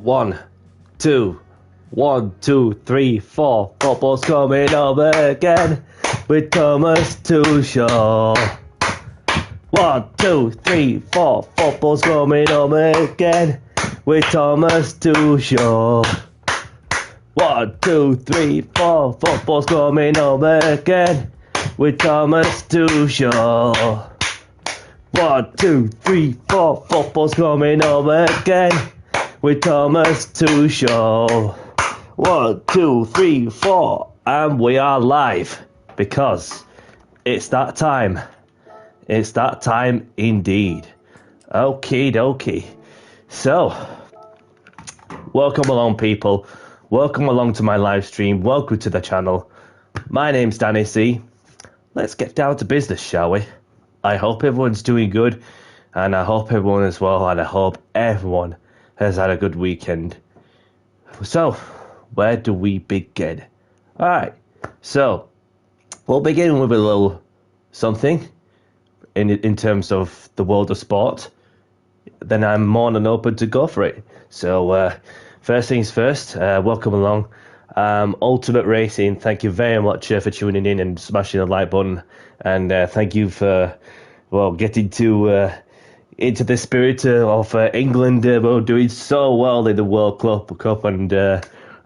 One, two, 1, 2, 3, 4. Football's coming over again with Thomas Tuchel. 1, 2, 3, 4. Football's coming over again with Thomas Tuchel. 1, 2, 3, 4. Football's coming over again with Thomas Tuchel. 1, 2, 3, 4. Football's coming over again with Thomas Tuchel. 1, 2, 3, 4. And we are live because it's that time. It's that time indeed. Okie dokie. So, welcome along, people. Welcome along to my live stream. Welcome to the channel. My name's Danny C. Let's get down to business, shall we? I hope everyone's doing good, and I hope everyone is well, and I hope everyone has had a good weekend. So, where do we begin? Alright, so we'll begin with a little something in terms of the world of sport. Then I'm more than open to go for it. So, first things first, welcome along. Ultimate Racing, thank you very much for tuning in and smashing the like button. And thank you for, getting into the spirit of England doing so well in the World Cup. And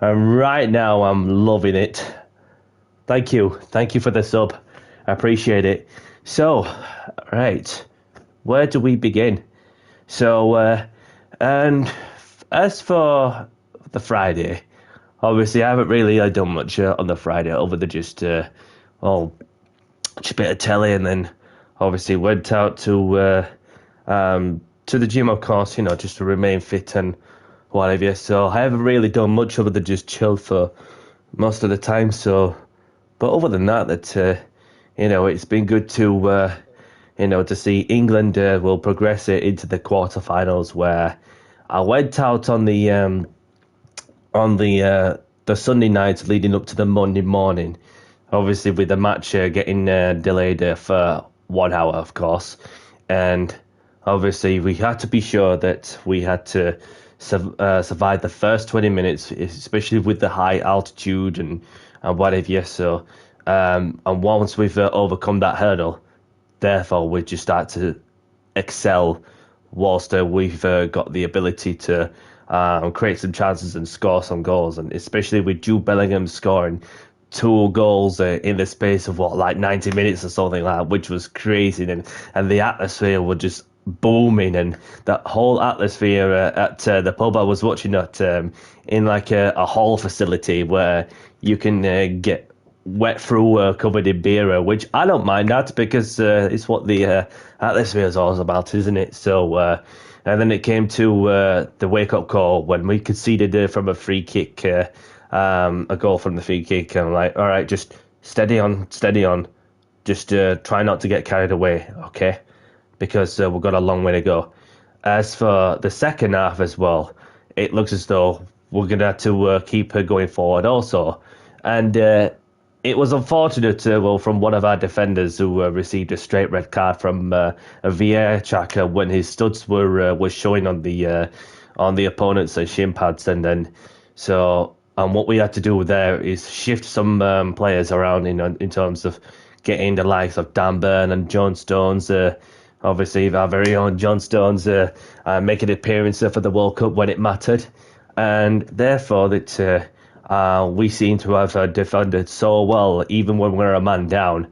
right now I'm loving it. Thank you for the sub. I appreciate it. So, right, where do we begin? So, and as for the Friday, obviously I haven't really done much on the Friday other than just a bit of telly, and then obviously went out to the gym, of course, just to remain fit and whatever. So I haven't really done much other than just chill for most of the time. So, but other than that, it's been good to to see England will progress it into the quarterfinals, where I went out on the Sunday night leading up to the Monday morning, obviously with the match getting delayed for 1 hour, of course, and obviously we had to be sure that we had to survive the first 20 minutes, especially with the high altitude and whatever. So, and once we've overcome that hurdle, therefore we just start to excel whilst we've got the ability to create some chances and score some goals, and especially with Jude Bellingham scoring 2 goals in the space of 90 minutes or something like that, which was crazy, and the atmosphere was just booming, and that whole atmosphere at the pub I was watching at in a hall facility where you can get wet through covered in beer, which I don't mind that because it's what the atmosphere is all about, isn't it? So and then it came to the wake-up call when we conceded from a free kick, a goal from the free kick. And I'm like, all right, just steady on. Just try not to get carried away, okay? Because we've got a long way to go. As for the second half as well, it looks as though we're going to have to keep going forward also. And it was unfortunate, from one of our defenders who received a straight red card from a VAR checker when his studs were showing on the opponent's shin pads, and then what we had to do there is shift some players around in terms of getting the likes of Dan Burn and John Stones. Obviously, our very own John Stones making an appearance for the World Cup when it mattered, and therefore that. We seem to have defended so well, even when we're a man down,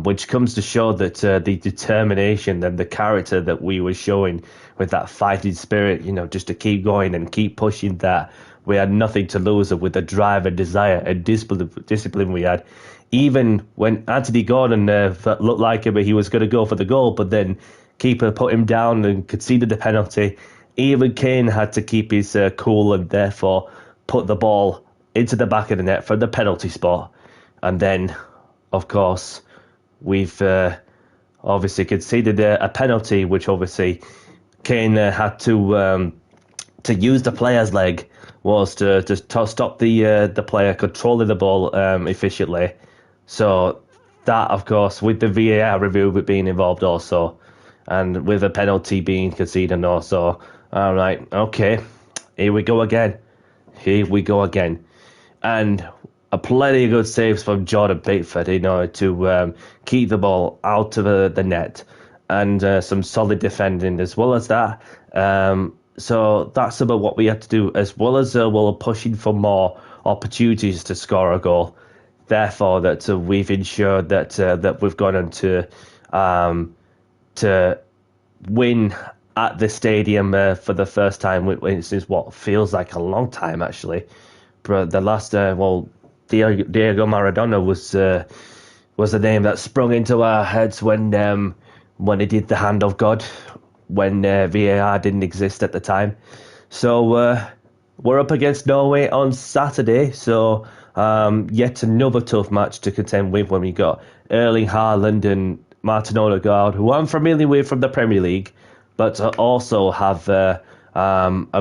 which comes to show that the determination and the character that we were showing with that fighting spirit, just to keep going and keep pushing that. We had nothing to lose with the drive and desire and discipline we had. Even when Anthony Gordon looked like he was going to go for the goal, but then keeper put him down and conceded the penalty. Even Kane had to keep his cool and therefore put the ball into the back of the net for the penalty spot. And then, of course, we've obviously conceded a penalty, which obviously Kane had to use the player's leg, was to stop the player controlling the ball efficiently. So that, of course, with the VAR review being involved also, and with a penalty being conceded also, I'm like, okay, Here we go again. Here we go again. And a plenty of good saves from Jordan Pickford in order to keep the ball out of the net, and some solid defending as well as that. So that's about what we have to do, as well as we're pushing for more opportunities to score a goal. Therefore, that we've ensured that we've gone on to win at the stadium for the first time since what feels like a long time, actually. But the last, Diego Maradona was the name that sprung into our heads when he did the hand of God, when VAR didn't exist at the time. So we're up against Norway on Saturday. So yet another tough match to contend with when we got Erling Haaland and Martin Odegaard, who I'm familiar with from the Premier League, but also have a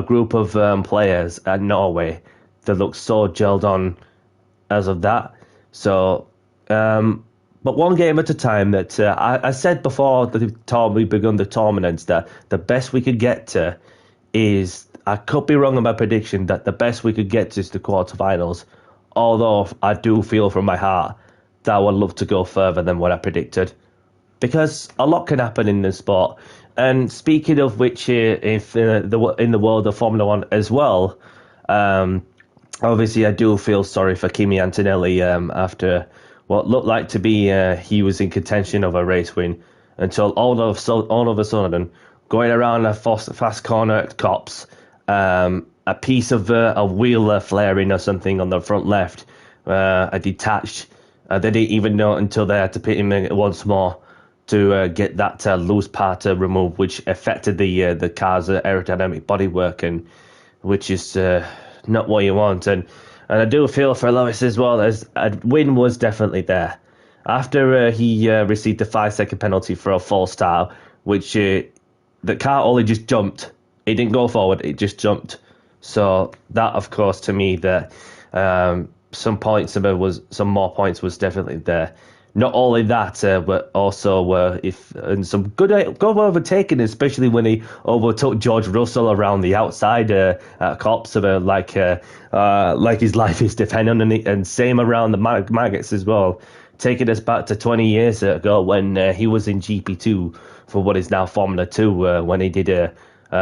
group of players at Norway that look so gelled on as of that. So, but one game at a time. That I said before we begun the tournaments that the best we could get to is, I could be wrong on my prediction, that the best we could get to is the quarterfinals. Although I do feel from my heart that I would love to go further than what I predicted, because a lot can happen in this sport. And speaking of which, if in the world of Formula One as well, obviously I do feel sorry for Kimi Antonelli after what looked like to be he was in contention of a race win, until all of a sudden, going around a fast corner at Cops, a piece of a wheel flaring or something on the front left, a detached. They didn't even know until they had to pit him once more to get that loose part removed, which affected the car's aerodynamic bodywork, and which is not what you want. And I do feel for Lewis as well, as a win was definitely there. After he received the 5-second penalty for a false start, which the car only just jumped. It didn't go forward, it just jumped. So that, of course, to me, that some more points was definitely there. Not only that, but also some good overtaking, especially when he overtook George Russell around the outside at Cops, like his life is dependent, and same around the maggots as well, taking us back to 20 years ago when he was in GP2 for what is now Formula 2, when he did a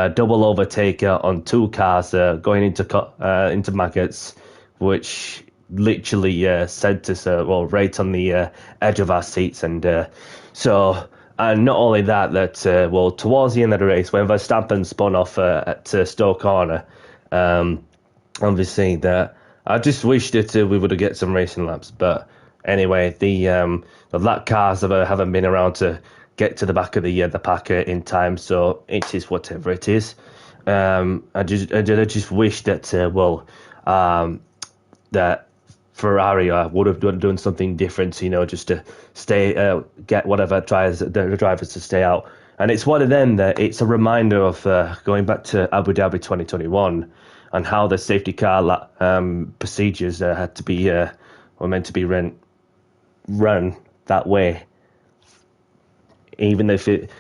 double overtake on two cars going into maggots, which literally sent us right on the edge of our seats. And and not only that towards the end of the race, when Verstappen spun off at Stoke Corner, obviously that I just wish that we would have get some racing laps. But anyway, the lap cars haven't been around to get to the back of the pack in time, so it is whatever it is. I just wish that that Ferrari would have done something different, just to get whatever the drivers to stay out. And it's one of them that it's a reminder of going back to Abu Dhabi 2021 and how the safety car procedures had to be were meant to be run that way. Even if it's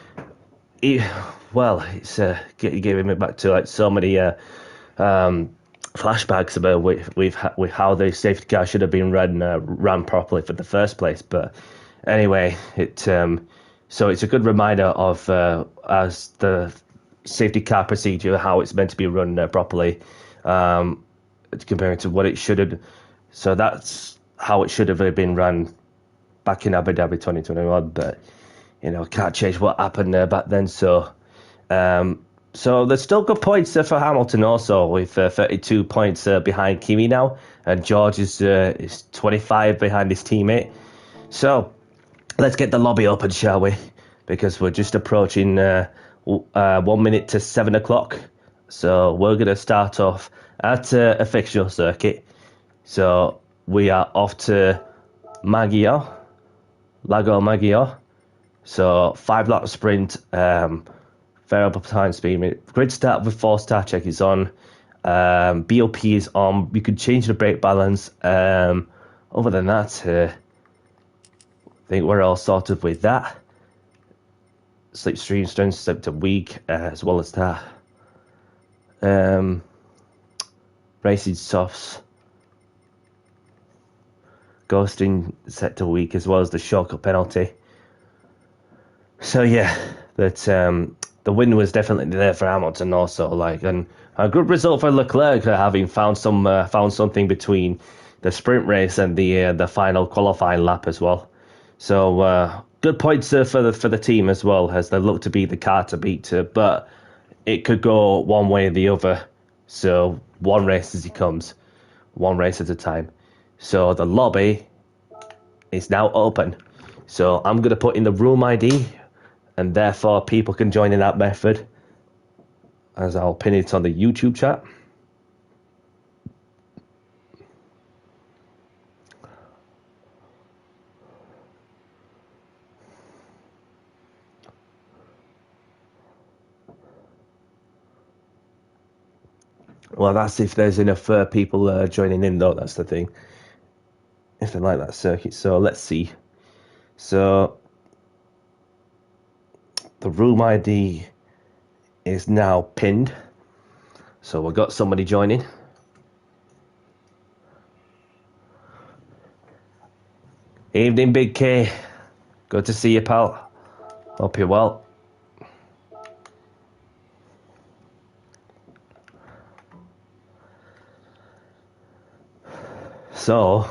giving me back to like so many flashbacks about with how the safety car should have been ran properly for the first place. But anyway, so it's a good reminder of as the safety car procedure, how it's meant to be run properly, comparing to what it should have. So that's how it should have been run back in Abu Dhabi 2021. But can't change what happened back then. So there's still good points for Hamilton also, with 32 points behind Kimi now, and George is 25 behind his teammate. So let's get the lobby open, shall we? Because we're just approaching 1 minute to 7 o'clock. So we're going to start off at a fixture circuit. So we are off to Lago Maggiore. So 5-lap sprint, variable time speed. Grid start with 4-star check is on. BOP is on. You can change the brake balance. Other than that, I think we're all sorted with that. Slipstream strength to weak, as well as that. Racing Softs, ghosting sector week, as well as the shortcut penalty. So yeah, that the win was definitely there for Hamilton also, like, and a good result for Leclerc, having found something between the sprint race and the final qualifying lap as well. So good points for the team as well, as they look to be the car to beat, but it could go one way or the other. So one race as it comes, one race at a time. So the lobby is now open. So I'm gonna put in the room ID, and therefore people can join in that method, as I'll pin it on the YouTube chat. Well, that's if there's enough people joining in, though. That's the thing. If they like that circuit. So let's see. So the room ID is now pinned. So we've got somebody joining. Evening, Big K. Good to see you, pal. Hope you're well. So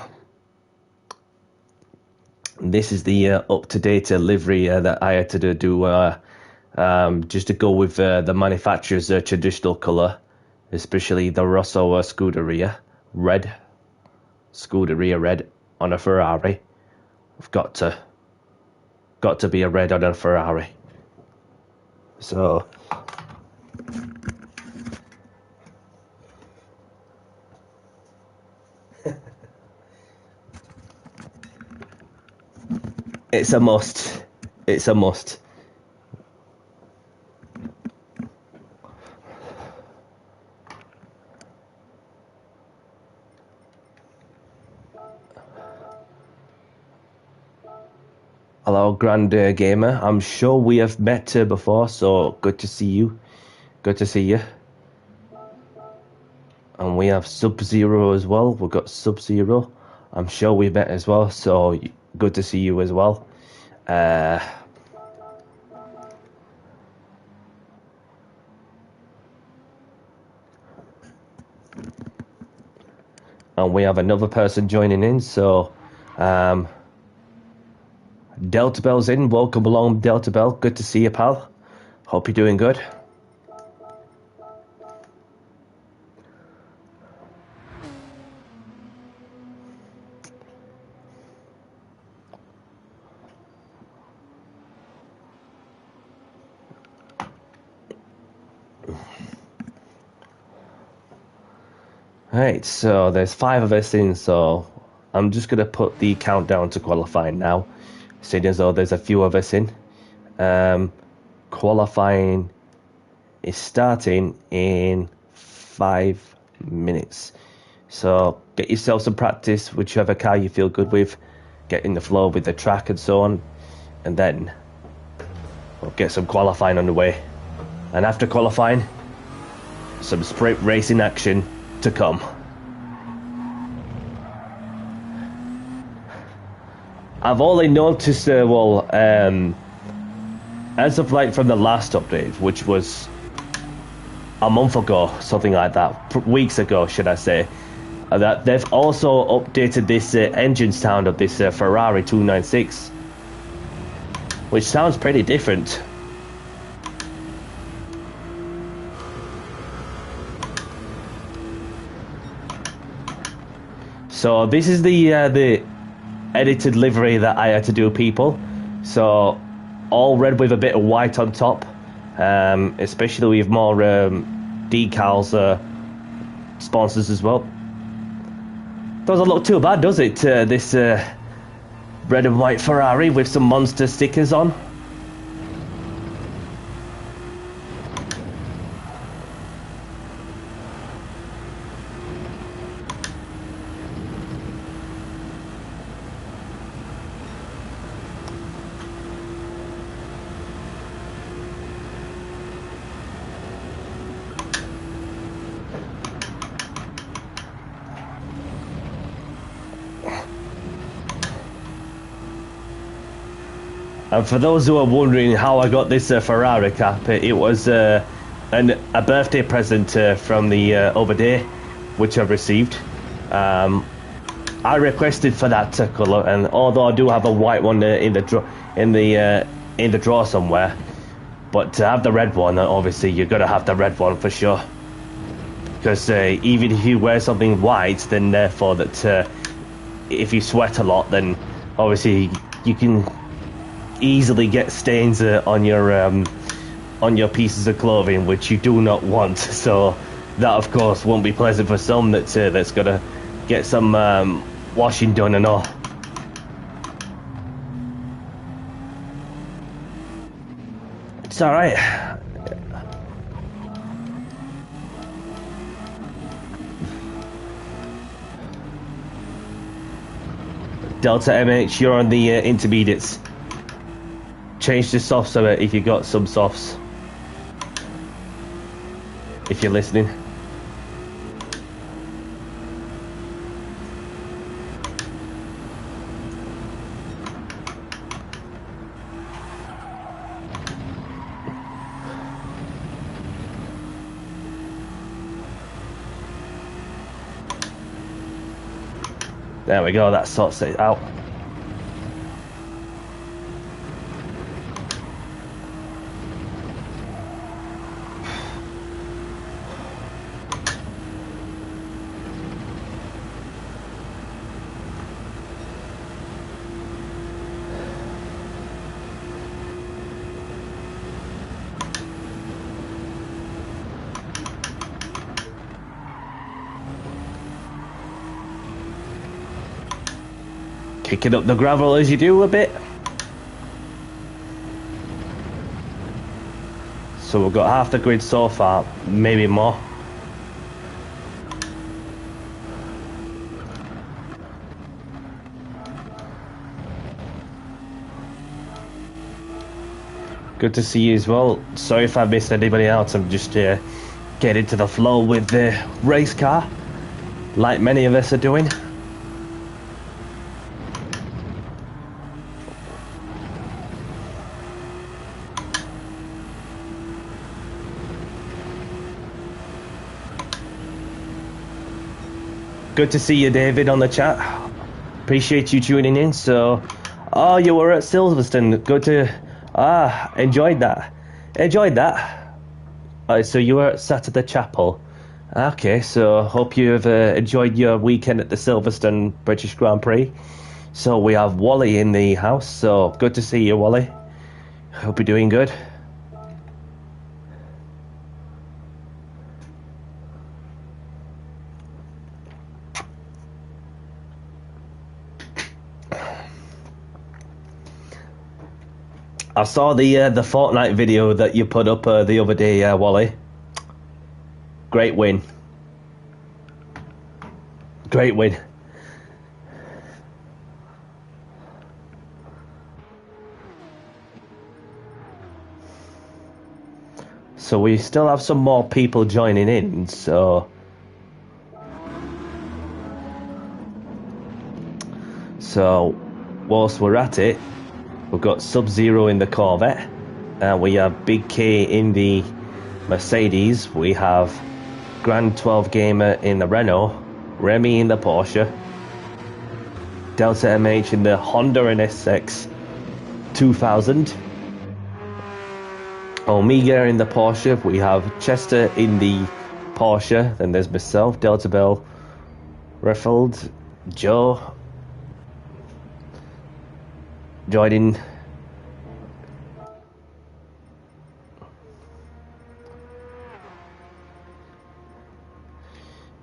this is the up-to-date livery that I had to do just to go with the manufacturer's traditional colour, especially the Rosso Scuderia red. Scuderia red on a Ferrari. I've got to be a red on a Ferrari. So it's a must. It's a must. Hello, Grand Gamer. I'm sure we have met before, so good to see you. Good to see you. And we have Sub-Zero as well. We've got Sub-Zero. I'm sure we met as well, so good to see you as well. And we have another person joining in, so Delta Bell's in. Welcome along, Delta Bell. Good to see you, pal. Hope you're doing good. Right, so there's 5 of us in, so I'm just going to put the countdown to qualifying now, seeing as though there's a few of us in. Qualifying is starting in 5 minutes. So get yourself some practice, whichever car you feel good with, get in the flow with the track and so on, and then we'll get some qualifying underway. And after qualifying, some sprint racing action to come. I've only noticed, as of like from the last update, which was a month ago, something like that, weeks ago, should I say, that they've also updated this engine sound of this Ferrari 296, which sounds pretty different. So this is the edited livery that I had to do, people. So all red with a bit of white on top, especially with more decals, sponsors as well. Doesn't look too bad, does it? This red and white Ferrari with some monster stickers on. And for those who are wondering how I got this Ferrari cap, it was a birthday present from the other day, which I've received. I requested for that colour, and although I do have a white one in the drawer somewhere, but to have the red one, obviously you're gonna have the red one for sure. Because even if you wear something white, then therefore that if you sweat a lot, then obviously you can easily get stains on your pieces of clothing, which you do not want. So that of course won't be pleasant for some that's gonna get some washing done and all. It's all right. Delta MH, you're on the intermediates. Change the softs so if you got some softs. If you're listening. There we go, that sorts it out. Kicking up the gravel as you do a bit. So we've got half the grid so far, maybe more. Good to see you as well. Sorry if I missed anybody else. I'm just getting to the flow with the race car, like many of us are doing. Good to see you, David, on the chat. Appreciate you tuning in. So, oh, you were at Silverstone. Good to, enjoyed that. Enjoyed that. So you were sat at the chapel. Okay, so hope you've enjoyed your weekend at the Silverstone British Grand Prix. So we have Wally in the house. So good to see you, Wally. Hope you're doing good. I saw the Fortnite video that you put up the other day, Wally. Great win. Great win. So we still have some more people joining in, so whilst we're at it, we've got Sub-Zero in the Corvette, and we have Big K in the Mercedes. We have Grand 12 Gamer in the Renault, Remy in the Porsche, Delta MH in the Honda NSX 2000, Omega in the Porsche. We have Chester in the Porsche. Then there's myself, Delta Bell, Reffeld, Joe joining.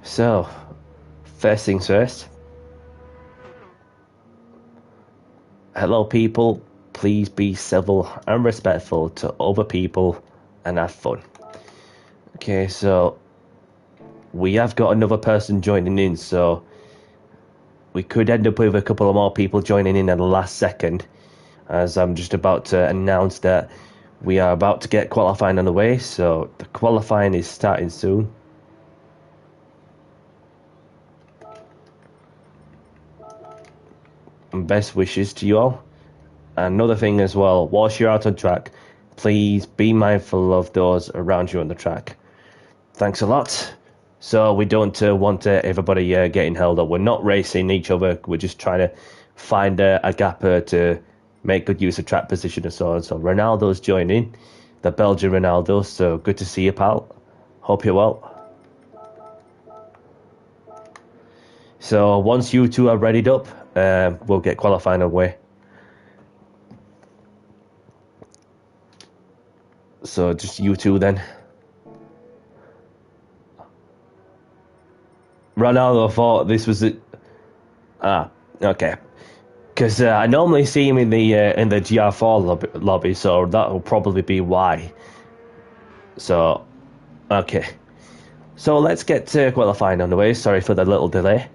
So, first things first. Hello, people. Please be civil and respectful to other people and have fun. Okay, so we have got another person joining in, so we could end up with a couple of more people joining in at the last second, as I'm just about to announce that we are about to get qualifying on the way. So the qualifying is starting soon. And best wishes to you all. Another thing as well, whilst you're out on track, please be mindful of those around you on the track. Thanks a lot. So we don't want everybody getting held up. We're not racing each other. We're just trying to find a gap to make good use of track position and so on. So Ronaldo's joining, the Belgian Ronaldo. So good to see you, pal. Hope you're well. So once you two are readied up, we'll get qualifying away. So just you two then. Ronaldo thought this was it. Okay. Because I normally see him in the GR4 lobby, so that will probably be why. So, okay. So let's get qualifying on the way. Sorry for the little delay.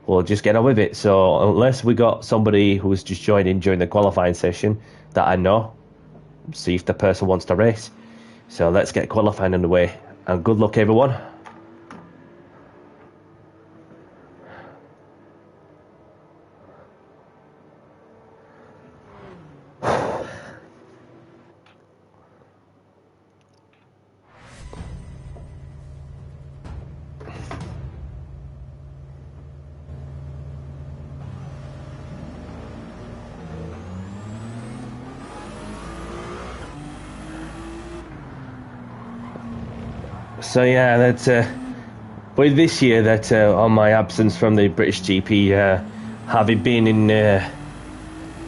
We'll just get on with it. So unless we got somebody who's just joining during the qualifying session that I know, see if the person wants to race. So let's get qualifying on the way. And good luck, everyone. So yeah, that's but this year that on my absence from the British GP, having been in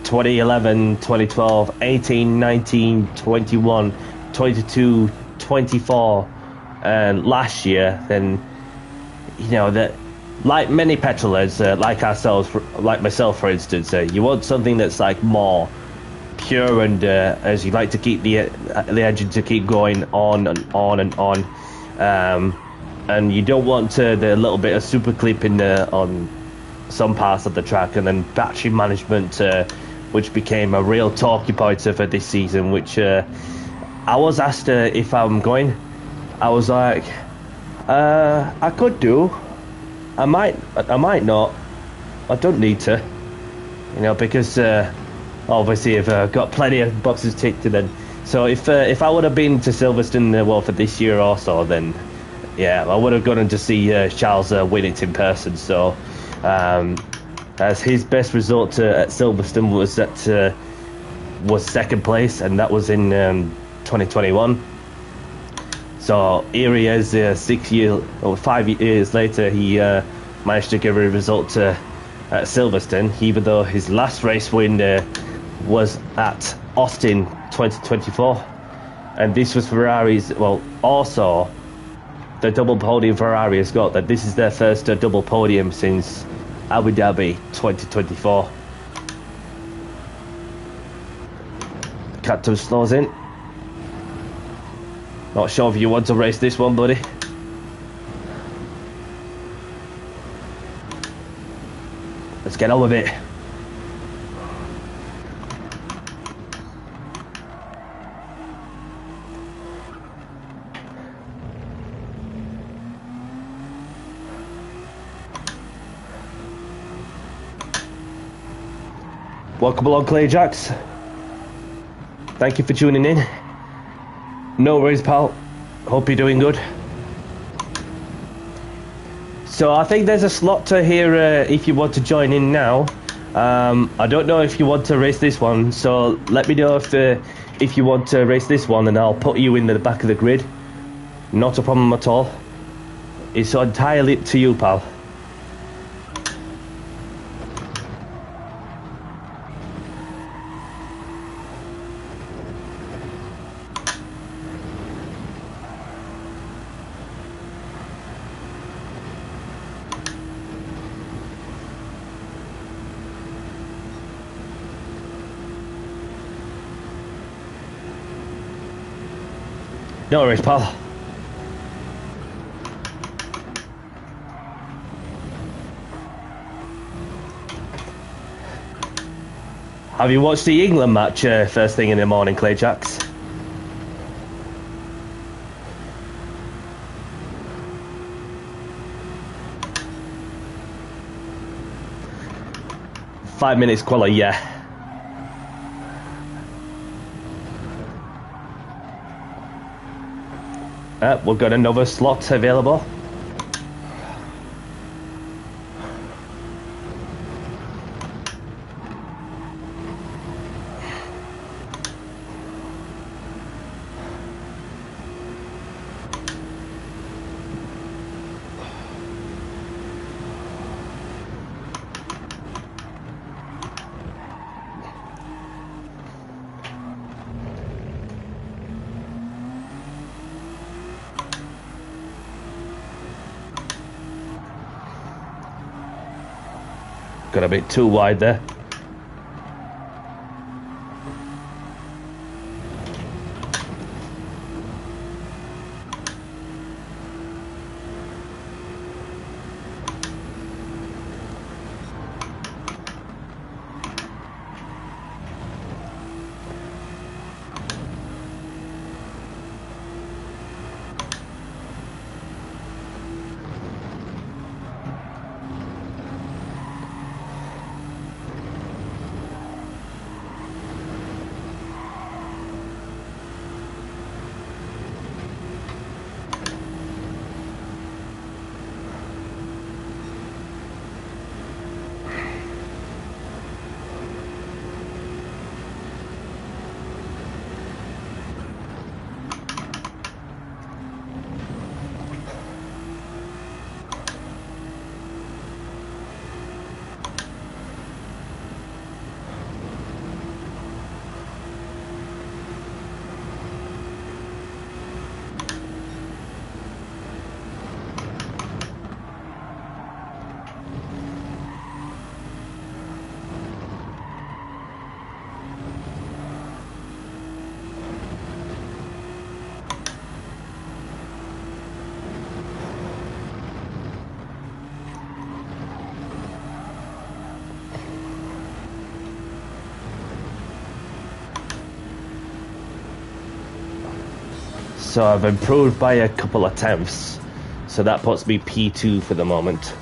2011, 2012, 18, 19, 21, 22, 24, and last year, then you know that like many petrolheads, like ourselves, like myself, for instance, you want something that's like more pure and as you like to keep the engine to keep going on and on and on. And you don't want the little bit of super clipping on some parts of the track, and then battery management, which became a real talking point for this season. Which I was asked if I'm going. I was like, I could do. I might not. I don't need to, you know, because obviously I've got plenty of boxes ticked, and then. So if I would have been to Silverstone, well, for this year or so, then yeah, I would have gone to see Charles win it in person. So as his best result at Silverstone was second place, and that was in 2021. So here he is, 5 years later, he managed to get a result at Silverstone, even though his last race win was at Austin 2024, and this was Ferrari's, well, also the double podium Ferrari has got, that this is their first double podium since Abu Dhabi 2024. Captain slows in. Not sure if you want to race this one, buddy. Let's get on with it. Welcome along, Clay Jacks. Thank you for tuning in. No worries, pal. Hope you're doing good. So I think there's a slot to here if you want to join in now. I don't know if you want to race this one, so let me know if you want to race this one, and I'll put you in the back of the grid. Not a problem at all. It's entirely up to you, pal. No worries, pal. Have you watched the England match first thing in the morning, Clay Jacks? "5 minutes quali, yeah." We've got another slot available. Got a bit too wide there. So I've improved by a couple of tenths. So that puts me P2 for the moment.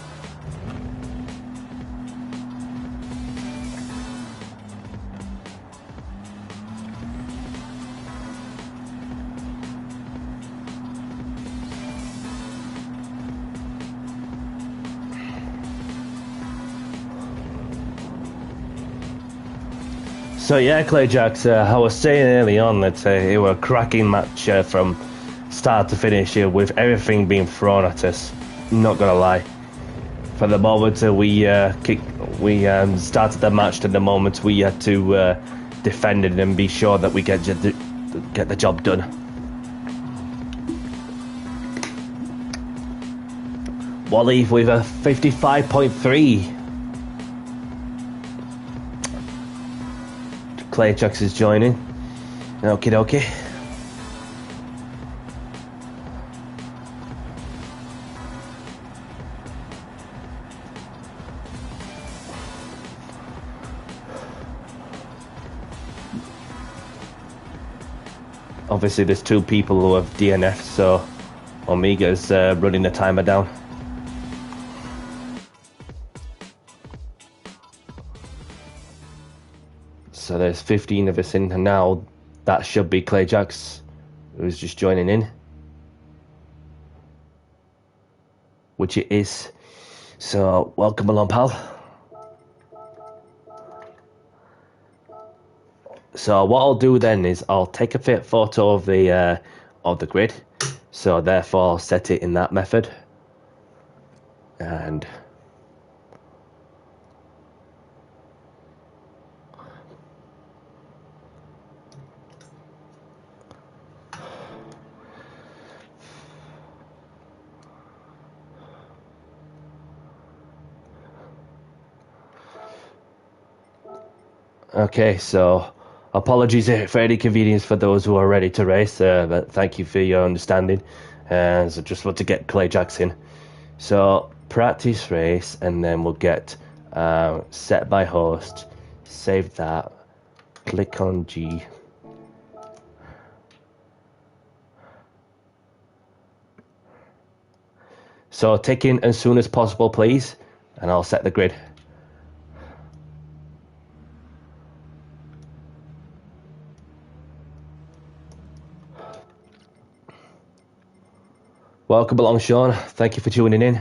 So yeah, Clayjacks, I was saying early on that it was a cracking match from start to finish here, with everything being thrown at us. Not gonna lie. From the moment we started the match to the moment we had to defend it and be sure that we get the job done. Wally with a 55.3. Clayjacks is joining. Okie dokie. Obviously there's two people who have DNF, so Omega's running the timer down. So there's 15 of us in, and now that should be Clayjacks, who's just joining in. Which it is. So welcome along, pal. So what I'll do then is I'll take a photo of the grid. So therefore I'll set it in that method. And okay, so apologies for any inconvenience for those who are ready to race, but thank you for your understanding. And so just want to get Clayjacks in. So practice race, and then we'll get set by host, save that, click on G. So take in as soon as possible, please, and I'll set the grid. Welcome along, Sean. Thank you for tuning in.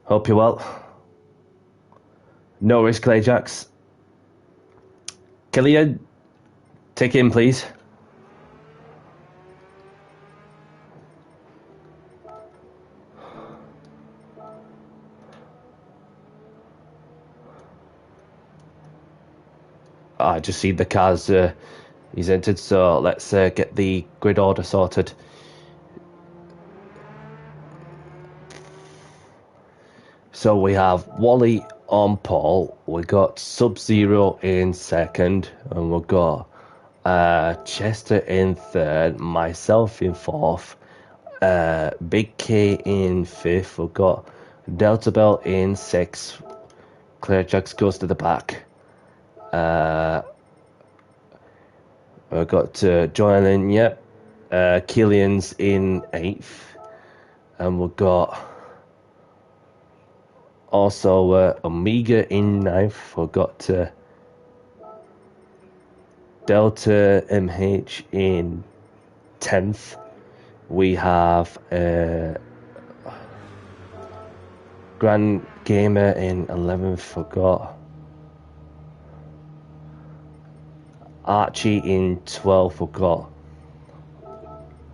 Hope you're well. No risk, Clayjacks. Killian, take in, please. I just see the cars he's entered, so let's get the grid order sorted. So we have Wally on pole, we got Sub-Zero in second, and we've got Chester in third, myself in fourth, Big K in fifth, we've got Delta Bell in sixth, Claire Jacks goes to the back. We've got Joanne, yep, Killian's in eighth, and we've got also Omega in ninth. We've got Delta MH in 10th. We have Grand Gamer in 11th. We've got Archie in 12th. We've got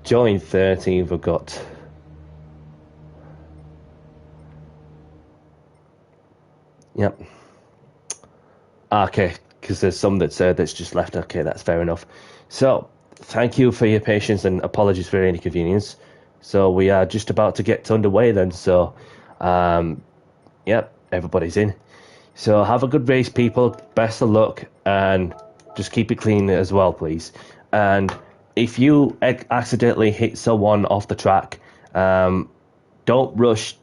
Joe in 13th. We've got yep. Okay, because there's some that's just left. Okay, that's fair enough. So, thank you for your patience and apologies for any inconvenience. So we are just about to get underway then. So, yep, everybody's in. So have a good race, people. Best of luck, and just keep it clean as well, please. And if you accidentally hit someone off the track, don't rush.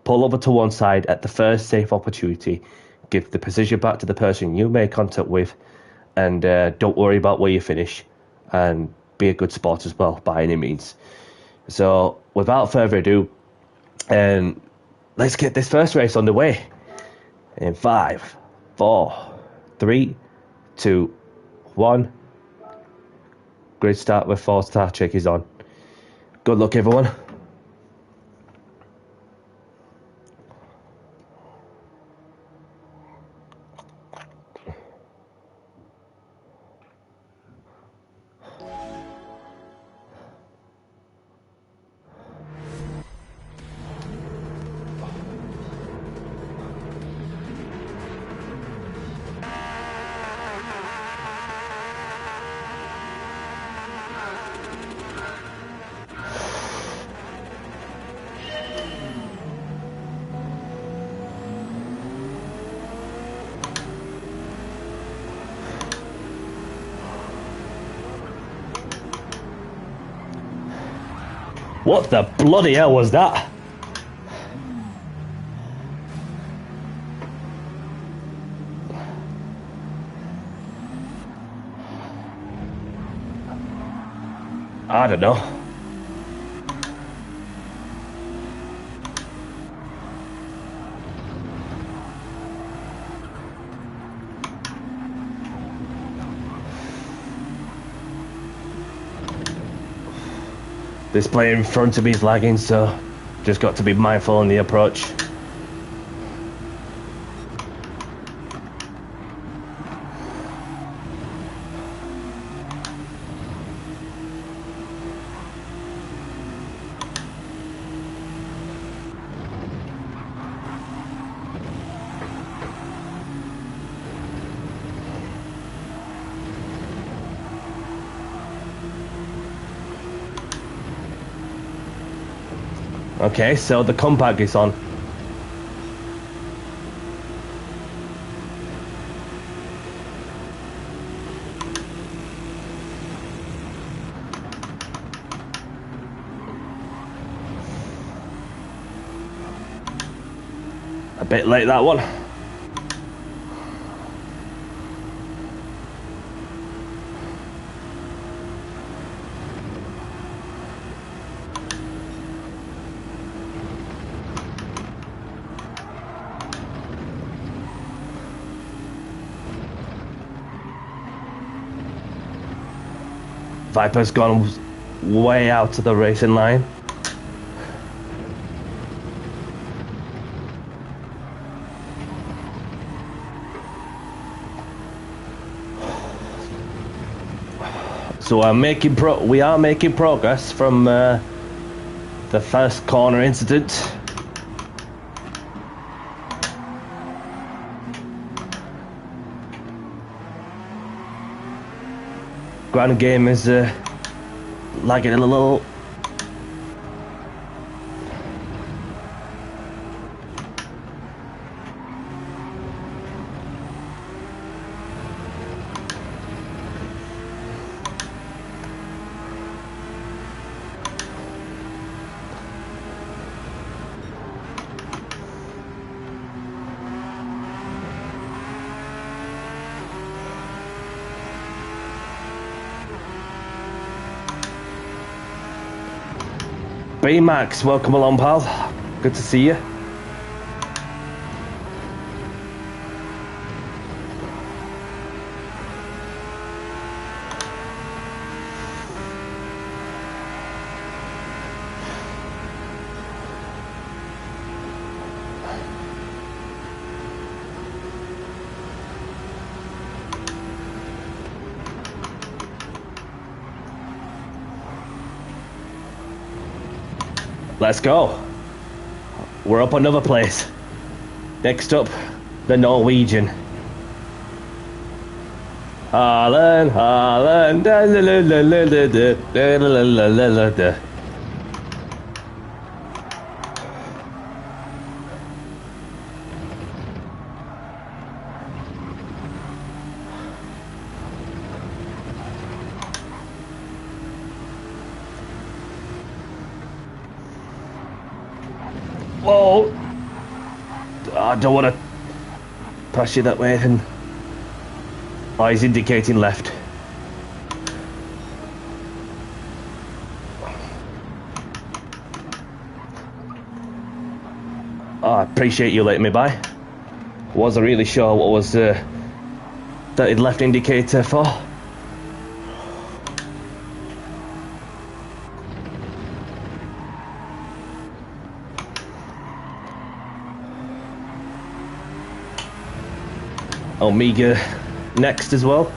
Pull over to one side at the first safe opportunity. Give the position back to the person you made contact with, and don't worry about where you finish. And be a good sport as well, by any means. So, without further ado, let's get this first race underway. In 5, 4, 3, 2, 1. Grid start with 4-star check is on. Good luck, everyone. What the bloody hell was that? I don't know. This player in front of me is lagging, so just got to be mindful in the approach. Okay, so the compact is on. A bit late, that one. Viper's gone way out of the racing line. So we are making progress from the first corner incident. Grand game is lagging a little. B-Max, welcome along, pal. Good to see you. Let's go. We're up another place. Next up, the Norwegian. Haaland, Haaland, da la la la la la la la la la la. Whoa! I don't want to pass you that way, and oh, he's indicating left. Oh, I appreciate you letting me by. Wasn't really sure what was that left indicator for. Omega next as well.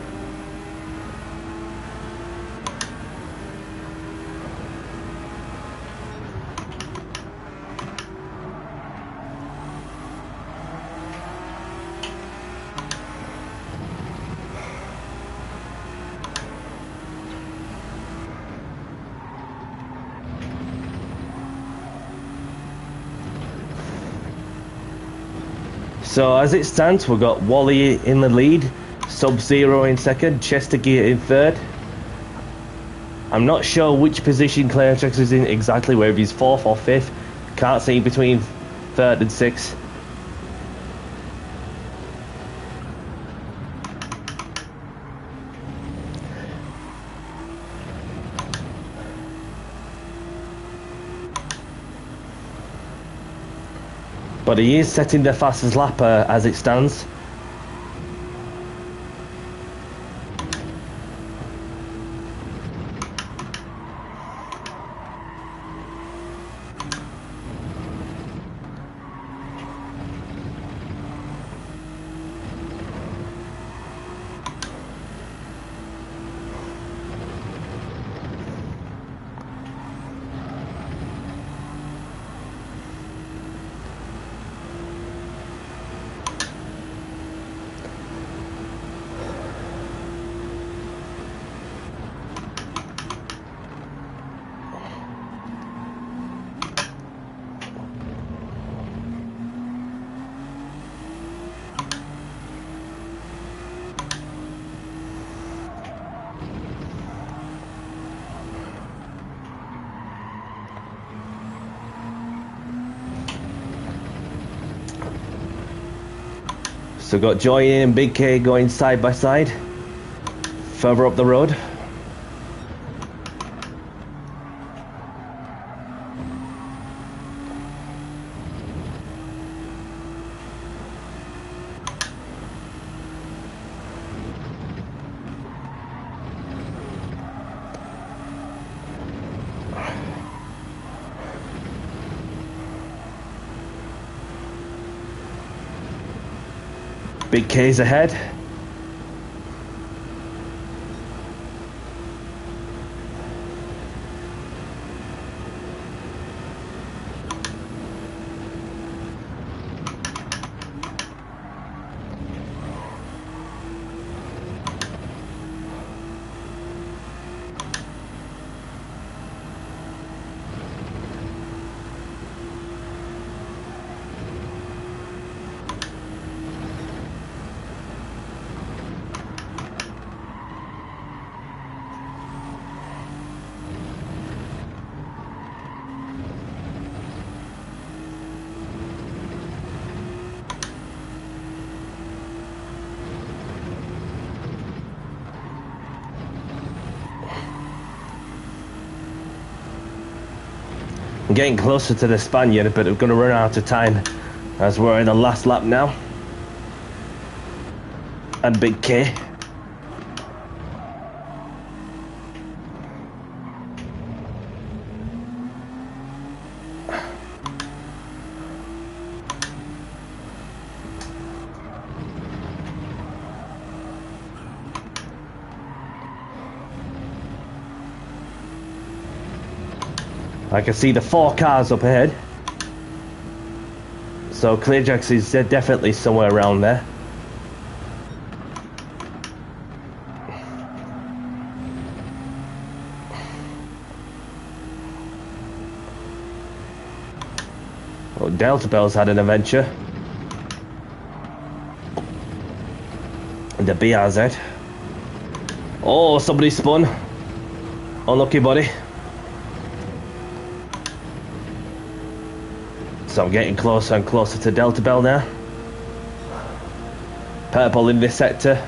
So as it stands, we've got Wally in the lead, Sub-Zero in second, Chestergear in third. I'm not sure which position Clearchex is in exactly, whether he's fourth or fifth. Can't see between third and sixth. But he is setting the fastest lap as it stands. So got Joy and Big K going side by side, further up the road. Big K's ahead. I'm getting closer to the Spaniard, but we're going to run out of time as we're in the last lap now. And Big K. I can see the 4 cars up ahead. So Clearjacks is definitely somewhere around there. Oh, Delta Bell's had an adventure. The BRZ. Oh, somebody spun. Unlucky, buddy. So I'm getting closer and closer to Delta Bell now. Purple in this sector.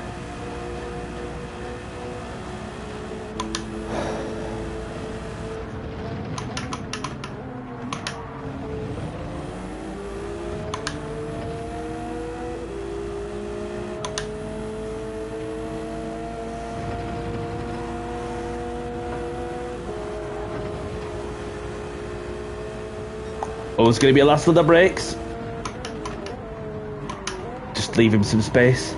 Oh, it's going to be a last of the brakes. Just leave him some space.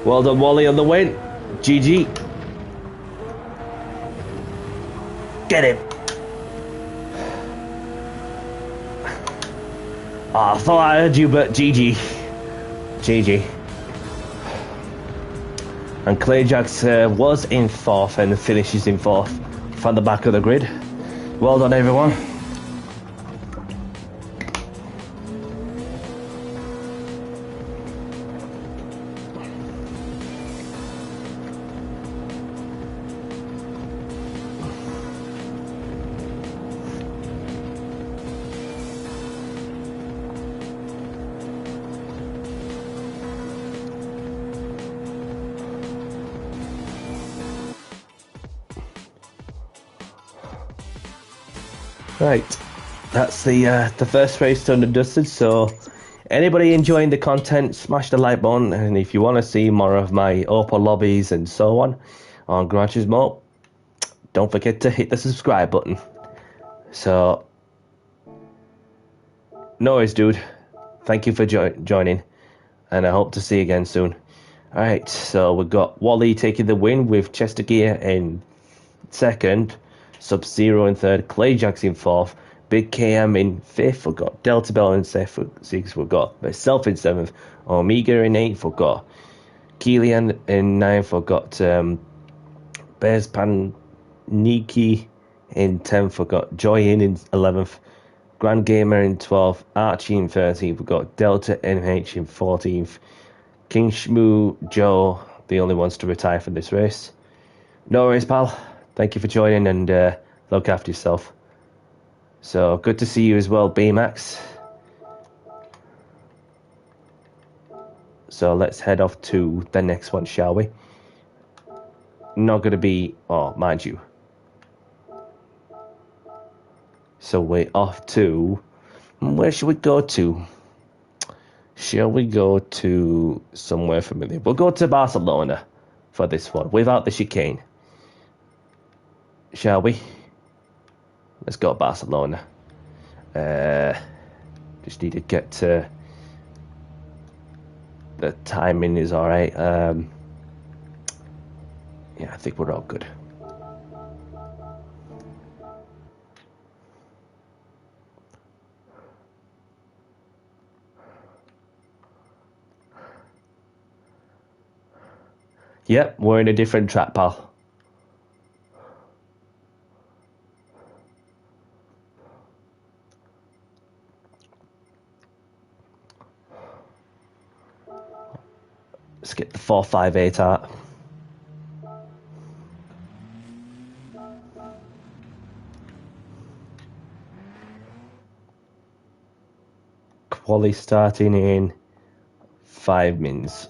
Well done, Wally, on the win. GG. Get him. Oh, I thought I heard you, but GG. GG. And Clayjax was in 4th and finishes in 4th from the back of the grid. Well done, everyone. Right, that's the first race done and dusted. So anybody enjoying the content, smash the like button, and if you want to see more of my Opel lobbies and so on Gran Turismo, don't forget to hit the subscribe button. So no worries, dude, thank you for joining, and I hope to see you again soon. Alright, so we've got Wally taking the win with Chester Gear in 2nd, Sub-Zero in 3rd, Clayjax in 4th, Big KM in 5th, we've got Delta Bell in 6th, we've got myself in 7th, Omega in 8th, we've got Keelian in 9th, we've got Bears Paniki in 10th, we've got Joy in 11th, Grand Gamer in 12th, Archie in 13th, we've got Delta NH in 14th, King Shmoo Joe, the only ones to retire from this race. No worries, pal. Thank you for joining, and look after yourself. So good to see you as well, B-Max. So let's head off to the next one, shall we? Not going to be... Oh, mind you. So we're off to... Where should we go to? Shall we go to somewhere familiar? We'll go to Barcelona for this one, without the chicane. Shall we? Let's go to Barcelona. Just need to get to... The timing is alright. Yeah, I think we're all good. Yep, we're in a different track, pal. Let's get the 458 out. Quali starting in 5 mins.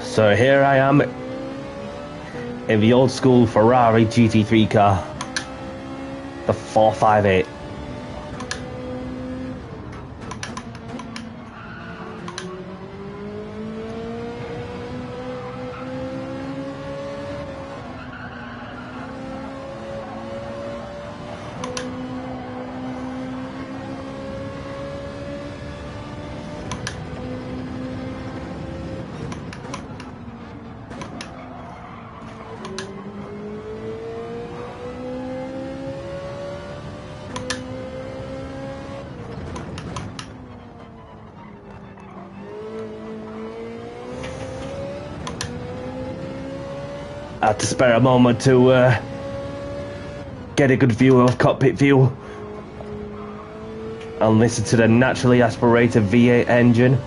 So here I am in the old school Ferrari GT3 car, the 458. I had to spare a moment to get a good view of cockpit view and listen to the naturally aspirated V8 engine.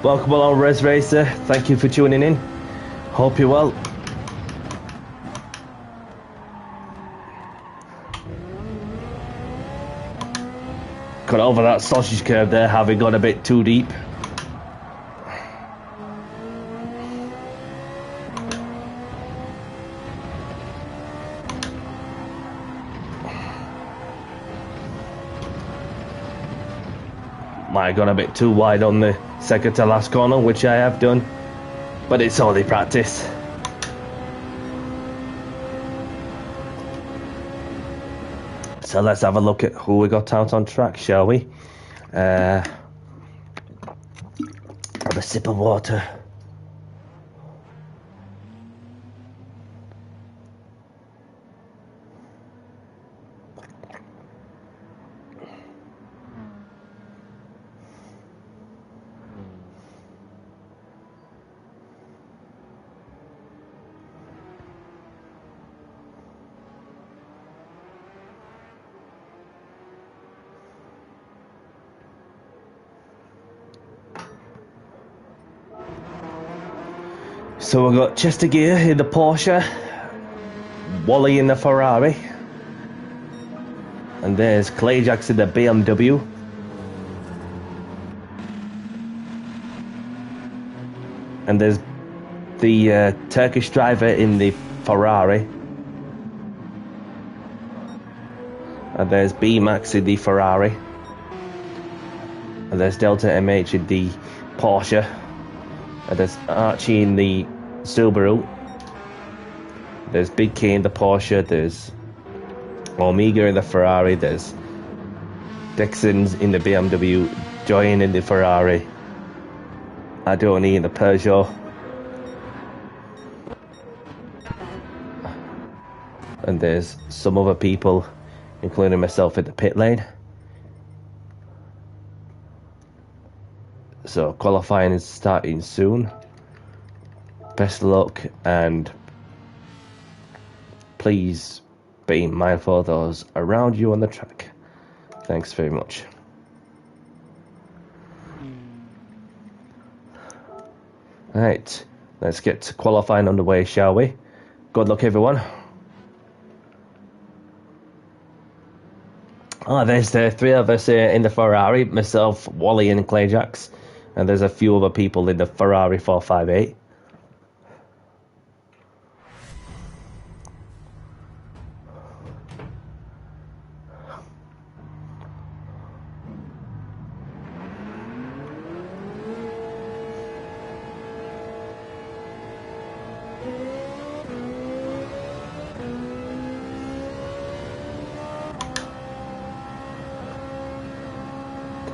Welcome along, Res Racer. Thank you for tuning in. Hope you're well. Got over that sausage curve there, having gone a bit too deep. Might have gone a bit too wide on the second to last corner, which I have done, but it's only practice. So let's have a look at who we got out on track, shall we? Have a sip of water. So we've got Chester Gear in the Porsche, Wally in the Ferrari, and there's Clay Jackson in the BMW. And there's the Turkish driver in the Ferrari. And there's B-Max in the Ferrari. And there's Delta MH in the Porsche. And there's Archie in the Subaru. There's Big K in the Porsche. There's Omega in the Ferrari. There's Dixon's in the BMW. Joyan in the Ferrari. Adoni in the Peugeot. And there's some other people, including myself, in the pit lane. So qualifying is starting soon. Best of luck, and please be mindful of those around you on the track. Thanks very much. Right, let's get qualifying underway, shall we? Good luck, everyone. Oh, there's the three of us in the Ferrari, myself, Wally and Clay Jacks. And there's a few other people in the Ferrari 458.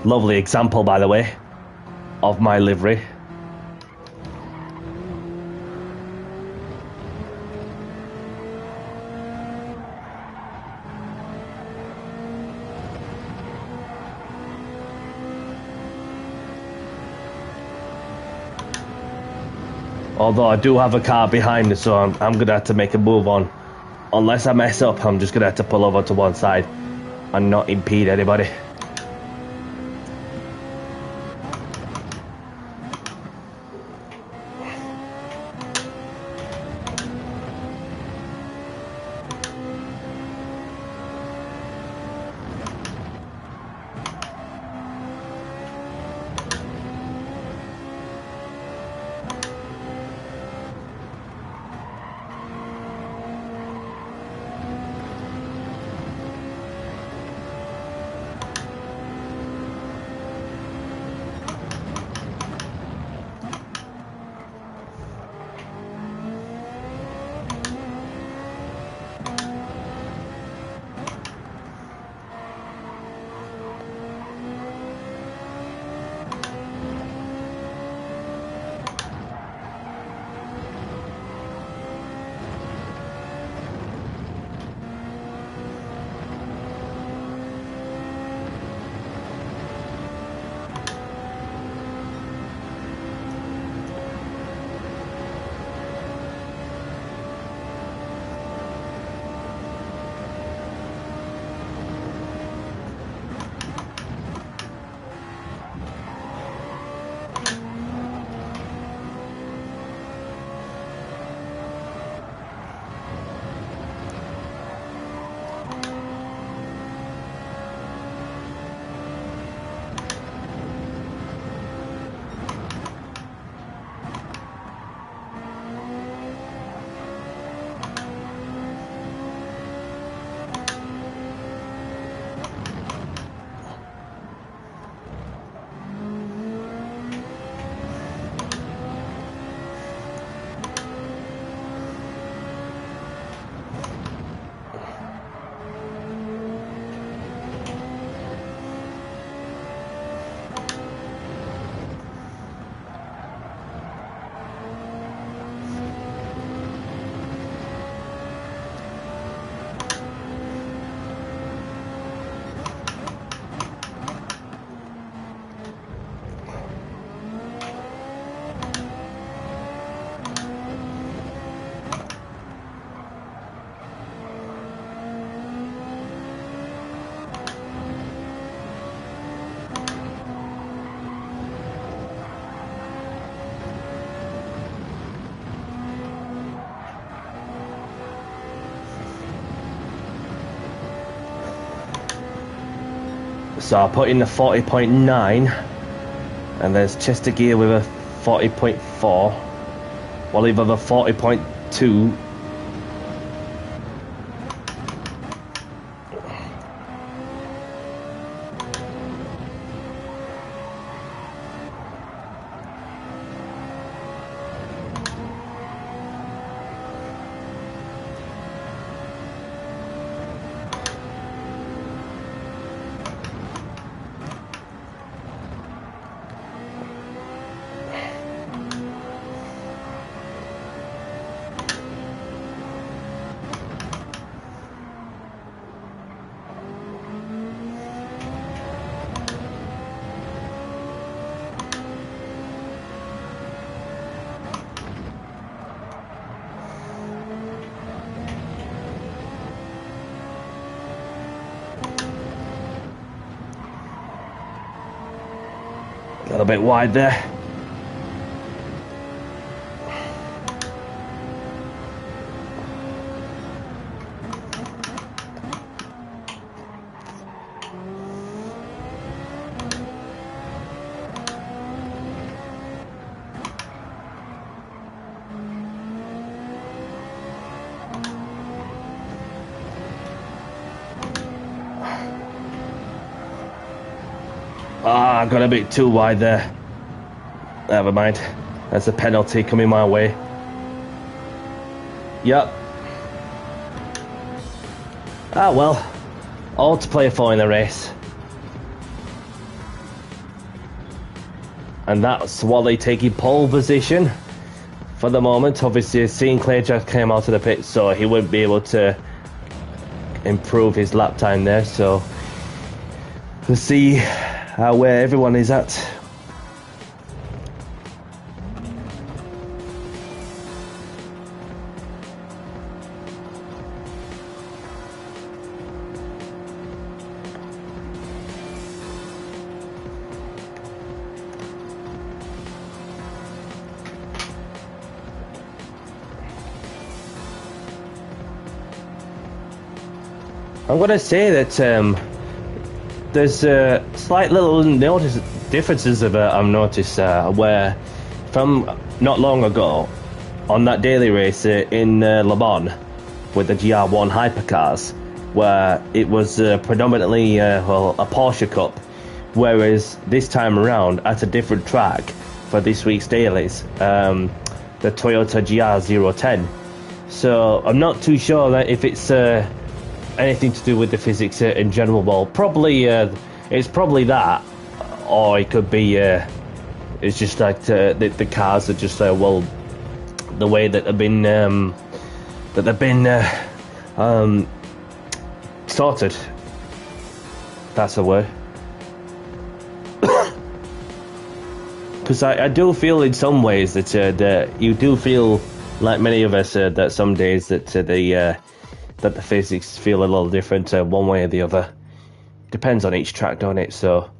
Lovely example, by the way, of my livery. Although I do have a car behind me, so I'm going to have to make a move on. Unless I mess up, I'm just going to have to pull over to one side and not impede anybody. So I put in the 40.9, and there's Chester Gear with a 40.4. Wally with a 40.2. A little bit wide there. Ah, I got a bit too wide there. Never mind. That's a penalty coming my way. Yep. Ah, well. All to play for in the race. And that's Wally taking pole position for the moment. Obviously, seeing Clayjack came out of the pit, so he wouldn't be able to improve his lap time there. So we'll see where everyone is at. I'm going to say that there's slight little differences I've noticed where from not long ago on that daily race in Le Mans with the GR1 hypercars, where it was predominantly a Porsche Cup, whereas this time around at a different track for this week's dailies, the Toyota GR010. So I'm not too sure that if it's anything to do with the physics in general. Well, probably it's probably that, or it could be it's just like the cars are just well, the way that they've been sorted. That's a word. Because I do feel in some ways that that you do feel like many of us that some days that that the physics feel a little different one way or the other. Depends on each track, don't it? So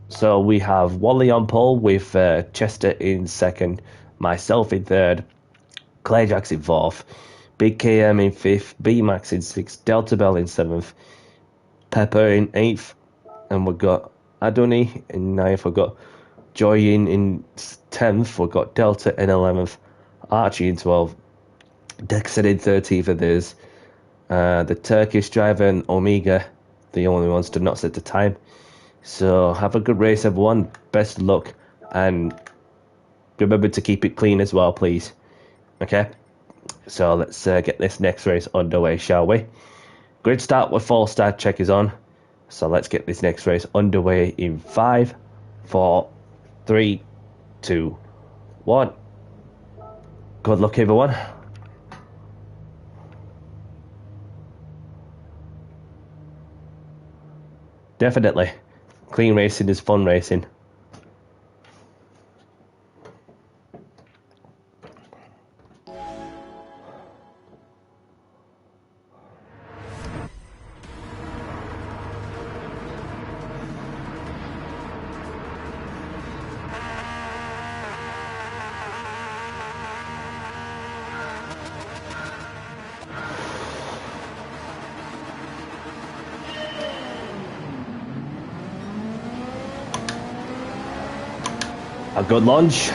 so we have Wally on pole with Chester in second, myself in third, Clayjax in fourth, Big KM in fifth, B Max in sixth, Delta Bell in seventh, Pepper in eighth, and we've got Adoni in ninth, we've got Joy in 10th, we've got Delta in 11th, Archie in 12th, Dexter in 13th of this. The Turkish driver and Omega, the only ones to not set the time. So have a good race, everyone. Best of luck, and remember to keep it clean as well, please. Okay, so let's get this next race underway, shall we? Grid start with full start check is on. So let's get this next race underway in 5, 4, 3, 2, 1. Good luck, everyone. Definitely. Clean racing is fun racing. A good launch.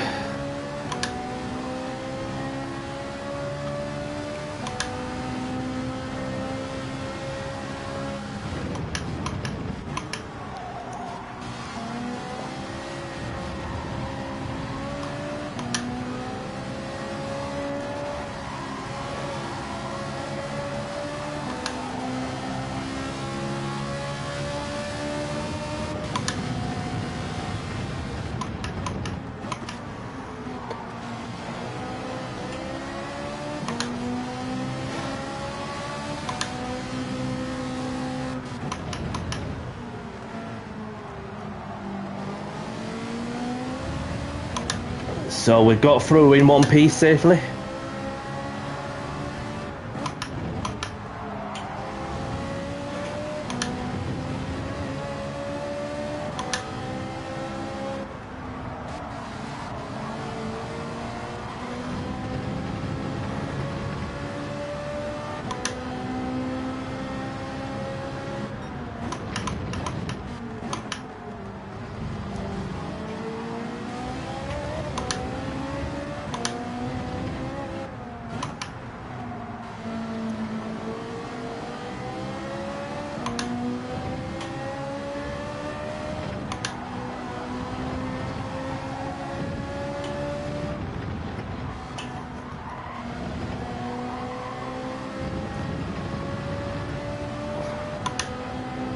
So we got through in one piece safely.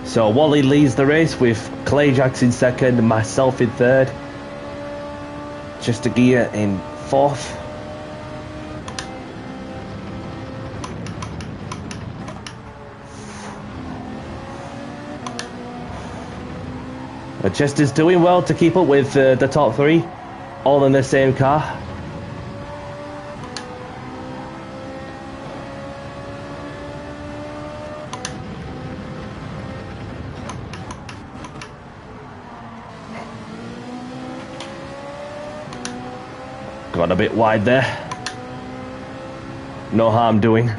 So Wally leads the race with Clay Jacks in second and myself in third. Just a gear in fourth. Chester's doing well to keep up with the top three, all in the same car. Got a bit wide there. No harm doing.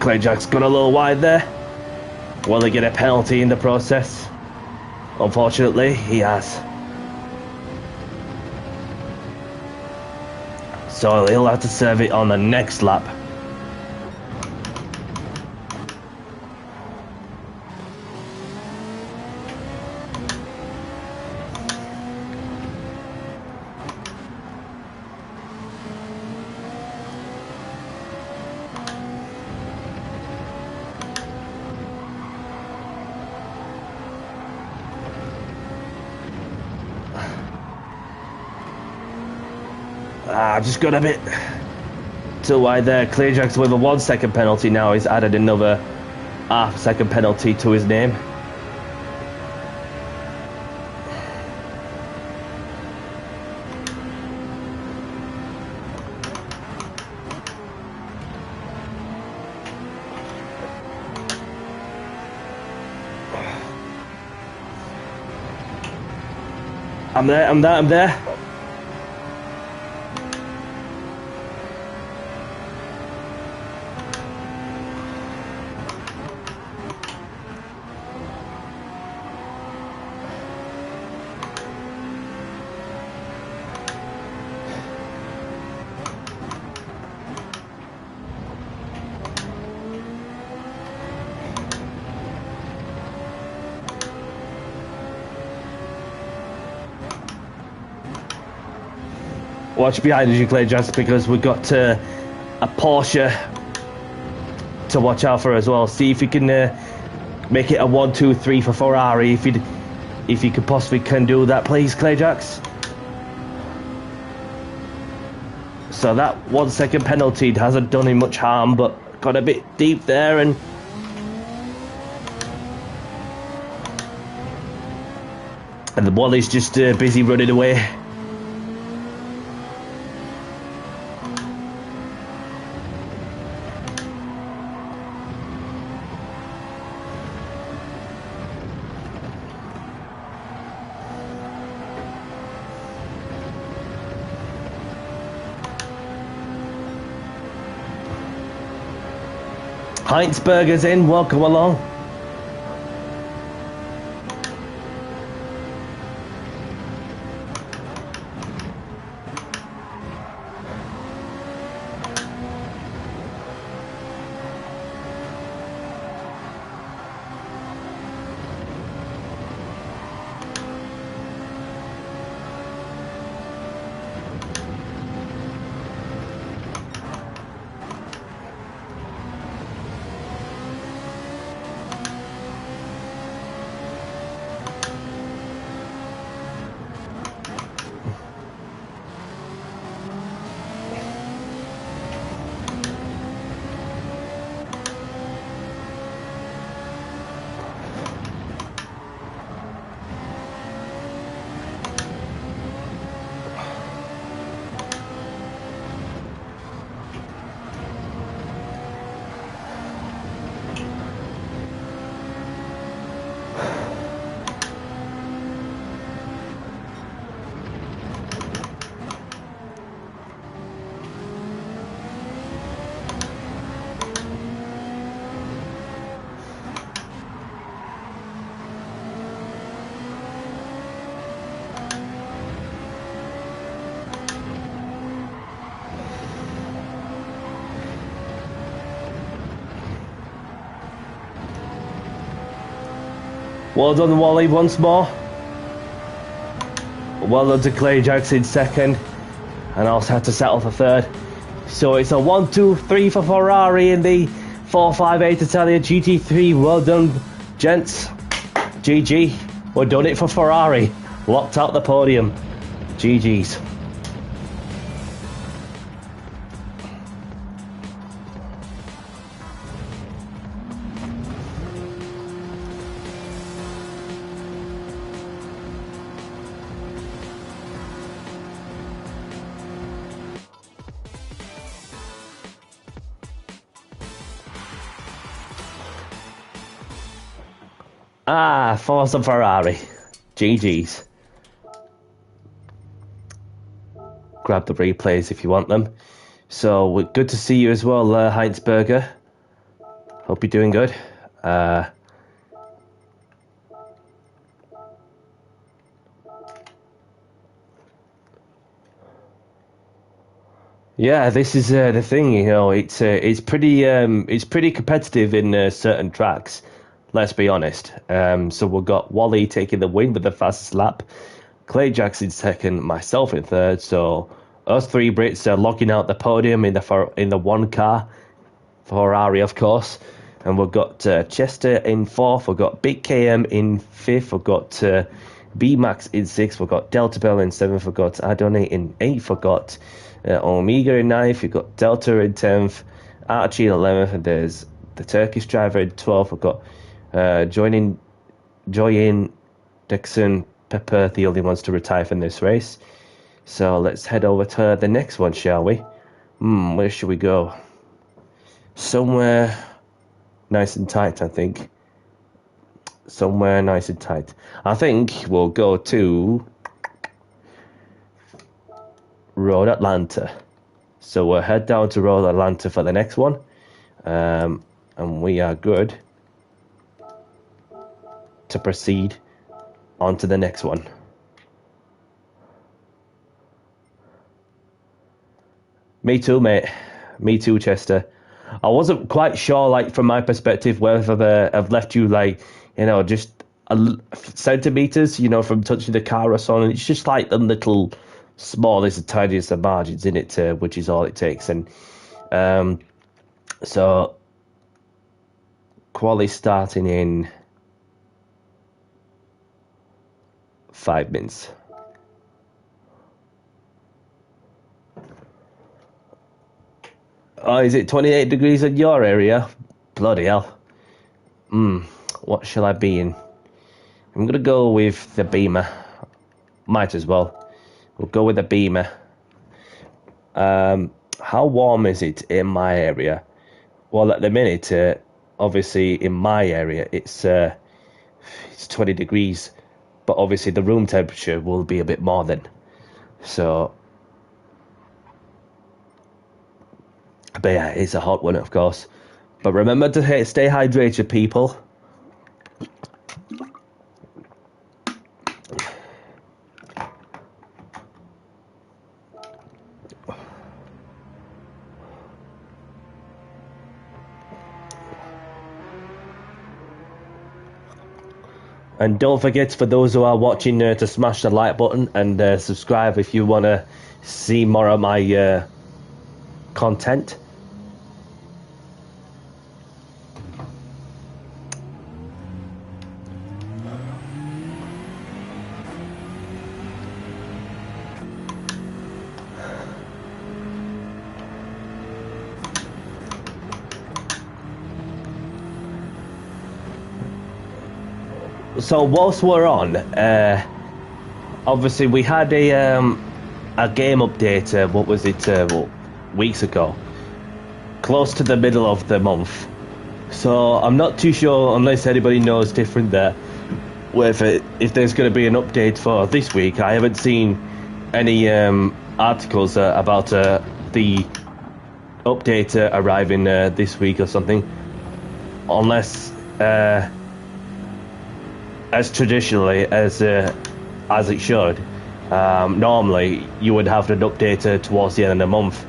Clay Jack's gone a little wide there. Will he get a penalty in the process? Unfortunately, he has. So he'll have to serve it on the next lap. Just got a bit to why there. Clearjack's with a 1 second penalty now. He's added another half-second penalty to his name. I'm there. Watch behind as you play, just because we've got a Porsche to watch out for as well. See if you can make it a 1-2-3 for Ferrari. If you could possibly can do that, please, Clayjacks. So that 1 second penalty hasn't done him much harm, but got a bit deep there, and the Wally's just busy running away. Heinsberger's in, welcome along. Well done, Wally, once more. Well done to Clayjacks in second, and also had to settle for third. So it's a 1-2-3 for Ferrari in the 458 Italia GT3. Well done, gents. GG. We've done it for Ferrari. Locked out the podium. GG's. Forza Ferrari. GG's. Grab the replays if you want them. So, we're good to see you as well, Heinsberger. Hope you're doing good. Yeah, this is the thing, you know. It's pretty competitive in certain tracks. Let's be honest. So we've got Wally taking the win with the fastest lap, Clayjacks in second, myself in third. So us three Brits are locking out the podium in the one car, Ferrari of course, and we've got Chester in fourth. We've got Big KM in fifth. We've got B Max in 6th. We've got Delta Bell in 7th. We've got Adonai in 8th. We've got Omega in 9th. We've got Delta in 10th. Archie in 11th. And there's the Turkish driver in 12th. We've got Joyin, Dixon, Pepper, the only ones to retire from this race. So let's head over to the next one, shall we? Where should we go? Somewhere nice and tight, I think. Somewhere nice and tight. I think we'll go to Road Atlanta. So we'll head down to Road Atlanta for the next one. And we are good to proceed on to the next one. Me too, mate. Me too, Chester. I wasn't quite sure, like, from my perspective, whether I've left you, like, you know, just centimeters, you know, from touching the car or so on. It's just like the little smallest and tiniest of margins in it, which is all it takes. And so quali starting in 5 minutes. Oh, is it 28 degrees in your area? Bloody hell. What shall I be in? I'm going to go with the Beamer. Might as well. We'll go with the Beamer. How warm is it in my area? Well, at the minute, obviously in my area, it's 20 degrees. But obviously the room temperature will be a bit more then. So... but yeah, it's a hot one, of course. But remember to stay hydrated, people. And don't forget, for those who are watching, to smash the like button and subscribe if you want to see more of my content. So whilst we're on, obviously we had a game update. What was it? Weeks ago, close to the middle of the month. So I'm not too sure, unless anybody knows different there, whether if there's going to be an update for this week. I haven't seen any articles about the update arriving this week or something, unless. As traditionally as it should, normally you would have an update towards the end of the month.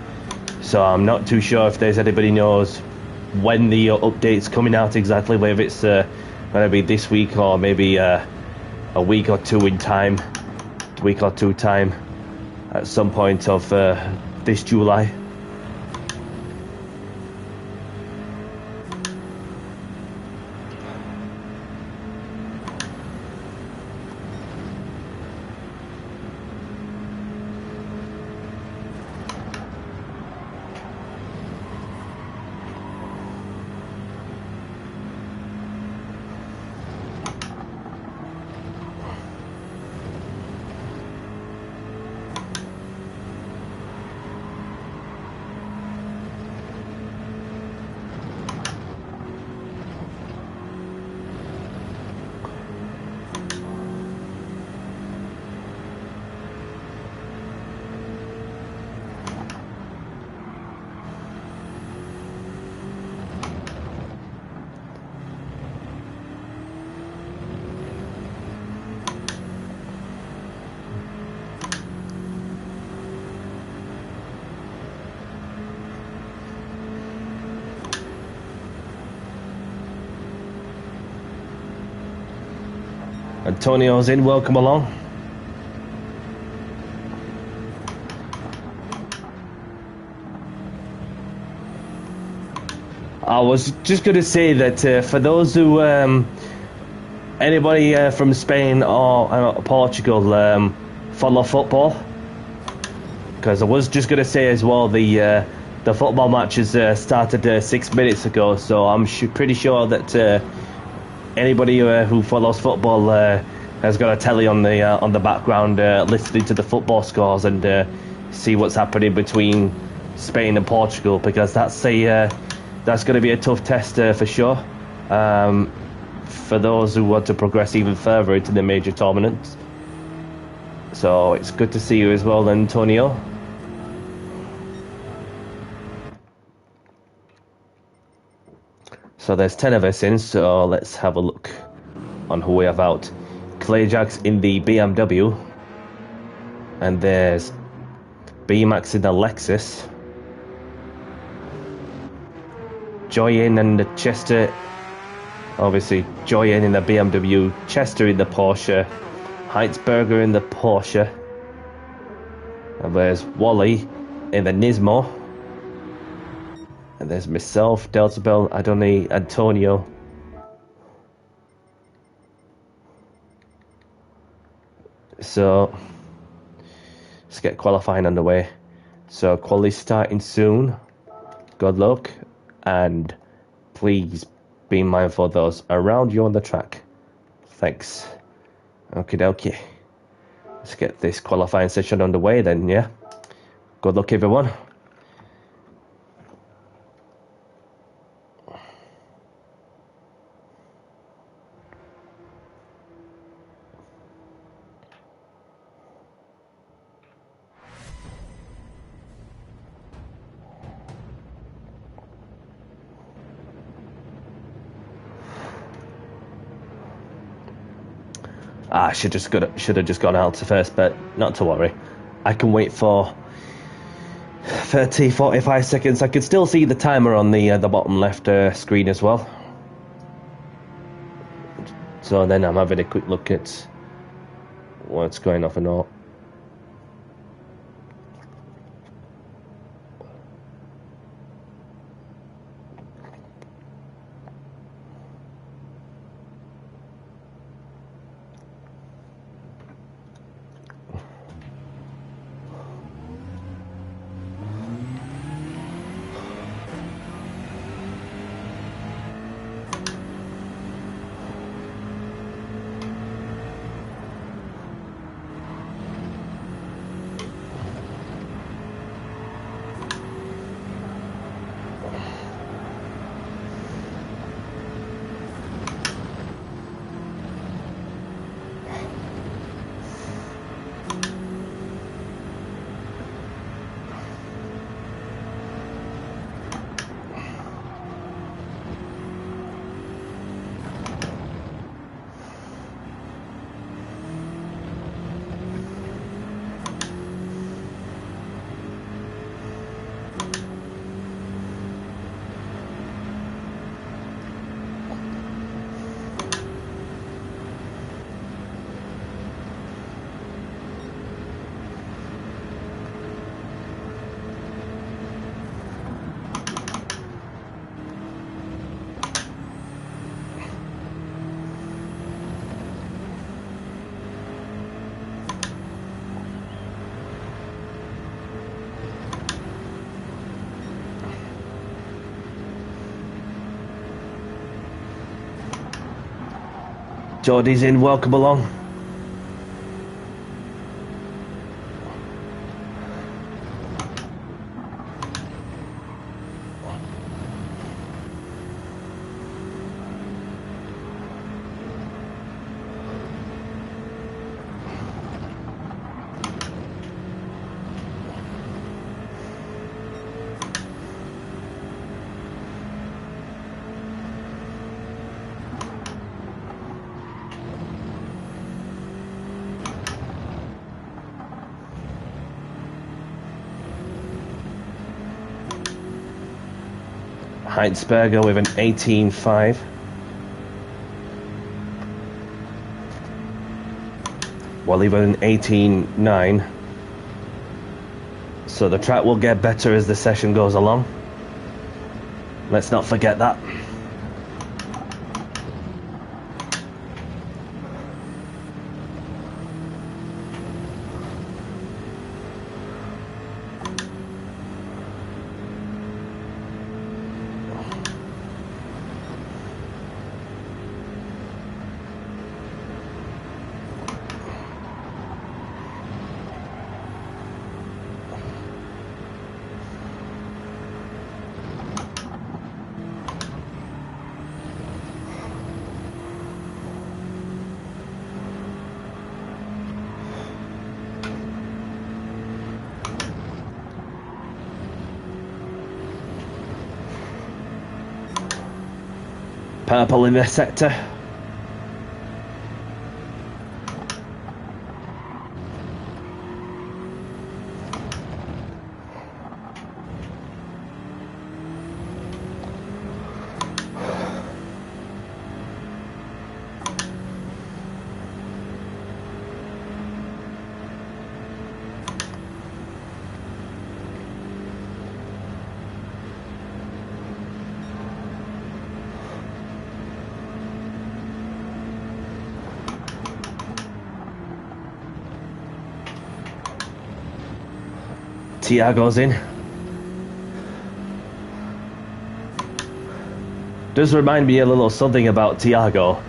So I'm not too sure if there's anybody knows when the update's coming out exactly, whether it's going to be this week or maybe a week or two time, at some point of this July. Antonio's in, welcome along. I was just going to say that for those who anybody from Spain or Portugal follow football? Because I was just going to say as well, the football matches started 6 minutes ago, so I'm pretty sure that anybody who follows football has got a telly on the background, listening to the football scores and see what's happening between Spain and Portugal, because that's going to be a tough test for sure. For those who want to progress even further into the major tournaments. So it's good to see you as well, Antonio. So there's 10 of us in, so let's have a look on who we have out. Clayjax in the BMW, and there's B-Max in the Lexus, Joyen and the Chester, obviously Joyen in the BMW, Chester in the Porsche, Heitzberger in the Porsche, and there's Wally in the Nismo, and there's myself, Delta Bell, Adoni, Antonio. So let's get qualifying underway. So quali starting soon. Good luck, and please be mindful of those around you on the track. Thanks. Okie dokie. Let's get this qualifying session underway then, yeah? Good luck, everyone. I should have just gone out to first, but not to worry. I can wait for 30-45 seconds. I can still see the timer on the bottom left screen as well. So then I'm having a quick look at what's going off and all. Geordie's in, welcome along. Heitzberger with an 18.5. Wally with an 18.9. So the track will get better as the session goes along. Let's not forget that. purple in this sector. Tiago's in. Does remind me a little something about Tiago.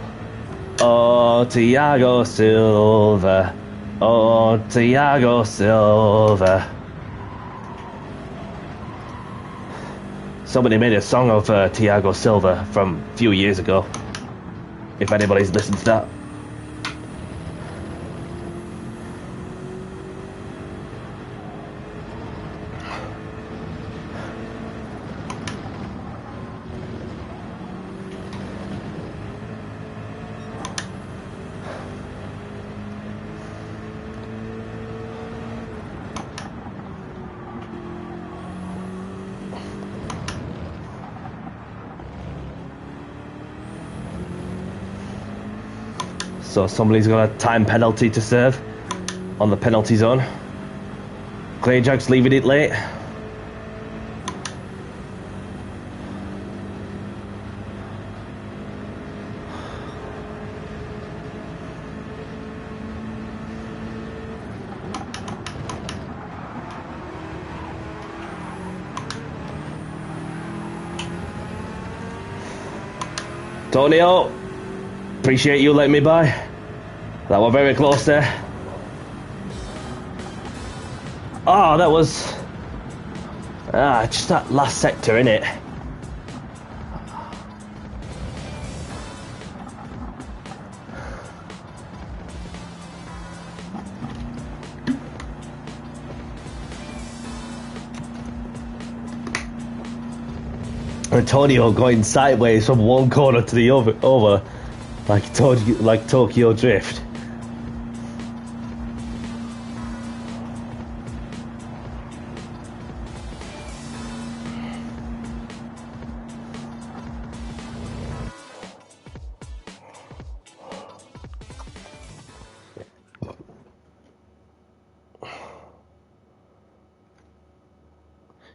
Oh, Tiago Silva. Oh, Tiago Silva. Somebody made a song of Tiago Silva from a few years ago. If anybody's listened to that. So somebody's got a time penalty to serve on the penalty zone. Clayjack's leaving it late. Tonio, appreciate you letting me by. That was very close there. Oh, that was... just that last sector, innit? Antonio going sideways from one corner to the other, like Tokyo Drift.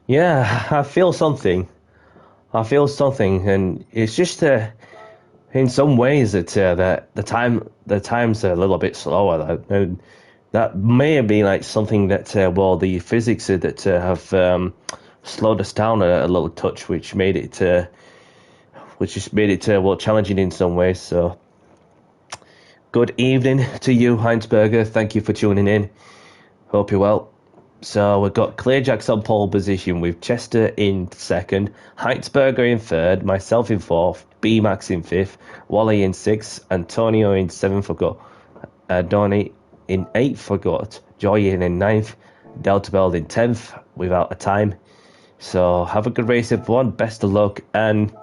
Yeah, I feel something. And it's just in some ways that the times are a little bit slower. That may have been like something that the physics that have slowed us down a little touch, which just made it challenging in some ways. So, good evening to you, Heinsberger. Thank you for tuning in. Hope you're well. So we've got Clayjacks on pole position with Chester in second, Heinsberger in third, myself in fourth, B-Max in fifth, Wally in sixth, Antonio in seventh. I've got Donny in eighth. I've got Joy in ninth, Delta Bell in 10th without a time. So have a good race, everyone. Best of luck and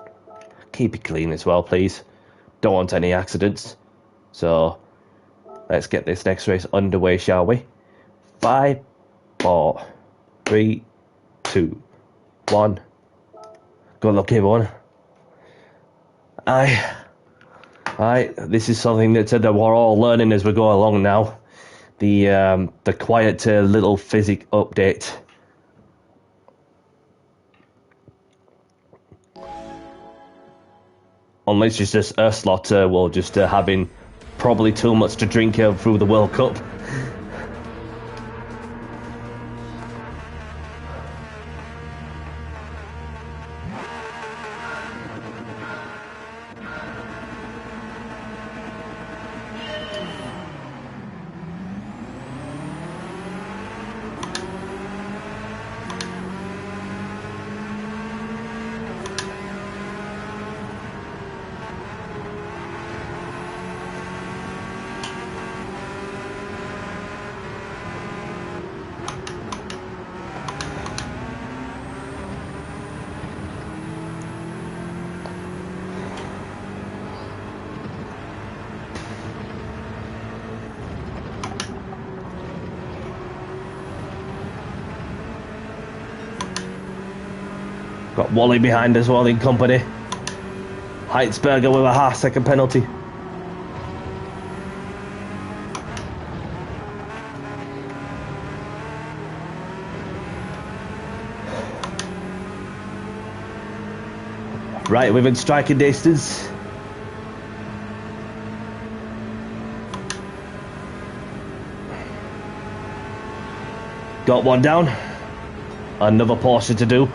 keep it clean as well, please. Don't want any accidents. So let's get this next race underway, shall we? 5, 4, 3, 2, 1. Good luck, everyone. This is something that we're all learning as we go along now. The quiet little physics update. Unless it's just Slaughter will just having probably too much to drink through the World Cup. Got Wally behind as well in company. Heitzberger with a half-second penalty. Right, within striking distance. Got one down. Another portion to do.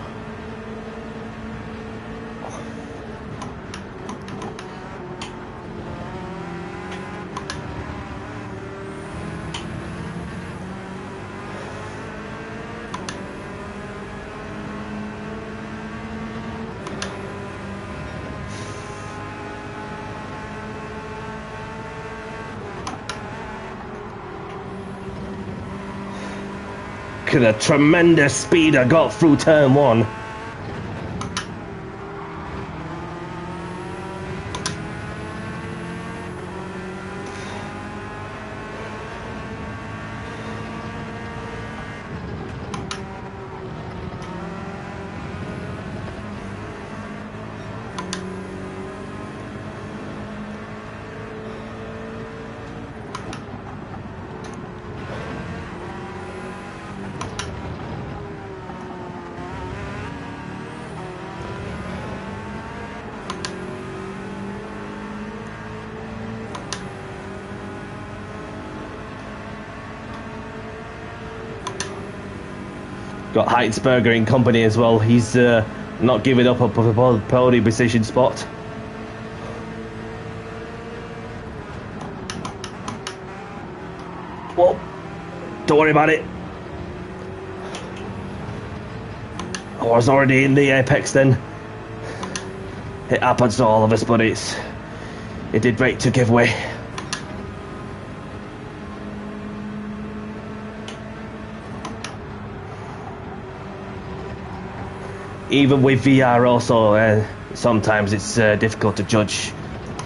Look at the tremendous speed I got through turn one. Got Heitzberger in company as well. He's not giving up a podium position spot. Whoa! Don't worry about it. I was already in the apex then. It happens to all of us, but it did break to give way. Even with VR also, sometimes it's difficult to judge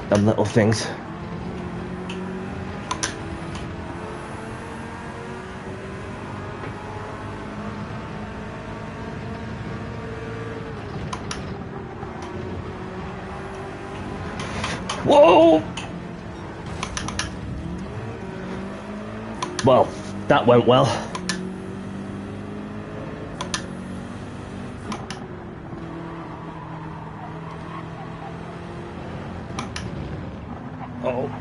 them little things. Whoa! Well, that went well. Oh.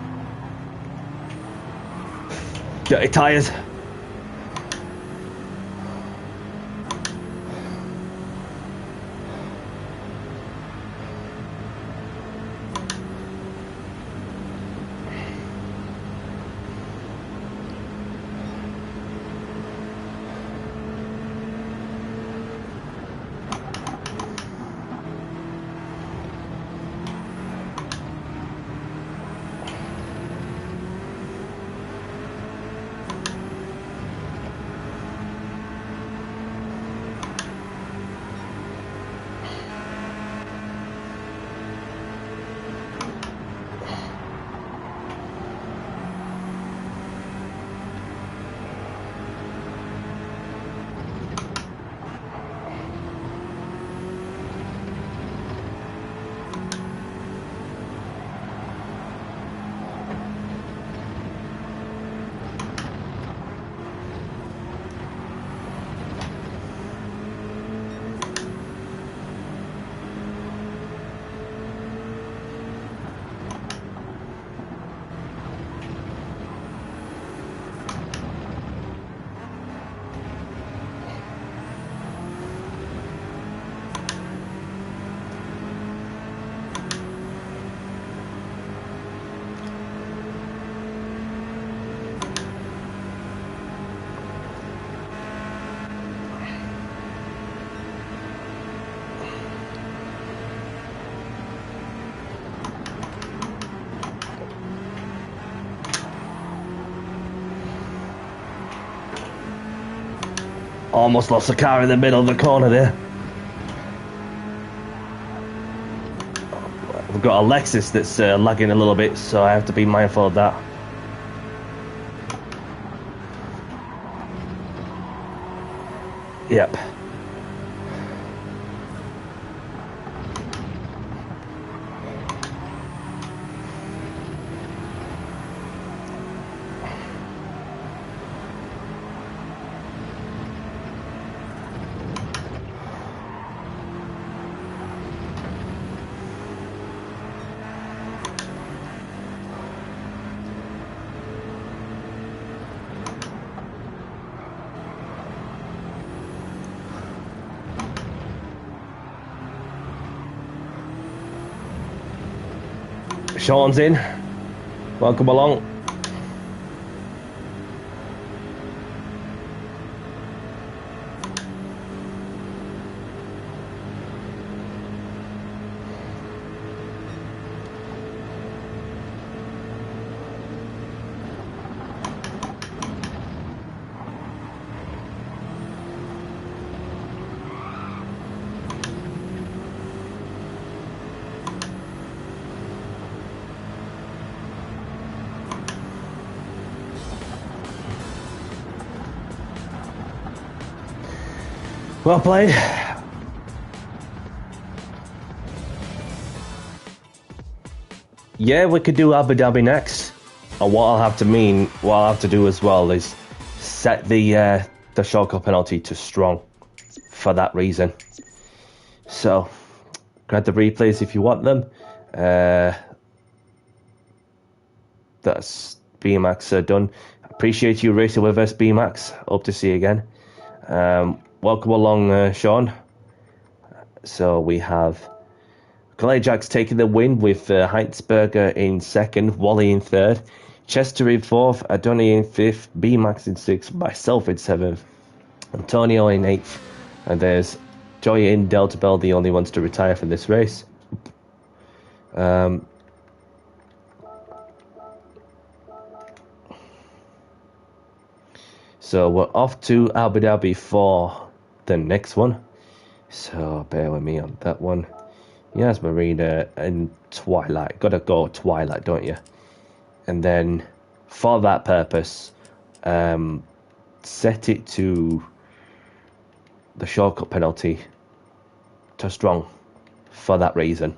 Dirty tyres. Almost lost the car in the middle of the corner there. We've got a Lexus that's lagging a little bit, so I have to be mindful of that. Yep. Sean's in. Welcome along. Well played. Yeah, we could do Abu Dhabi next. And what I'll have to do as well is set the shortcut penalty to strong for that reason. So, grab the replays if you want them. That's BMAX done. Appreciate you racing with us, BMAX. Hope to see you again. Welcome along, Sean. So we have Clay Jacks taking the win with Heinsberger in second, Wally in third, Chester in fourth, Adoni in fifth, BMAX in sixth, myself in seventh, Antonio in eighth, and there's Joy in Delta Bell, the only ones to retire from this race. So we're off to Abu Dhabi for the next one. So bear with me on that one. Yes, Marina and Twilight. Gotta go Twilight, don't you? And then for that purpose, set it to the shortcut penalty to strong for that reason.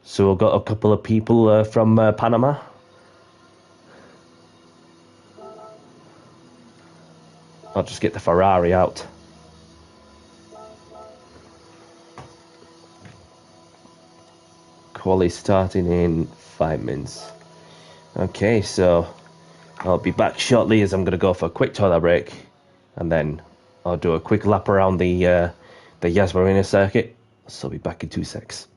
So we've got a couple of people from Panama. I'll just get the Ferrari out. Quali starting in 5 minutes. Okay, so I'll be back shortly as I'm going to go for a quick toilet break. And then I'll do a quick lap around the Yas Marina circuit. So I'll be back in 2 secs.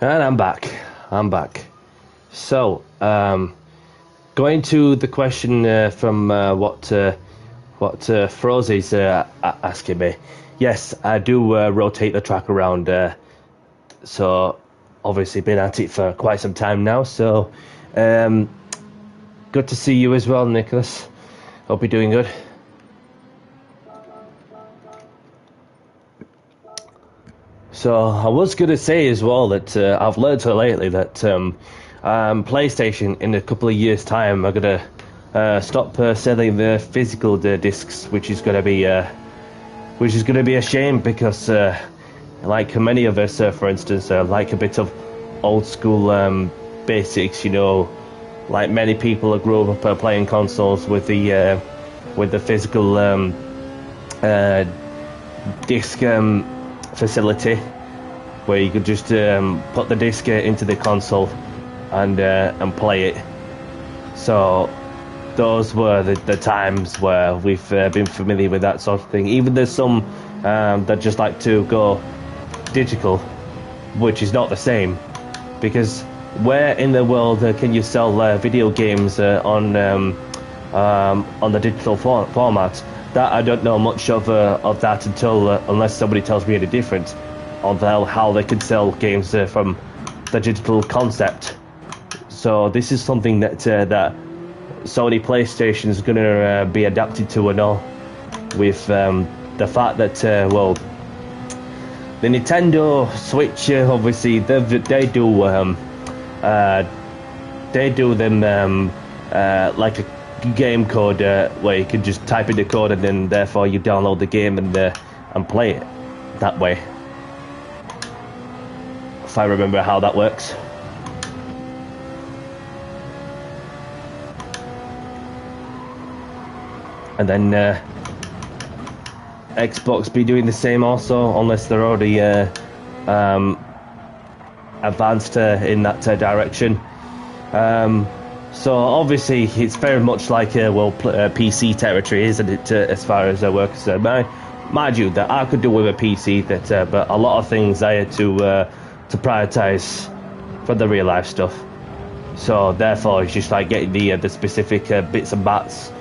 And I'm back. So, going to the question from what Frozy's asking me. Yes, I do rotate the track around. So obviously been at it for quite some time now. So good to see you as well, Nicholas. Hope you're doing good. So I was going to say as well that I've learned lately that PlayStation in a couple of years' time are going to stop selling the physical discs, which is going to be a shame because, like many of us, for instance, like a bit of old school basics, you know, like many people that grew up playing consoles with the physical disc facility, where you could just put the disc into the console and play it. So those were the times where we've been familiar with that sort of thing. Even there's some that just like to go digital, which is not the same, because where in the world can you sell video games on the digital format? That I don't know much of that until unless somebody tells me any different on how they could sell games from the digital concept. So this is something that that Sony PlayStation is going to be adapted to and all, with the fact that well, the Nintendo Switch obviously they do them like a game code where you can just type in the code and then therefore you download the game and play it that way, if I remember how that works. And then Xbox be doing the same also, unless they're already advanced in that direction. So obviously it's very much like PC territory, isn't it? As far as we're concerned, mind you, that I could do with a PC, that but a lot of things I had to prioritize for the real life stuff. So therefore, it's just like getting the specific bits and bats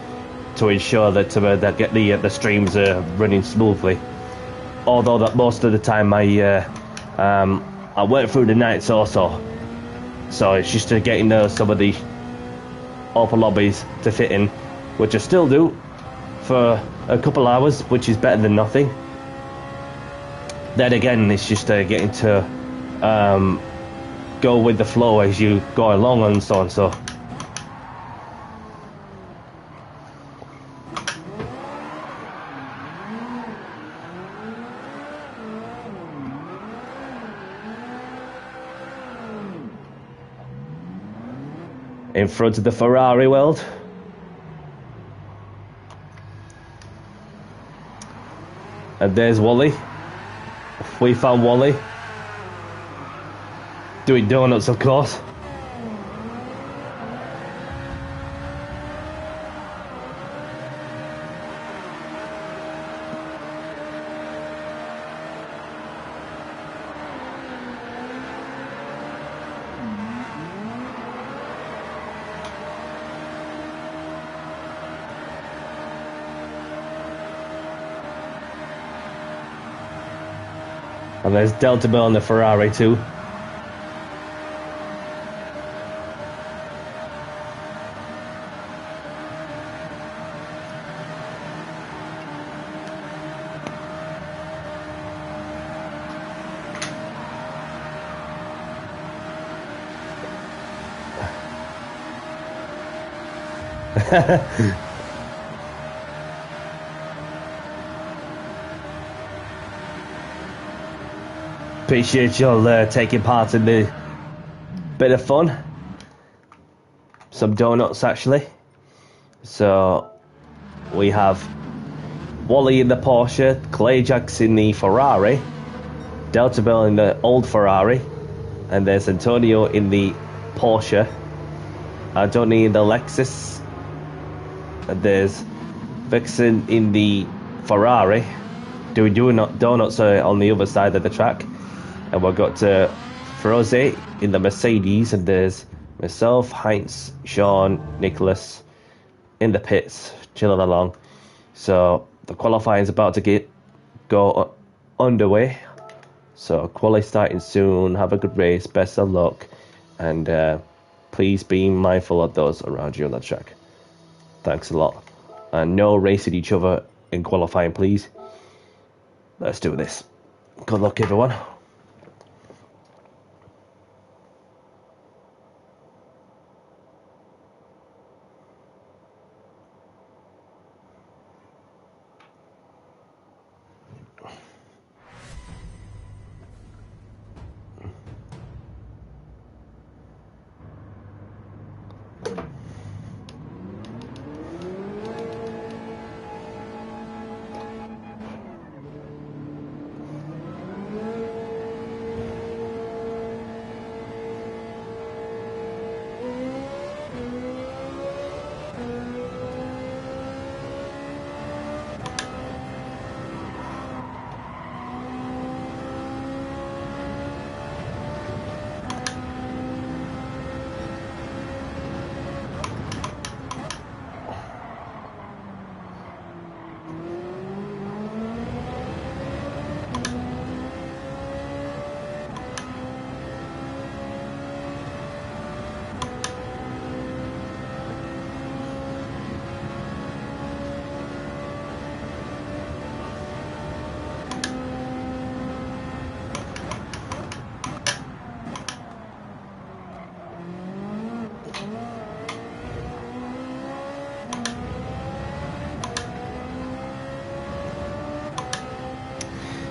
to ensure that that get the streams running smoothly. Although that most of the time I work through the nights also, so it's just getting some of the open lobbies to fit in, which I still do for a couple hours, which is better than nothing. Then again, it's just getting to go with the flow as you go along and so on. So in front of the Ferrari world. And there's Wally. We found Wally doing donuts, of course. And there's Delta Bill on the Ferrari too. Appreciate y'all taking part in the bit of fun. Some donuts actually. So we have Wally in the Porsche, Clay Jacks in the Ferrari, Delta Bell in the old Ferrari, and there's Antonio in the Porsche, Antonio in the Lexus, and there's Vixen in the Ferrari doing donuts on the other side of the track. And we've got Froze in the Mercedes, and there's myself, Heinz, Sean, Nicholas in the pits, chilling along. So the qualifying is about to go underway. So quali starting soon. Have a good race. Best of luck, and please be mindful of those around you on the track. Thanks a lot. And no racing each other in qualifying, please. Let's do this. Good luck, everyone.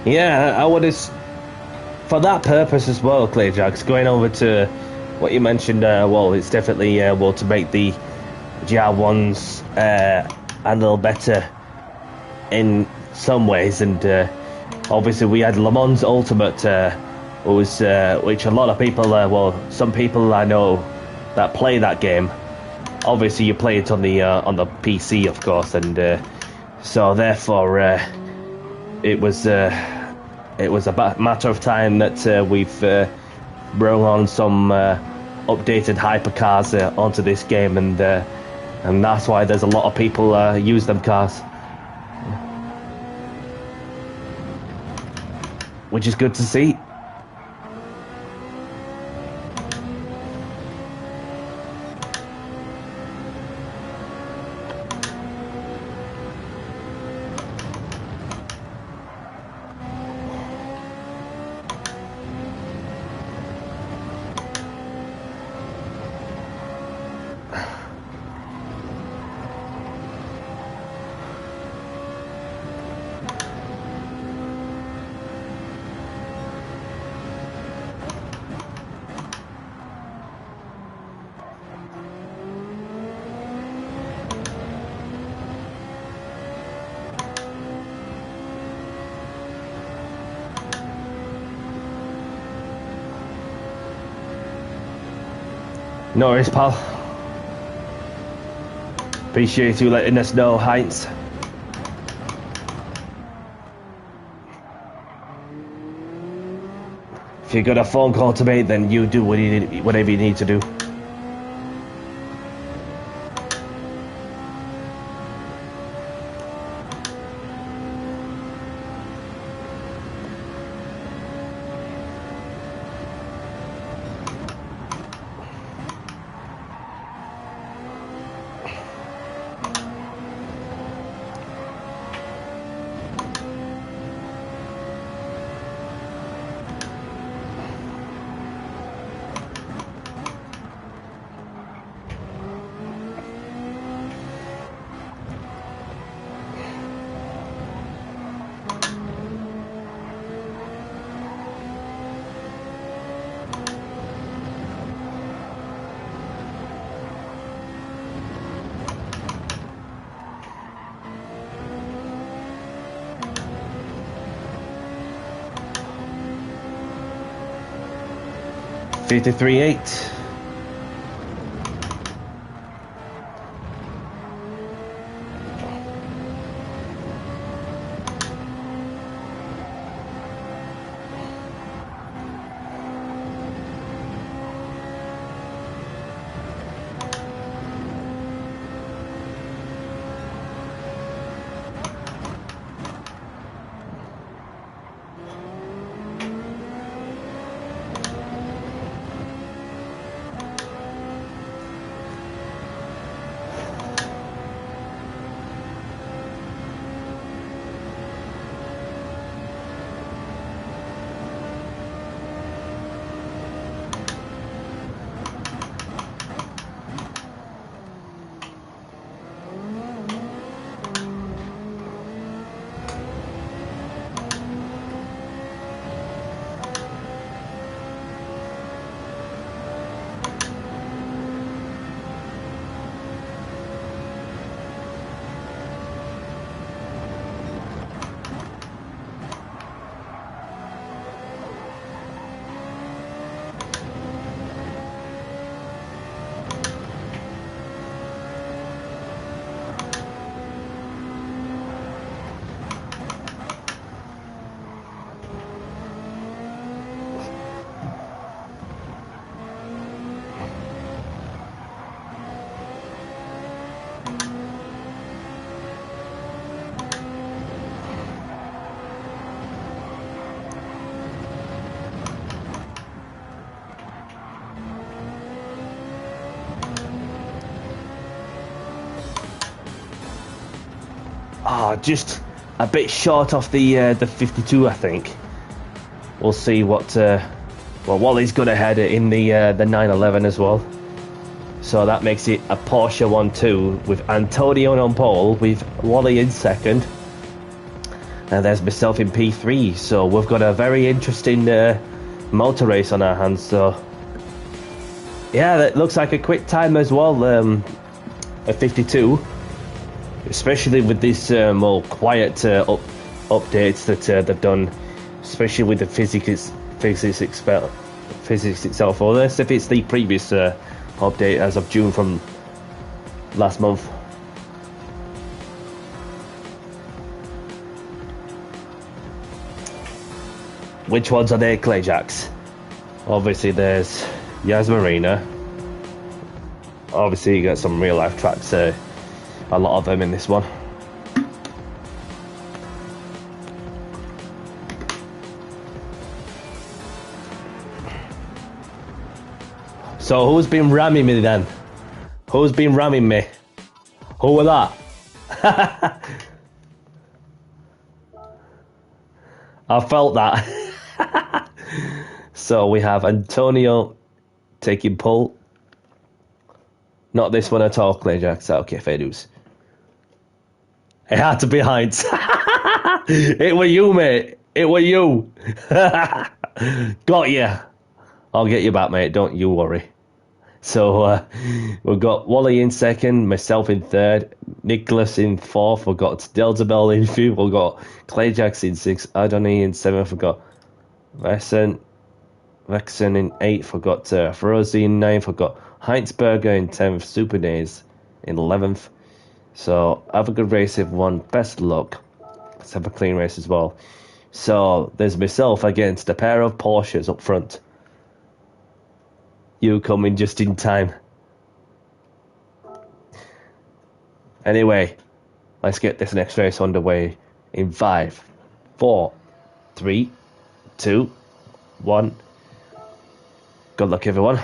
Yeah, I would have, for that purpose as well, Clayjacks, going over to what you mentioned, well, it's definitely, well, to make the GR1s a little better in some ways, and obviously we had Le Mans Ultimate, which a lot of people, well, some people I know that play that game, obviously you play it on the PC, of course, and so therefore it was a matter of time that we've brought on some updated hypercars onto this game, and that's why there's a lot of people use them cars, which is good to see. No worries, pal. Appreciate you letting us know, Heinz. If you got a phone call to make, then you do whatever you need to do. GT3 8. just a bit short off the 52, I think. We'll see what Wally's got ahead in the 911 as well. So that makes it a Porsche 1-2 with Antonio on pole, with Wally in second. And there's myself in P3. So we've got a very interesting motor race on our hands. So yeah, that looks like a quick time as well, at 52. Especially with this more quiet updates that they've done, especially with the physics itself. Or this, if it's the previous update as of June from last month. Which ones are they, Clay Jacks? Obviously there's Yas Marina. Obviously you get some real life tracks, a lot of them in this one. So who's been ramming me then? Who's been ramming me? Who was that? I felt that. So we have Antonio taking pole. Not this one at all, Clay Jacks. Okay, fair dues. It had to be Heinz. It were you, mate. It were you. Got you. I'll get you back, mate. Don't you worry. So we've got Wally in second, myself in third, Nicholas in fourth. We've got Delta Bell in fifth. We've got Clay Jacks in sixth, Adoni in seventh. We've got Vexen in eighth. We've got Ferozi in ninth. We've got Heinzberger in 10th, Super Days in 11th. So have a good race, everyone. Best of luck. Let's have a clean race as well. So there's myself against a pair of Porsches up front. You coming just in time. Anyway, let's get this next race underway in 5, 4, 3, 2, 1. Good luck, everyone.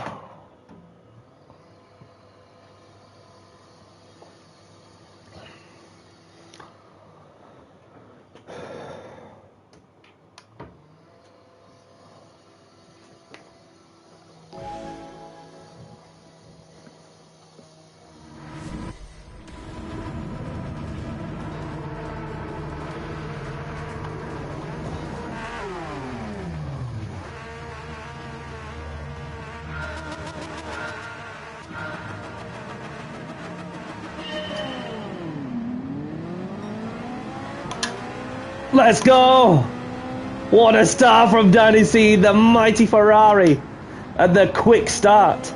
Let's go! What a start from Danny C, the mighty Ferrari, and the quick start.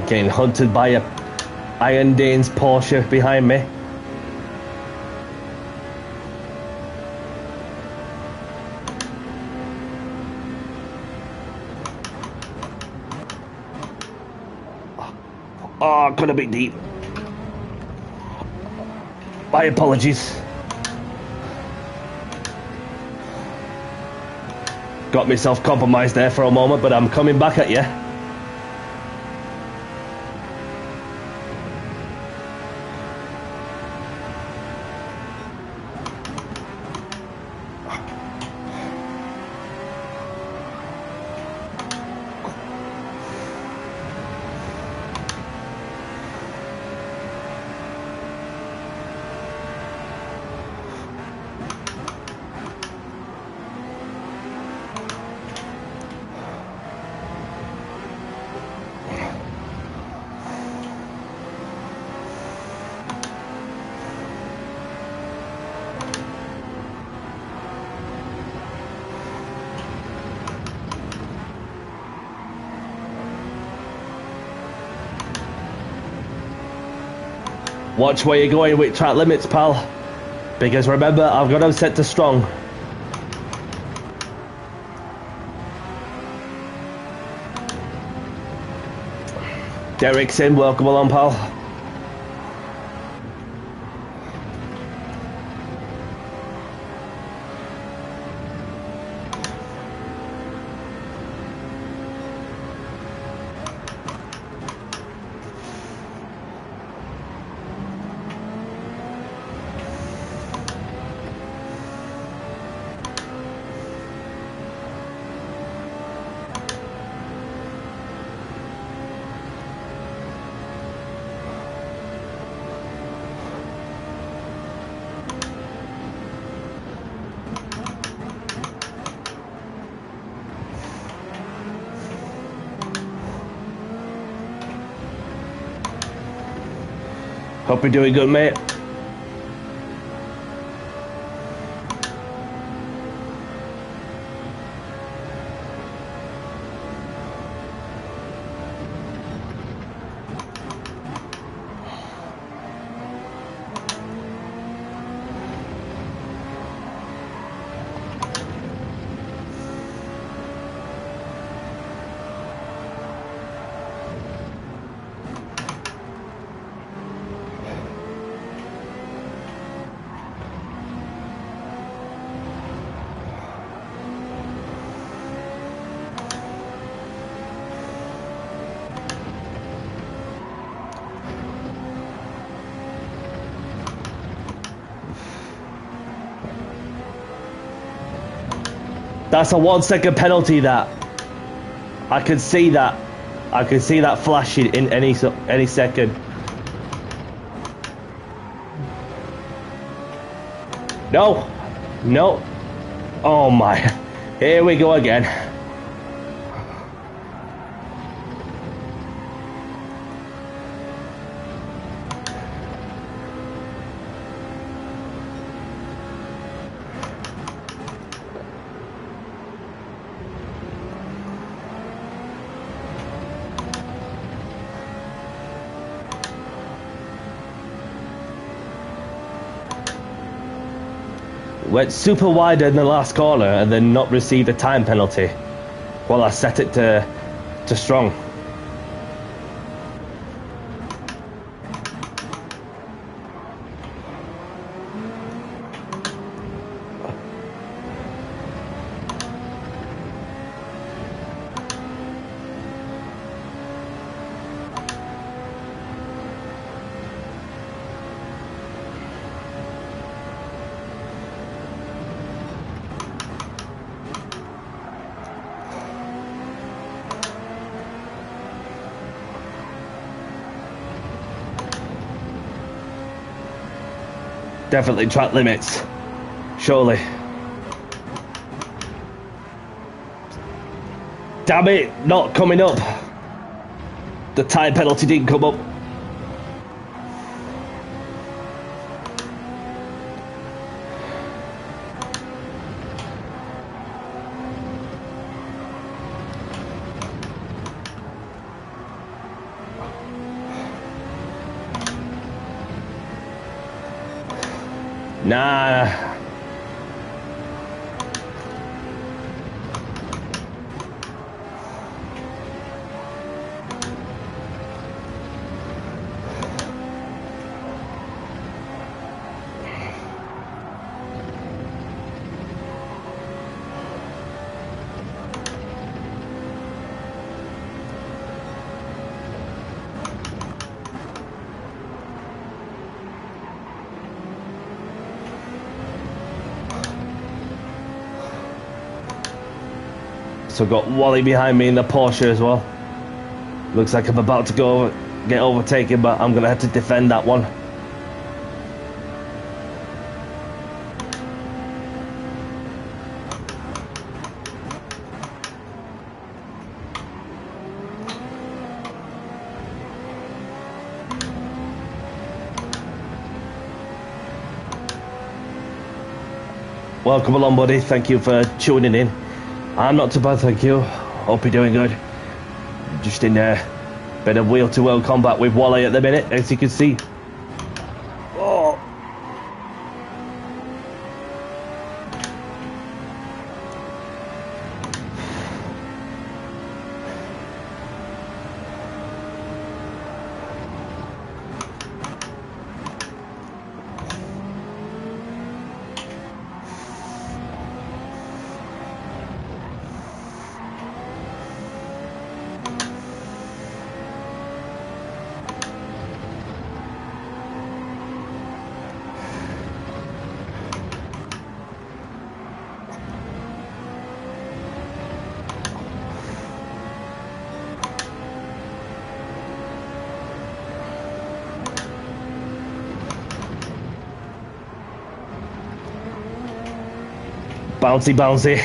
Getting hunted by a Iron Danes Porsche behind me. Oh, gonna be deep. My apologies. Got myself compromised there for a moment, but I'm coming back at you. Watch where you're going with track limits, pal. Because remember, I've got them set to strong. Derek's in, welcome along, pal. Hope you're doing good, mate. That's a 1 second penalty. That I can see that. I can see that flashing in any second. No, no. Oh my! Here we go again. Went super wide in the last corner and then not received a time penalty while I set it to strong. Definitely track limits. Surely. Damn it, not coming up. The time penalty didn't come up. Nah. So I've got Wally behind me in the Porsche as well. Looks like I'm about to get overtaken, but I'm gonna have to defend that one. Welcome along, buddy. Thank you for tuning in. I'm not too bad, thank you. Hope you're doing good. Just in a bit of wheel-to-wheel combat with Wally at the minute, as you can see. Oh. Bouncy, bouncy.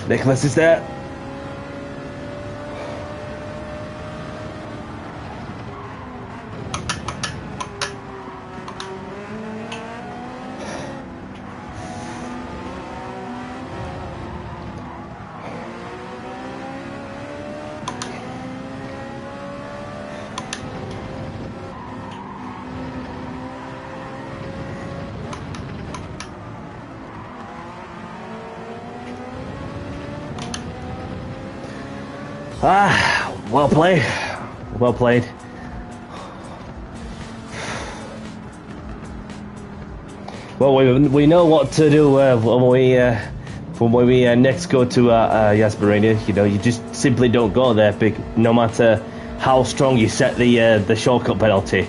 Nicholas is there. Ah, well played. Well played. Well, we know what to do when we next go to Jasperina. You know, you just simply don't go there, no matter how strong you set the shortcut penalty.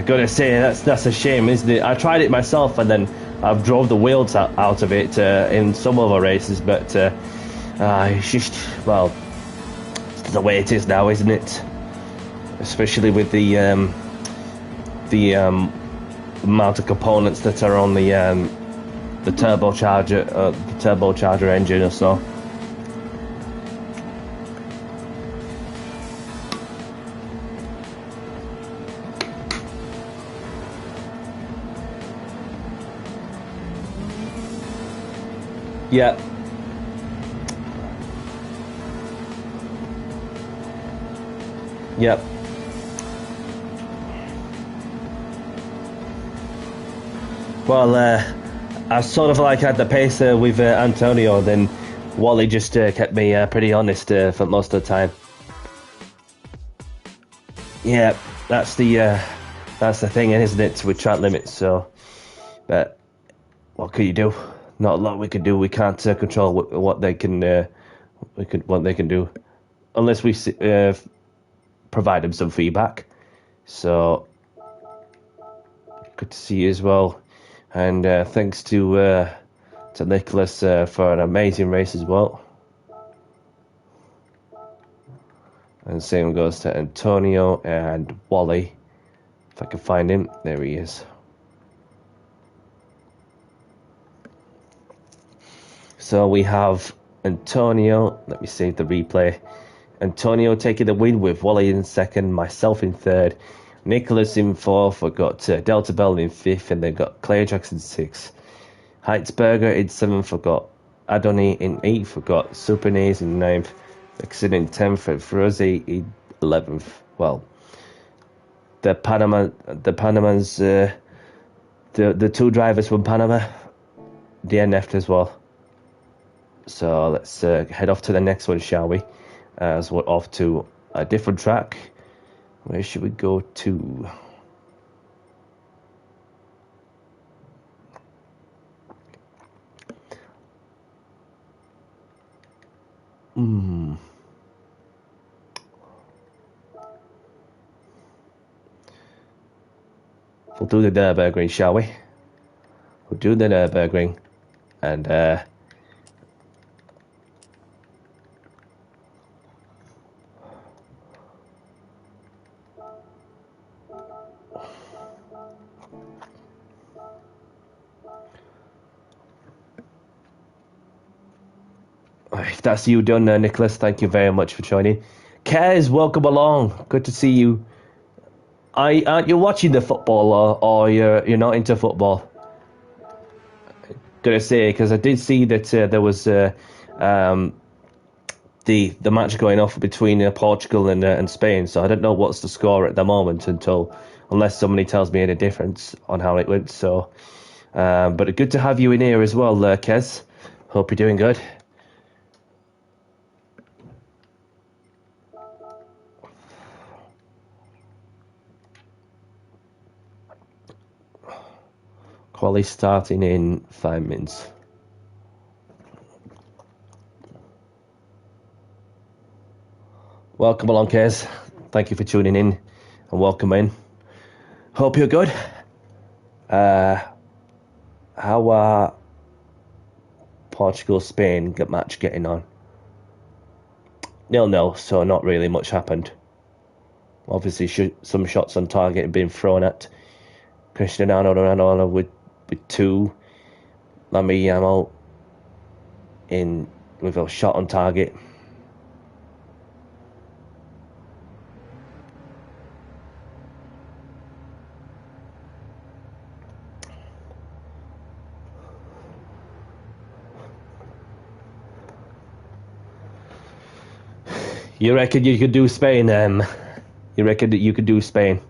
Gotta say, that's a shame, isn't it? I tried it myself, and then I've drove the wheels out of it in some other races, but it's just, well, it's the way it is now, isn't it? Especially with the amount of components that are on the turbocharger engine or so. Yeah. Yep. Well, I sort of like had the pace with Antonio, then Wally just kept me pretty honest for most of the time. Yeah, that's the thing, isn't it, with track limits? So, but what can you do? Not a lot we can do. We can't control what they can do, unless we provide them some feedback. So good to see you as well, and thanks to Nicholas for an amazing race as well. And same goes to Antonio and Wally. If I can find him, there he is. So we have Antonio. Let me save the replay. Antonio taking the win with Wally in second, myself in third, Nicholas in fourth. We've got Delta Bell in fifth, and they've got Claire Jackson sixth. Heitzberger in seventh. We've got Adoni in eighth. We've got Supernase in ninth. Dixon in 10th, and Ferozi in 11th. Well, the Panamans, the two drivers from Panama, DNF'd as well. So let's head off to the next one, shall we? As we're off to a different track. Where should we go to? We'll do the Nürburgring, shall we? We'll do the Nürburgring, and If that's you done, Nicholas, thank you very much for joining. Kez, welcome along. Good to see you. Aren't you watching the football, or you're not into football? Gonna say, because I did see that there was the match going off between Portugal and Spain. So I don't know what's the score at the moment unless somebody tells me any difference on how it went. So, but good to have you in here as well, Kez. Hope you're doing good. Quali starting in 5 minutes. Welcome along, Kez. Thank you for tuning in and welcome in. Hope you're good. How are Portugal-Spain match getting on? 0-0, so not really much happened. Obviously, some shots on target have been thrown at Cristiano Ronaldo with 2. Lamine Yamal with a shot on target. You reckon you could do Spain? You reckon that you could do Spain?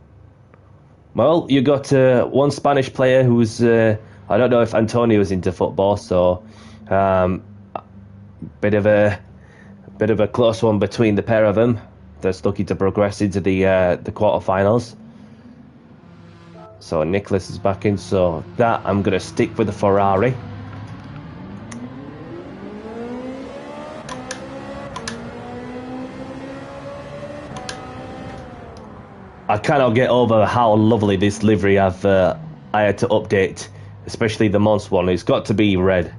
Well, you got one Spanish player who's I don't know if Antonio's into football, so bit of a close one between the pair of them. That's looking to progress into the quarterfinals. So Nicholas is back in. So that I'm gonna stick with the Ferrari. I cannot get over how lovely this livery I had to update, especially the monster one. It's got to be red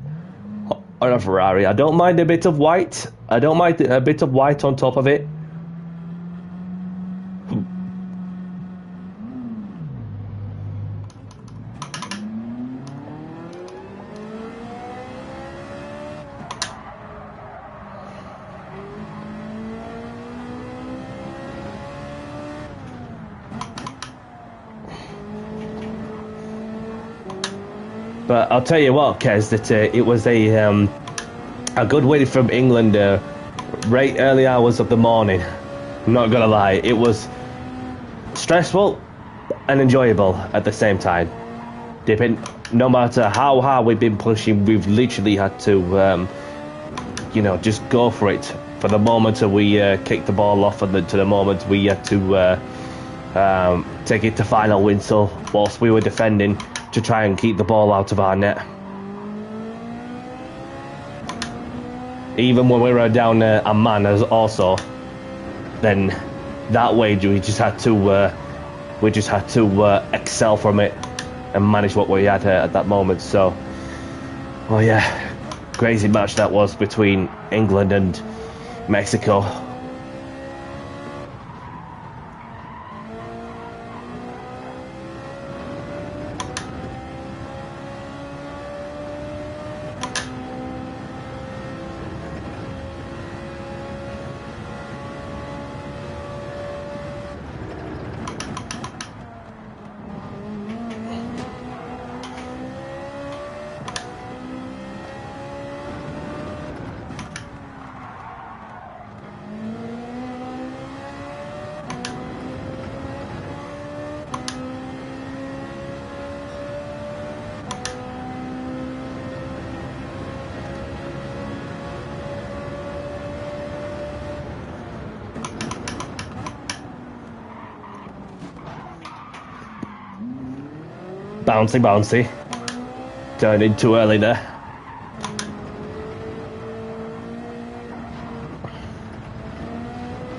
on a Ferrari. I don't mind a bit of white. I don't mind a bit of white on top of it. But I'll tell you what, Kez, that it was a good win from England right early hours of the morning. I'm not gonna lie, it was stressful and enjoyable at the same time. No matter how hard we've been pushing, we've literally had to, just go for it. For the moment we kicked the ball off, and then to the moment we had to take it to final whistle whilst we were defending to try and keep the ball out of our net. Even when we were down a man also, then that way we just had to excel from it and manage what we had at that moment. So, well, yeah, crazy match that was between England and Mexico. Bouncy. Turned in too early there.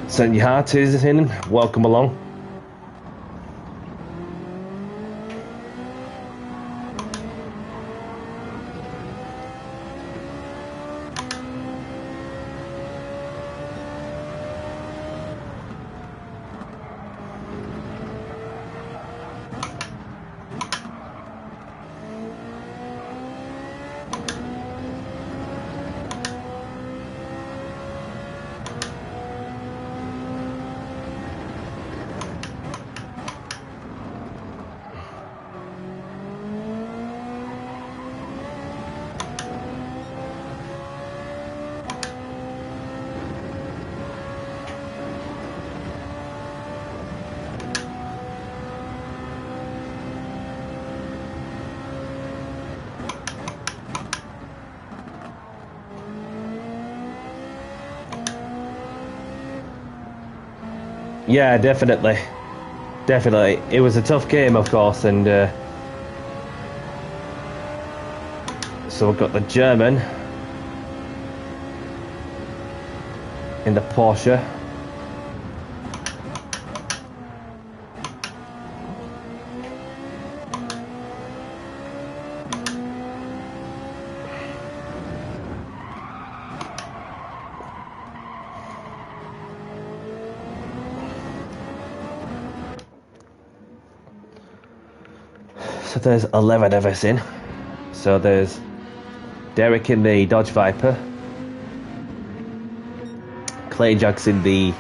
Send your heart is in. Welcome along. Yeah, definitely. Definitely. It was a tough game, of course, and so we've got the German in the Porsche. So there's 11 of us in. So there's Derek in the Dodge Viper, Clay Jackson the...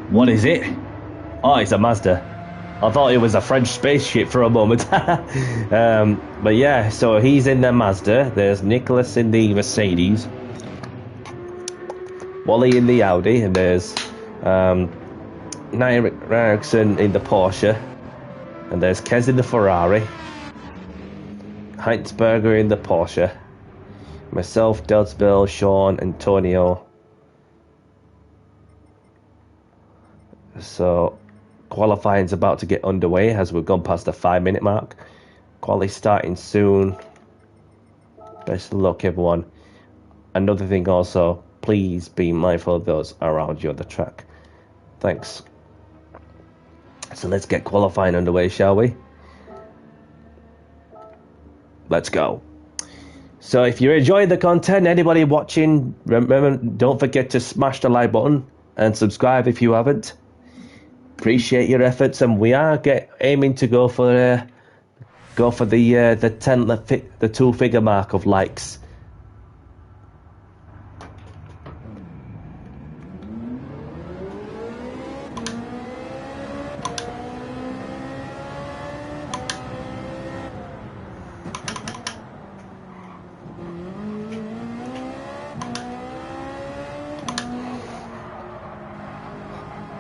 What is it? Oh, it's a Mazda. I thought it was a French spaceship for a moment. But yeah, so he's in the Mazda. There's Nicholas in the Mercedes, Wally in the Audi, and there's Nick Erickson in the Porsche, and there's Kez in the Ferrari, Heinsberger in the Porsche, myself, Dodsbill, Sean, Antonio. So qualifying's about to get underway as we've gone past the 5-minute mark. Quali starting soon. Best of luck, everyone. Another thing also, please be mindful of those around you on the track. Thanks. So let's get qualifying underway, shall we? Let's go. So if you're enjoying the content, anybody watching, remember, don't forget to smash the like button and subscribe if you haven't. Appreciate your efforts, and we are aiming to go for the 2-figure mark of likes.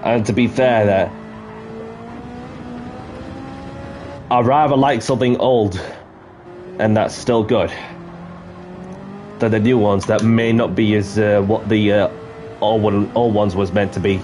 And to be fair, that I'd rather like something old, and that's still good, than the new ones that may not be as what the old ones was meant to be.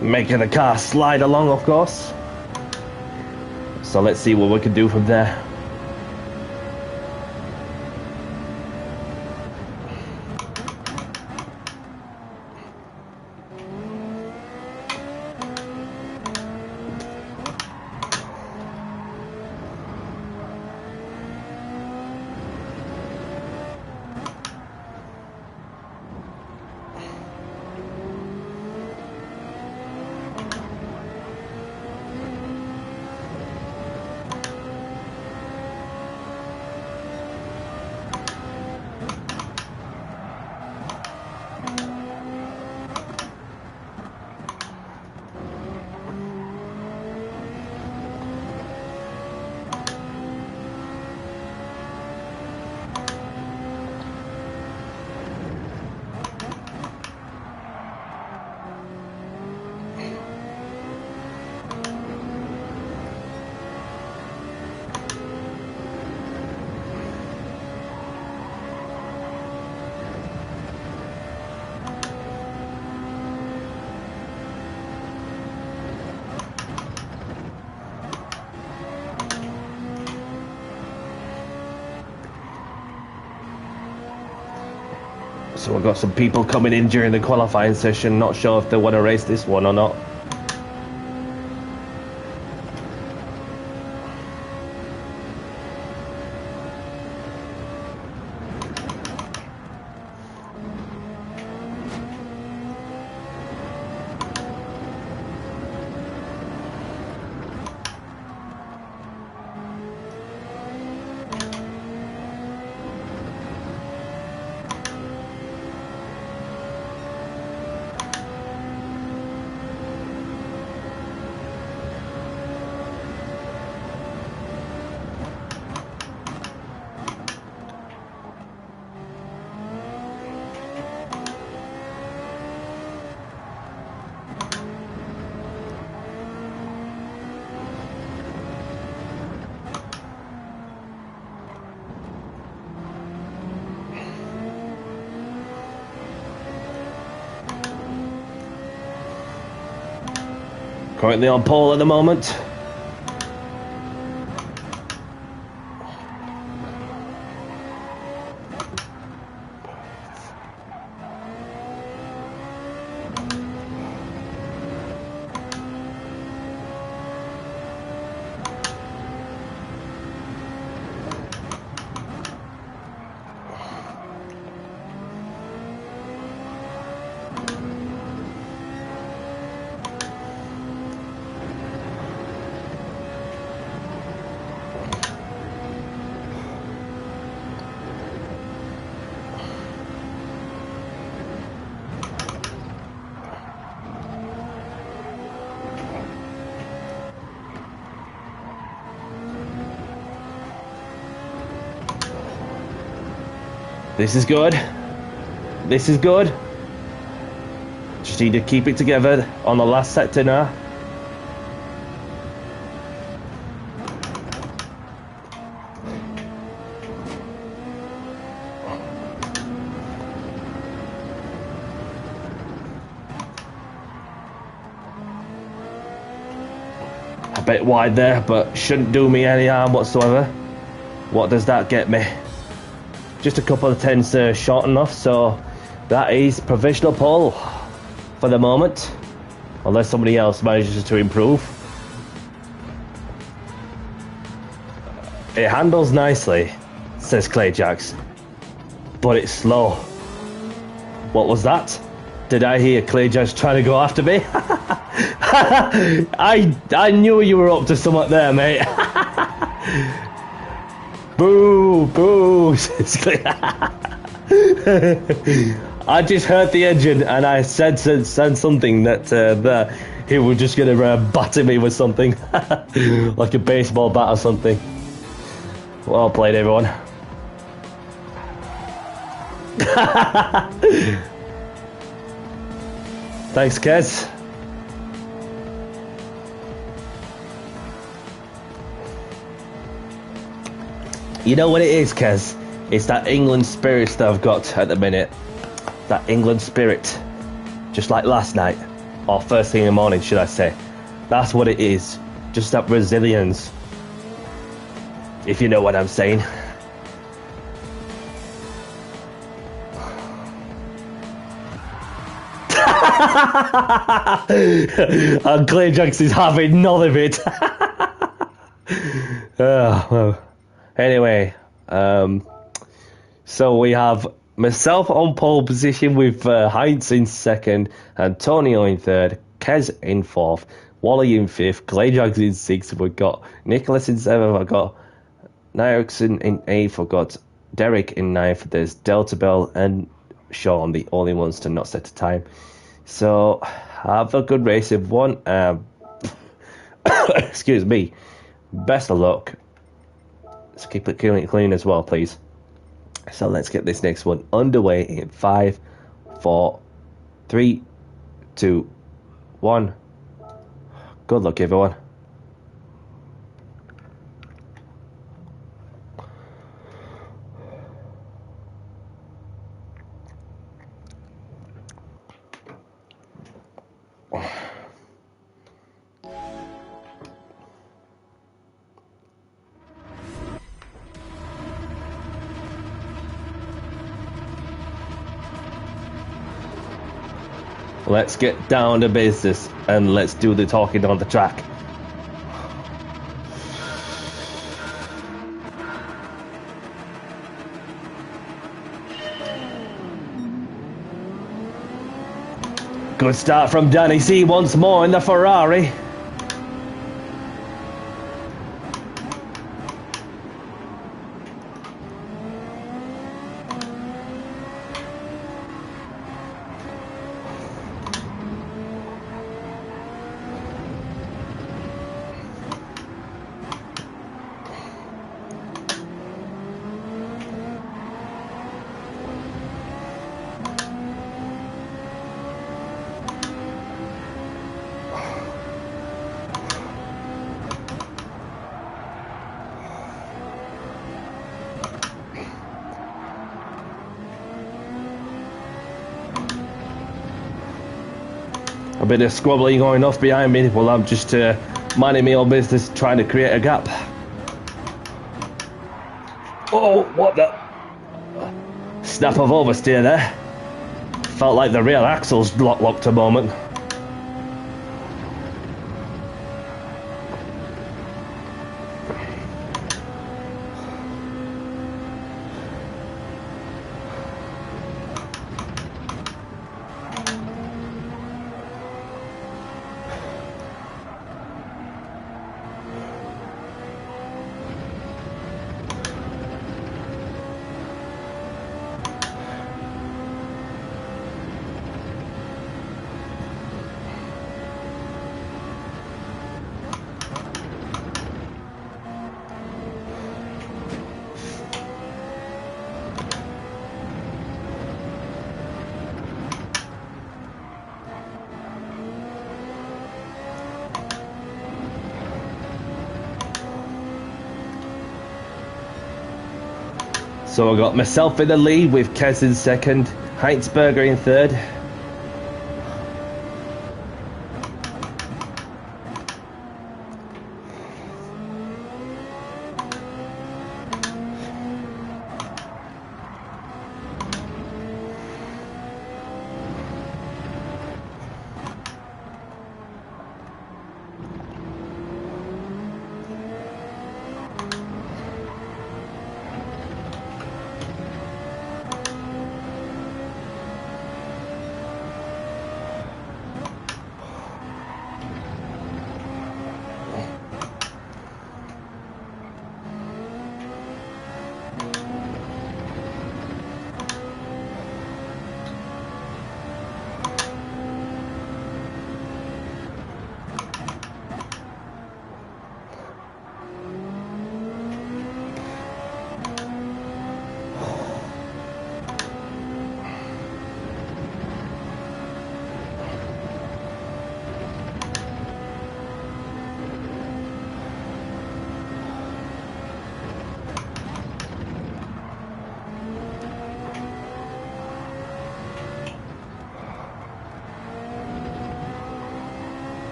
Making the car slide along, of course. So let's see what we can do from there. So we've got some people coming in during the qualifying session. Not sure if they want to race this one or not. Currently on pole at the moment. This is good. This is good. Just need to keep it together on the last sector now. A bit wide there, but shouldn't do me any harm whatsoever. What does that get me? Just a couple of tenths short enough, so that is provisional pole for the moment, unless somebody else manages to improve. It handles nicely, says Clay Jacks, but it's slow. What was that? Did I hear Clay Jacks trying to go after me? I knew you were up to something there, mate. Boo, boo. I just heard the engine and I said something that he was just going to batter me with something. Like a baseball bat or something. Well played, everyone. Thanks, Kez. You know what it is, Kez? It's that England spirit that I've got at the minute. That England spirit. Just like last night. Or first thing in the morning, should I say. That's what it is. Just that resilience. If you know what I'm saying. And Clay Jackson's having none of it. Well. Anyway, so we have myself on pole position with Heinz in second, Antonio in third, Kez in fourth, Wally in fifth, Clay Jags in sixth. We've got Nicholas in seventh. I've got Nyerkson in eighth. I've got Derek in ninth. There's Delta Bell and Sean, the only ones to not set a time. So have a good race, everyone. Excuse me. Best of luck. So keep it clean as well, please. So let's get this next one underway in 5, 4, 3, 2, 1. Good luck, everyone. Let's get down to business and let's do the talking on the track. Good start from Danny C once more in the Ferrari. A bit of squabbling going off behind me while I'm just minding my own business, trying to create a gap. Oh, what the? Snap of oversteer there. Felt like the rear axles locked a moment. So I got myself in the lead with Kez in second, Heinsberger in third.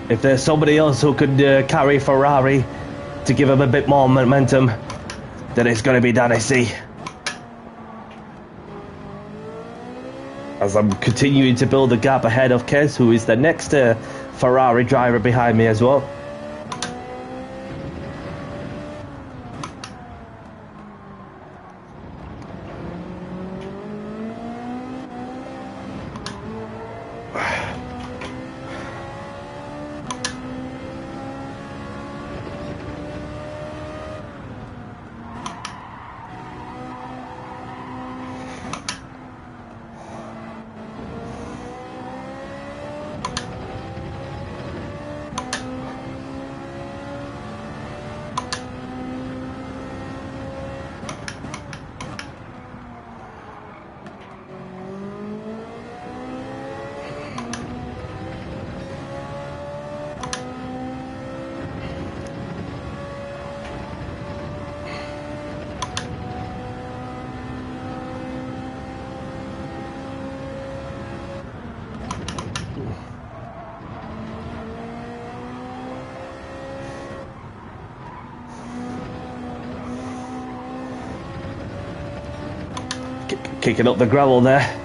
If there's somebody else who could carry Ferrari to give him a bit more momentum, then it's going to be Danny C. As I'm continuing to build the gap ahead of Kez, who is the next Ferrari driver behind me as well. kicking up the gravel there.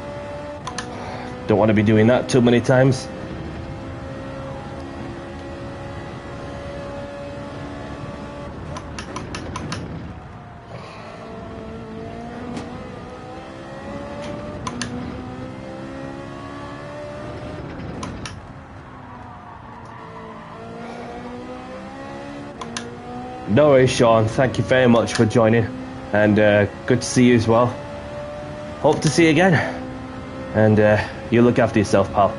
Don't want to be doing that too many times. No worries, Sean. Thank you very much for joining, and good to see you as well. Hope to see you again, and you look after yourself, pal.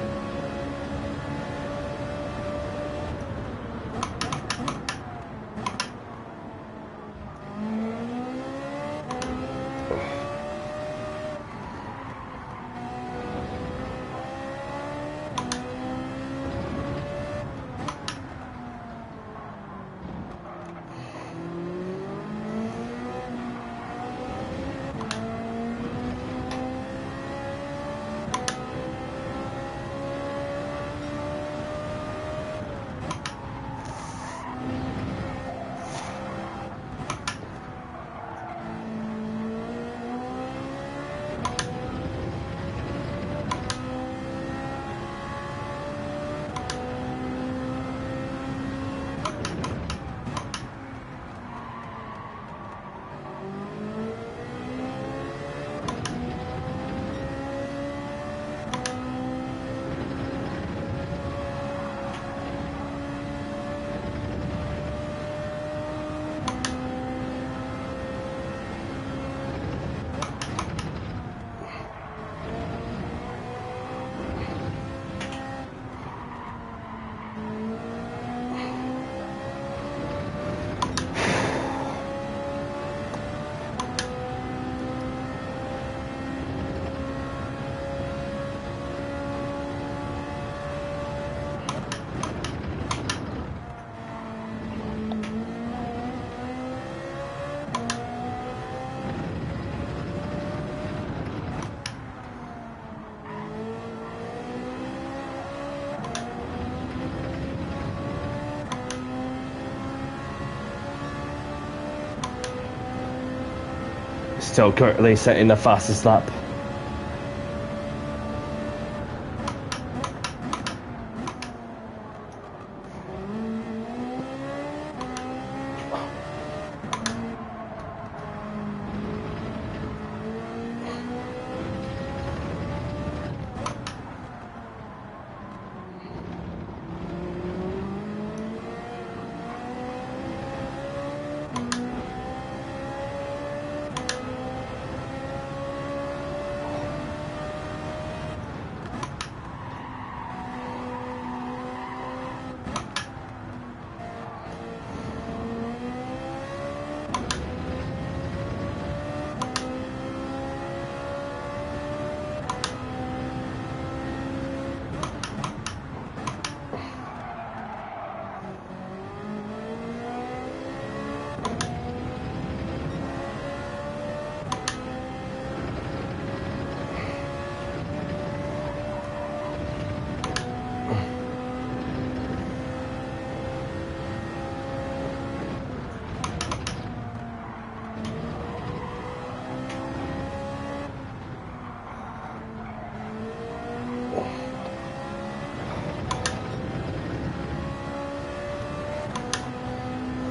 Still currently setting the fastest lap.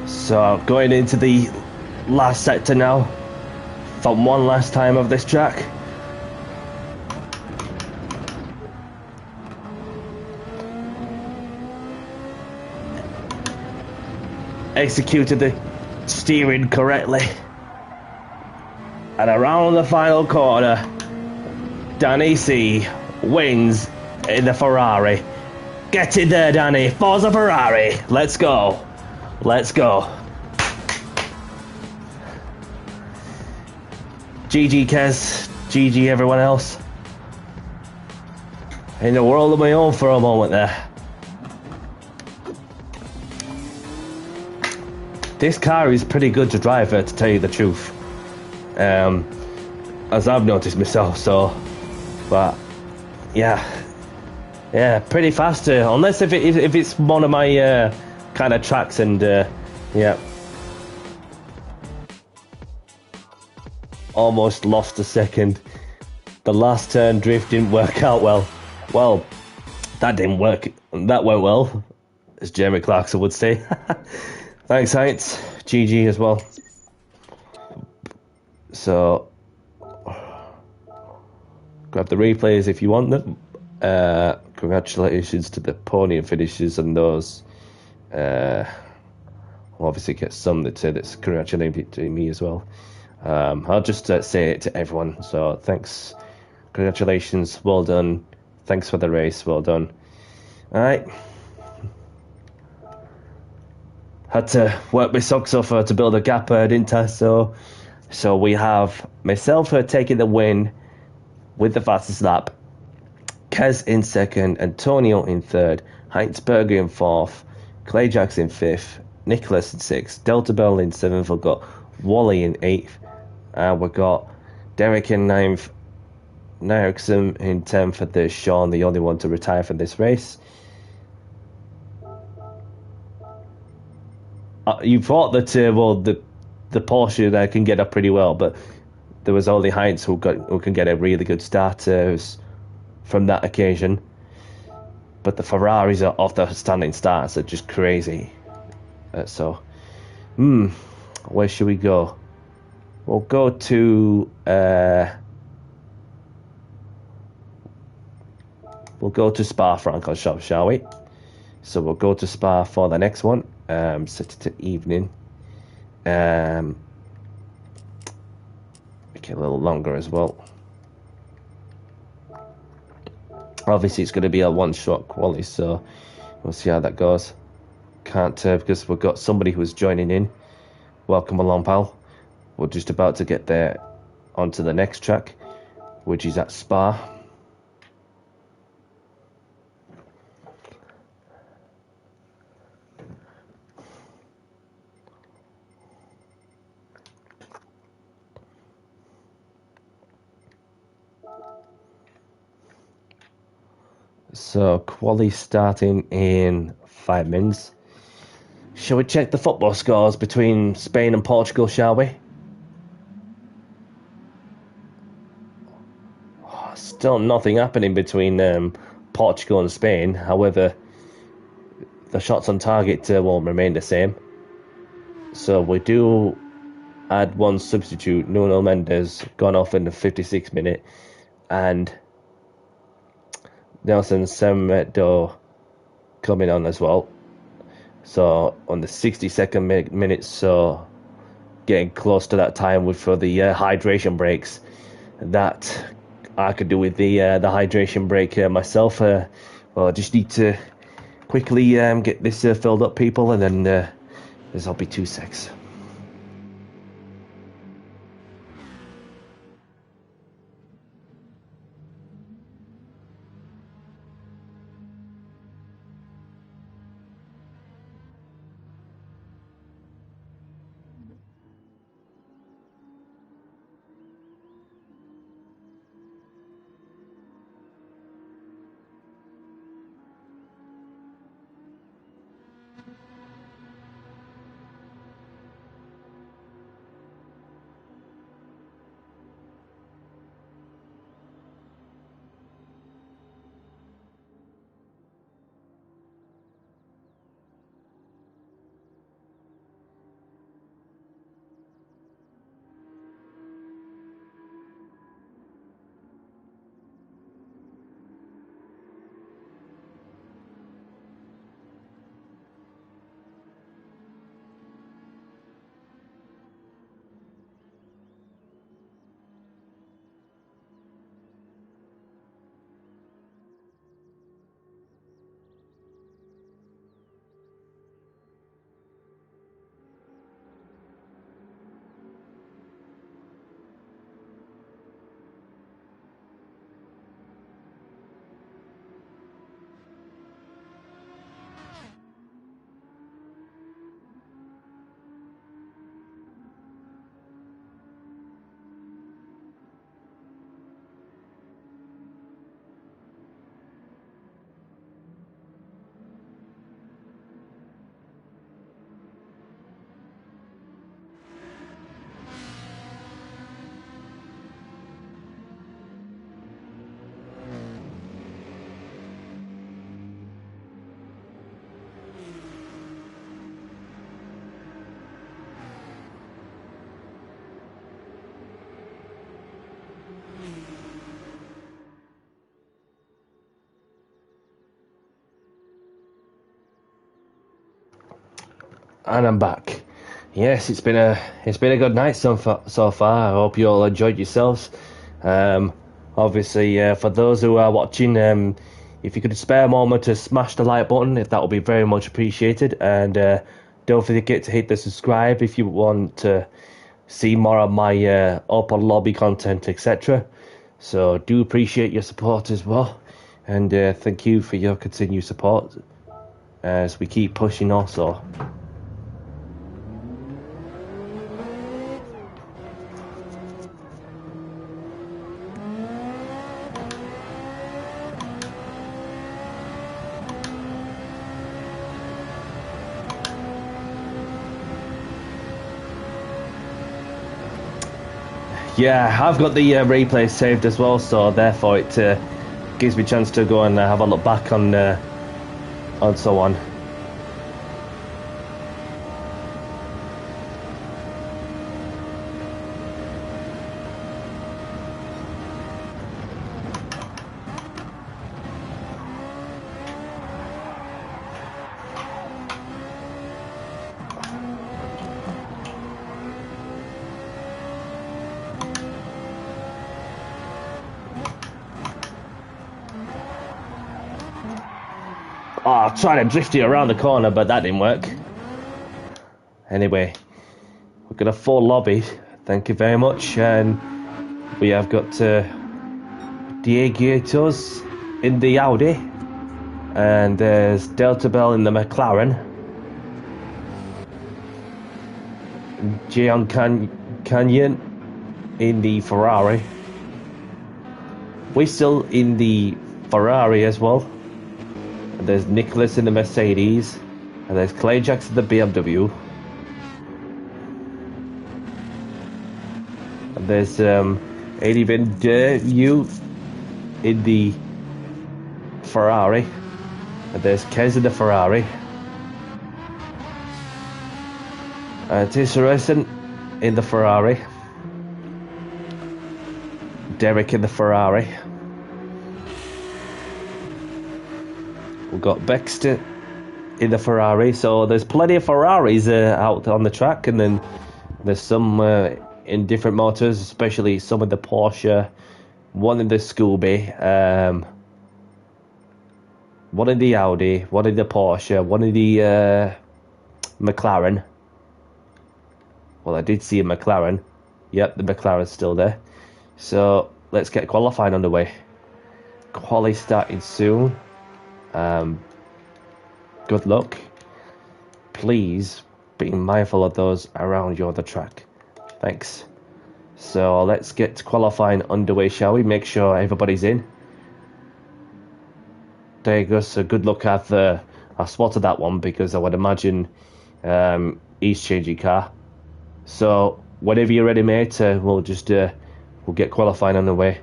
So going into the last sector now, from one last time of this track. Executed the steering correctly. And around the final corner, Danny C wins in the Ferrari. Get it there, Danny. Forza Ferrari. Let's go. Let's go. GG Kez. GG everyone else. In the world of my own for a moment there. This car is pretty good to drive, to tell you the truth. As I've noticed myself, so. But, yeah. Yeah, pretty fast. Unless if it's one of my kind of tracks, and yeah. almost lost a second. The last turn drift didn't work out well. Well, that didn't work. That went well, as Jeremy Clarkson would say. Thanks, Heinz. GG as well. So, grab the replays if you want them. Congratulations to the podium finishers and those. We'll obviously get some that say that's congratulating to me as well. I'll just say it to everyone. So thanks, congratulations, well done. Thanks for the race, well done. All right. Had to work my socks off to build a gap, didn't I? So we have myself taking the win with the fastest lap. Kez in second, Antonio in third, Heinzberger in fourth, Clay Jacks in fifth, Nicholas in sixth, Delta Bell in seventh. We've got Wally in eighth, we've got Derek in ninth, Nyrickson in 10th, and there's Sean, the only one to retire from this race. You thought that the Porsche there can get up pretty well, but there was only Heinz who can get a really good start from that occasion. But the Ferraris are off the standing starts are just crazy. Where should we go? We'll go to Spa-Francorchamps, shall we? So we'll go to Spa for the next one. Set it to evening. Make it a little longer as well. Obviously, it's going to be a one-shot quali, so we'll see how that goes. Can't because we've got somebody who's joining in. Welcome along, pal. We're just about to get there onto the next track, which is at Spa. So, quali starting in 5 minutes. Shall we check the football scores between Spain and Portugal, shall we? Still nothing happening between Portugal and Spain. However, the shots on target will remain the same. So we do add one substitute. Nuno Mendes gone off in the 56th minute, and Nelson Semedo coming on as well. So on the 62nd minute, so getting close to that time for the hydration breaks. That I could do with the hydration break myself. Well, I just need to quickly get this filled up, people, and then this will be 2 secs. And I'm back. Yes, it's been a good night so far. I hope you all enjoyed yourselves. Obviously, for those who are watching, if you could spare a moment to smash the like button, if that would be very much appreciated. And don't forget to hit the subscribe if you want to see more of my open lobby content, etc. So do appreciate your support as well, and thank you for your continued support as we keep pushing also. Yeah, I've got the replay saved as well, so therefore it gives me a chance to go and have a look back on so on. Oh, I tried to drift it around the corner, but that didn't work. Anyway, we've got a full lobby. Thank you very much. And we have got Diego's in the Audi. And there's Delta Bell in the McLaren. Gian Canyon in the Ferrari. We're still in the Ferrari as well. And there's Nicholas in the Mercedes, and there's Clay Jackson in the BMW, and there's Eddie Van Der Ewe in the Ferrari, and there's Kez in the Ferrari, and Tisserson in the Ferrari, Derek in the Ferrari. We've got Baxter in the Ferrari, so there's plenty of Ferraris out on the track, and then there's some in different motors, especially some in the Porsche, one in the Scooby, one in the Audi, one in the Porsche, one in the McLaren. Well, I did see a McLaren. Yep, the McLaren's still there. So let's get qualifying underway. Quali starting soon. Good luck. Please be mindful of those around you on the track. Thanks. So let's get qualifying underway, shall we? Make sure everybody's in. There you go. So good luck. I spotted that one because I would imagine he's changing car. So whenever you're ready, mate, we'll just we'll get qualifying underway.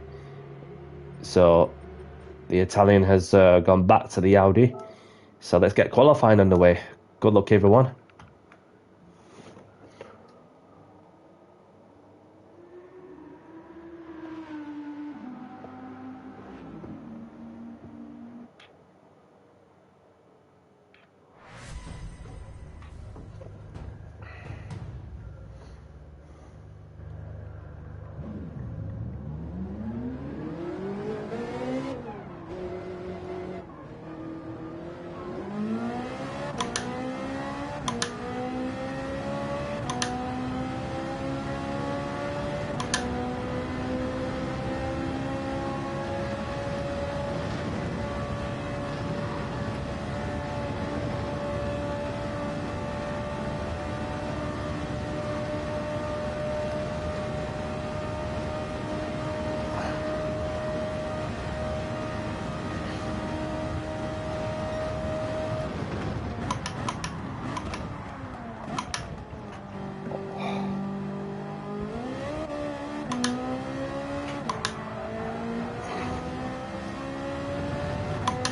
So the Italian has gone back to the Audi. So let's get qualifying underway. Good luck, everyone.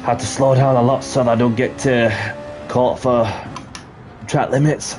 Had to slow down a lot so that I don't get caught for track limits.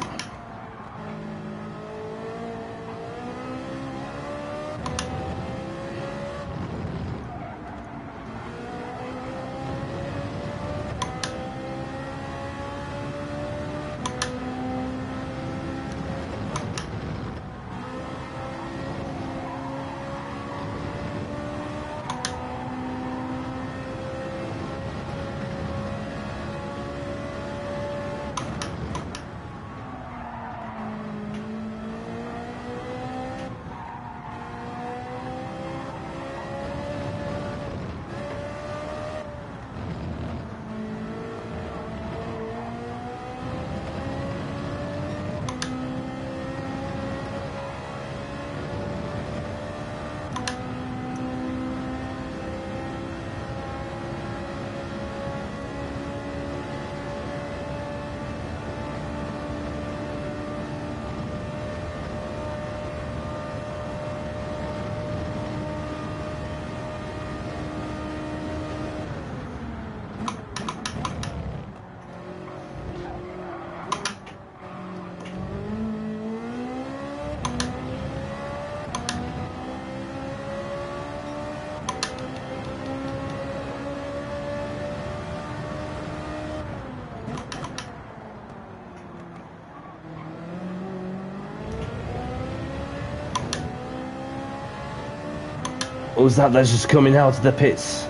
Who's that that's just coming out of the pits?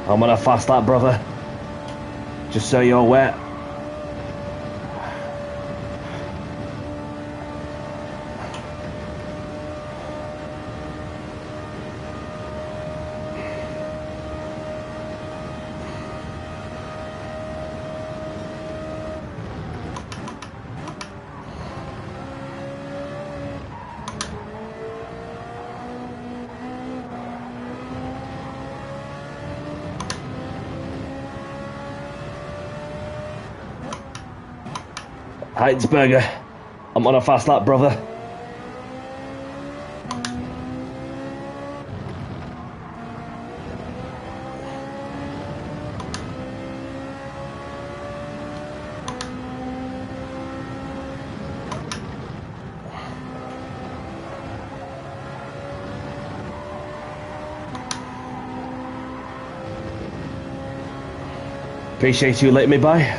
I'm on a fast lap, brother. Just so you're aware. Heinsberger, I'm on a fast lap, brother. Appreciate you letting me by.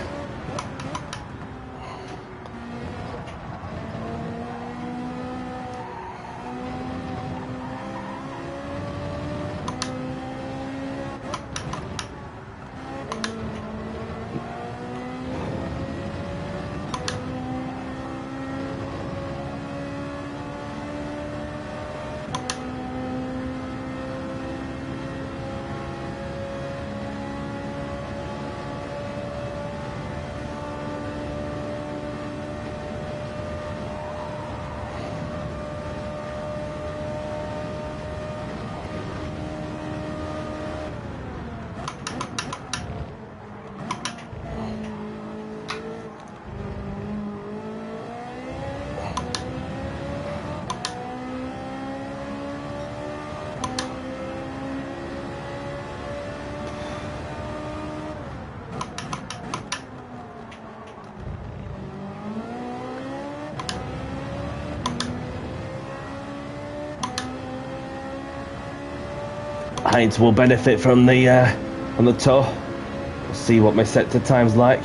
Heinz will benefit from the tow. We'll see what my sector time's like.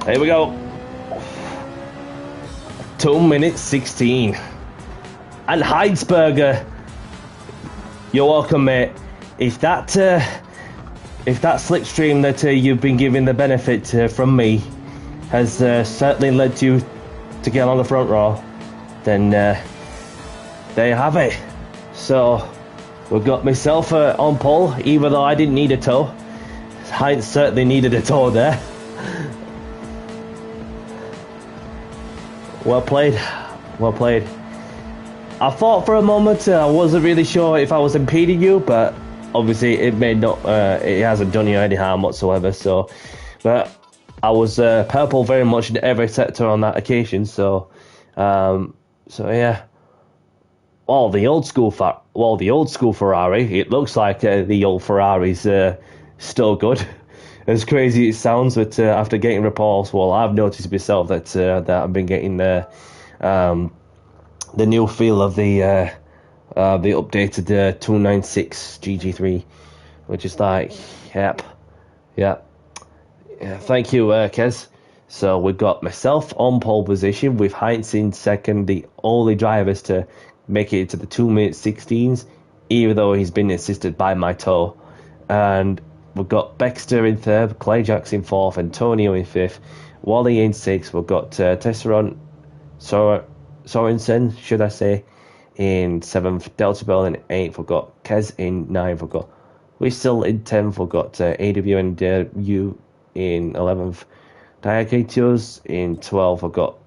Here we go. 2 minutes 16. And Heinsberger, you're welcome, mate. If that slipstream that you've been given the benefit from me has certainly led you to get on the front row, then there you have it. So we've got myself on pole, even though I didn't need a tow. Heinz certainly needed a tow there. Well played, well played. I thought for a moment I wasn't really sure if I was impeding you, but obviously it hasn't done you any harm whatsoever. So But I was purple very much in every sector on that occasion. So yeah. Oh, the old school Ferrari. It looks like the old Ferrari's still good. As crazy as it sounds, but after getting reports, well, I've noticed myself that I've been getting the new feel of the updated 296 GT3, which is like, yep. Yeah. Thank you, Kez. So we've got myself on pole position with Heinz in second, the only drivers to make it to the 2-minute 16s, even though he's been assisted by my toe. And we've got Baxter in third, Clay Jackson in fourth, Antonio in fifth, Wally in sixth. We've got Tesseron Sorensen, should I say, in seventh, Delta Bell in eighth. We've got Kez in ninth. We're still in 10th. We've got AW and U in 11th. Diakatios in 12th. I've got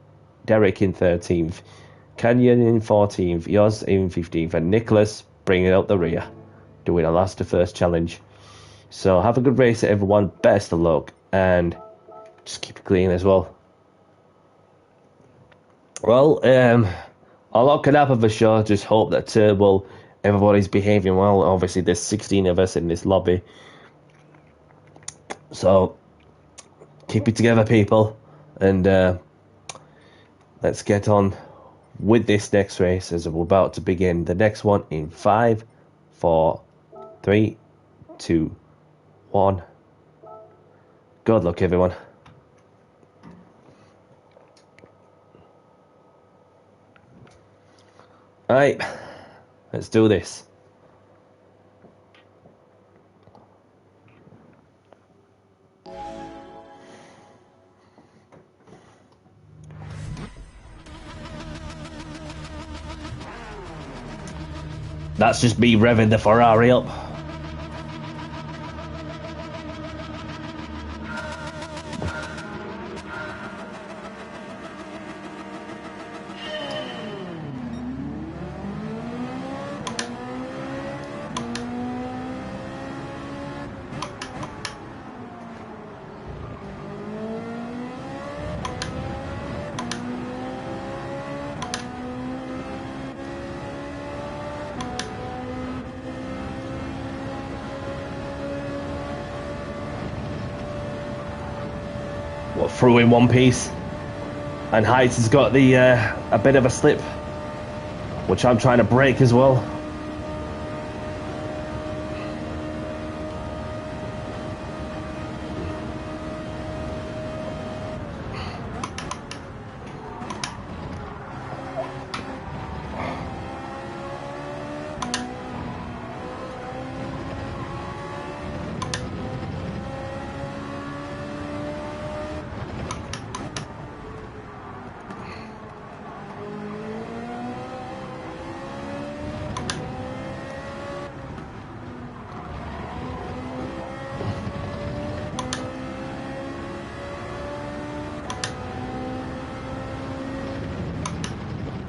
Derek in 13th. Canyon in 14th. Yoz in 15th. And Nicholas bringing out the rear, doing a last to first challenge. So have a good race, everyone. Best of luck. And just keep it clean as well. Well, a lot can happen for sure. Just hope that, everybody's behaving well. Obviously, there's 16 of us in this lobby. So keep it together, people, and let's get on with this next race as we're about to begin the next one in 5, 4, 3, 2, 1. Good luck, everyone. Alright, let's do this. That's just me revving the Ferrari up. Through in one piece, and Heights has got the a bit of a slip, which I'm trying to break as well.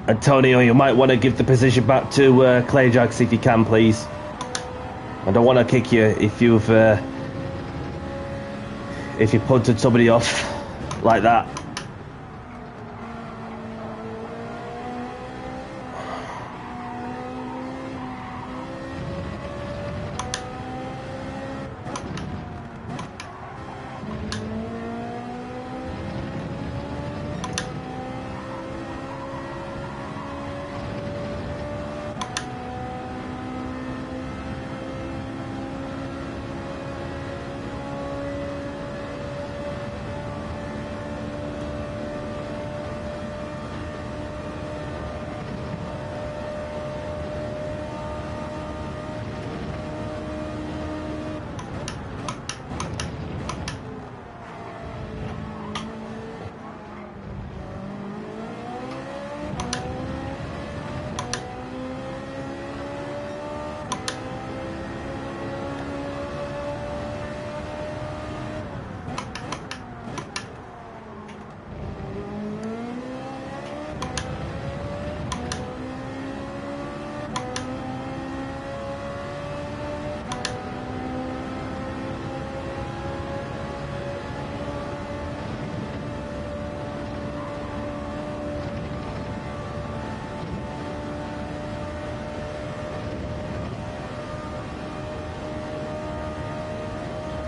Antonio, you might want to give the position back to Clayjax if you can, please. I don't want to kick you if you punted somebody off like that.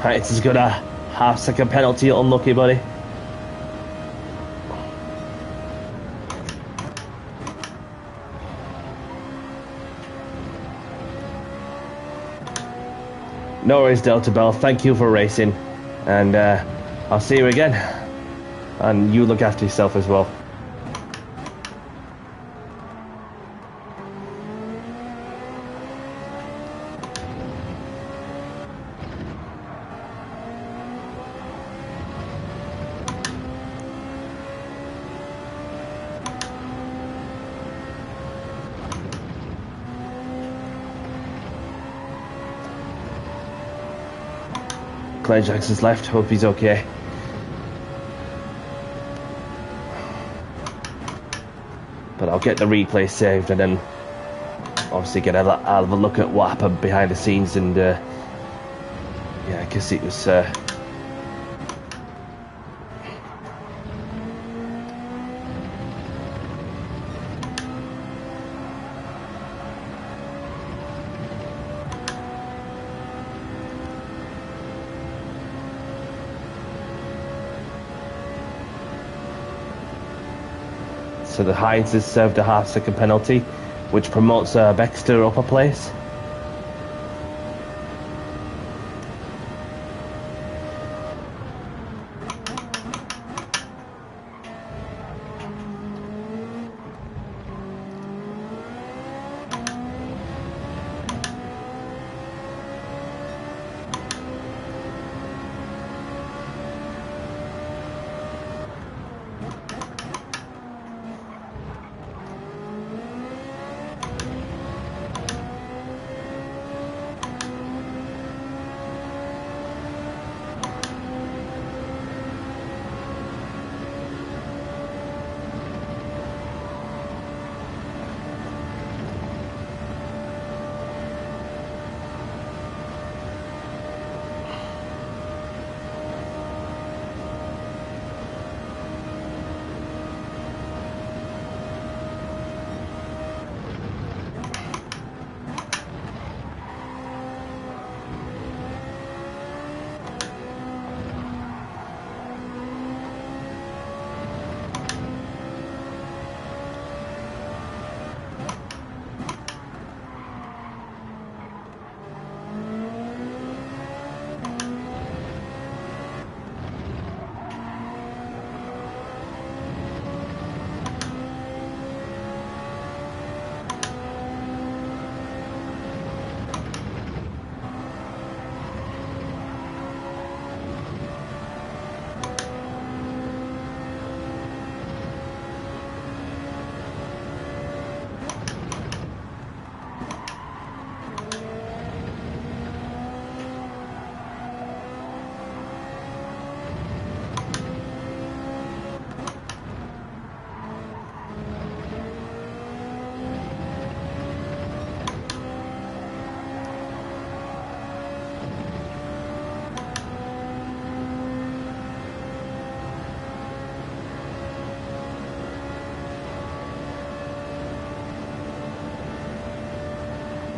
Heinz has got a half-second penalty. Unlucky, buddy. No worries, Delta Bell. Thank you for racing. And I'll see you again. And you look after yourself as well. Claire Jackson's left. Hope he's okay. But I'll get the replay saved and then obviously I'll have a look at what happened behind the scenes. And yeah, because it was so the Heinz has served a half-second penalty, which promotes Baxter up a place.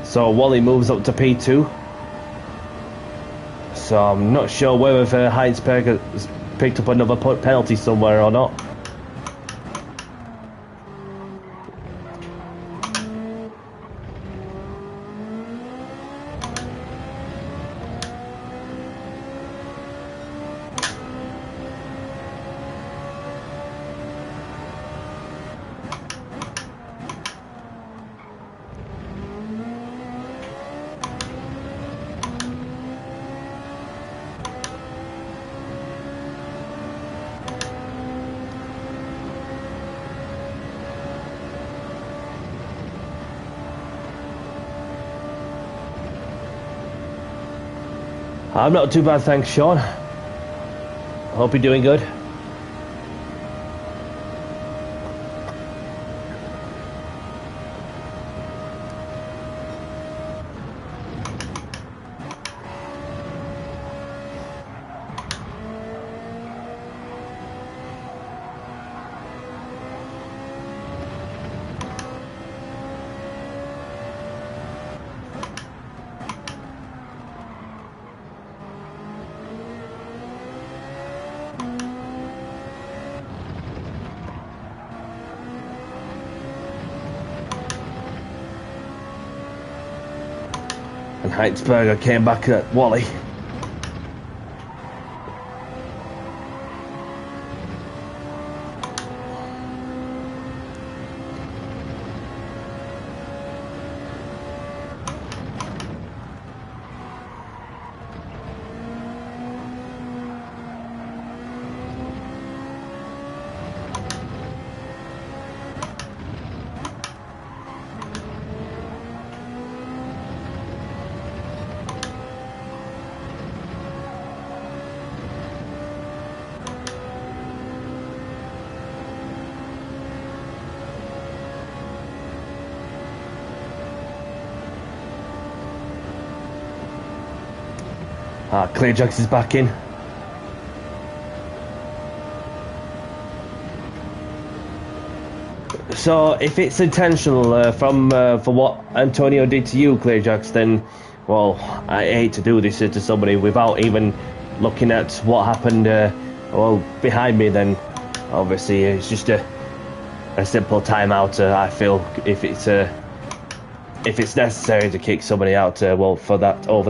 So Wally moves up to P2. So I'm not sure whether Heinsberg has picked up another penalty somewhere or not. I'm not too bad, thanks, Sean. Hope you're doing good. Heitzberger came back at Wally. Clearjacks is back in. So if it's intentional for what Antonio did to you, Clearjacks, then, well, I hate to do this to somebody without even looking at what happened, well, behind me. Then obviously it's just a simple timeout. I feel if it's necessary to kick somebody out, well, for that over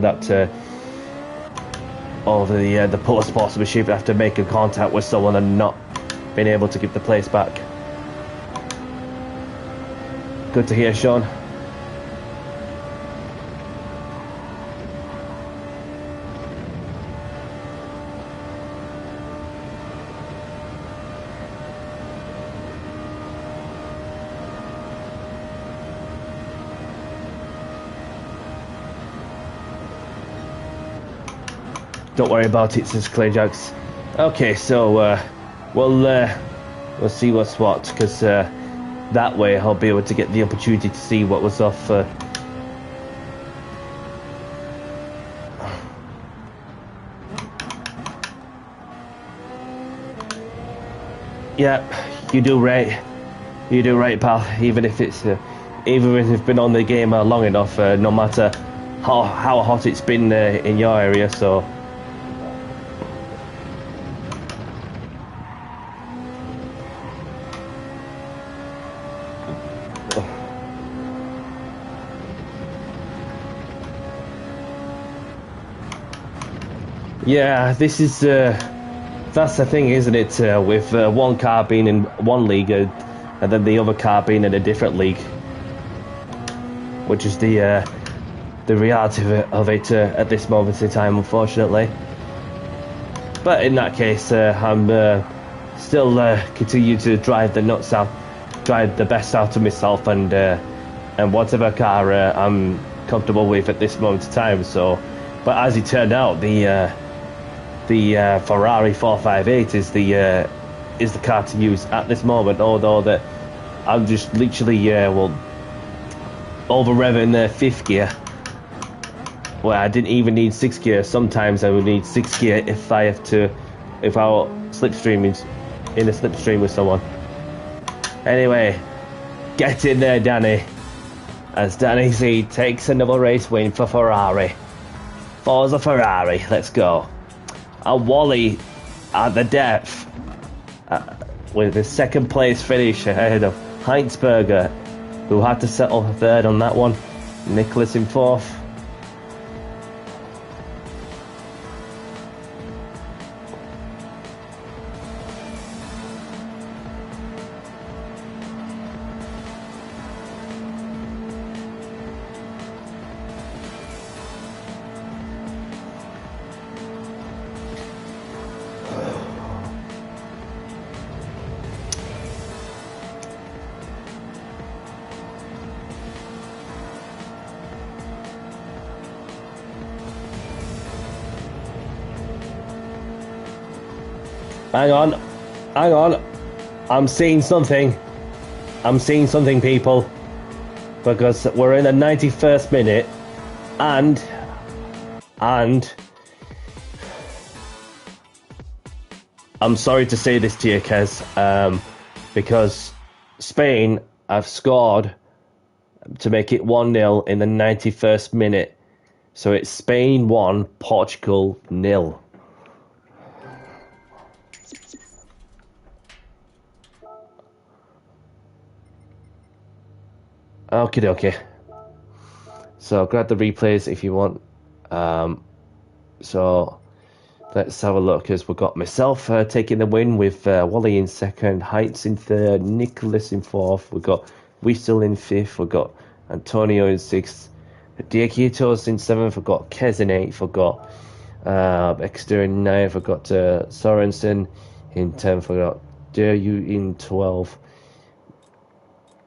the post sportsmanship after making contact with someone and not being able to give the place back. Good to hear, Sean. Don't worry about it, says Clayjacks. Okay, so we'll see what's what, because that way I'll be able to get the opportunity to see what was off. Yeah, you do right. You do right, pal. Even if it's even if it's been on the game long enough, no matter how hot it's been in your area, so. Yeah, this is that's the thing, isn't it? With one car being in one league and then the other car being in a different league, which is the reality of it at this moment in time, unfortunately. But in that case, I'm still continue to drive the nuts out, drive the best out of myself, and whatever car I'm comfortable with at this moment in time. So, but as it turned out, the Ferrari 458 is the car to use at this moment, although that I'm just literally over revving fifth gear. Well, I didn't even need sixth gear. Sometimes I would need sixth gear if our slipstream is in a slipstream with someone. Anyway, get in there, Danny, as Danny Z takes another race win for Ferrari. Forza Ferrari, let's go. And Wally at the depth with his second place finish ahead of Heitzberger, who had to settle third on that one. Nicholas in fourth. Hang on. I'm seeing something, people. Because we're in the 91st minute, and I'm sorry to say this to you, Kez, because Spain have scored to make it 1-0 in the 91st minute. So it's Spain 1, Portugal 0. Okay. So grab the replays if you want. So let's have a look, as we've got myself taking the win with Wally in second, Heights in third, Nicholas in fourth. We've got Whistle in fifth. We've got Antonio in sixth, Diakitos in seventh. We've got Kez in eighth. We've got Exeter in ninth. We've got Sorensen in 10th. We've got Deryu in 12th.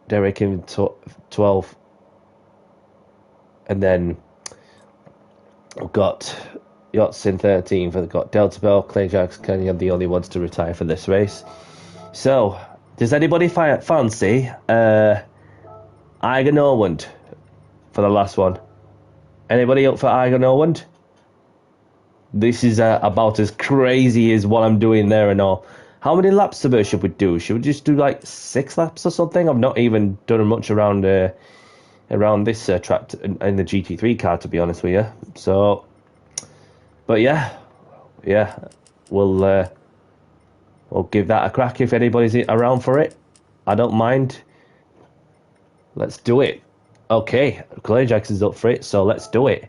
Derek in 12th. And then we've got Yachts in 13th. We've got Delta Bell, Clay Jacks, Kenny are the only ones to retire for this race. So, does anybody fancy Eiger Norwand for the last one? Anybody up for Eiger Norwand? This is about as crazy as what I'm doing there and all. How many laps should we do? Should we just do like 6 laps or something? I've not even done much around this track in the GT3 car, to be honest with you. So, but yeah, we'll give that a crack if anybody's around for it. I don't mind. Let's do it. Okay, Clay Jackson's up for it, so let's do it.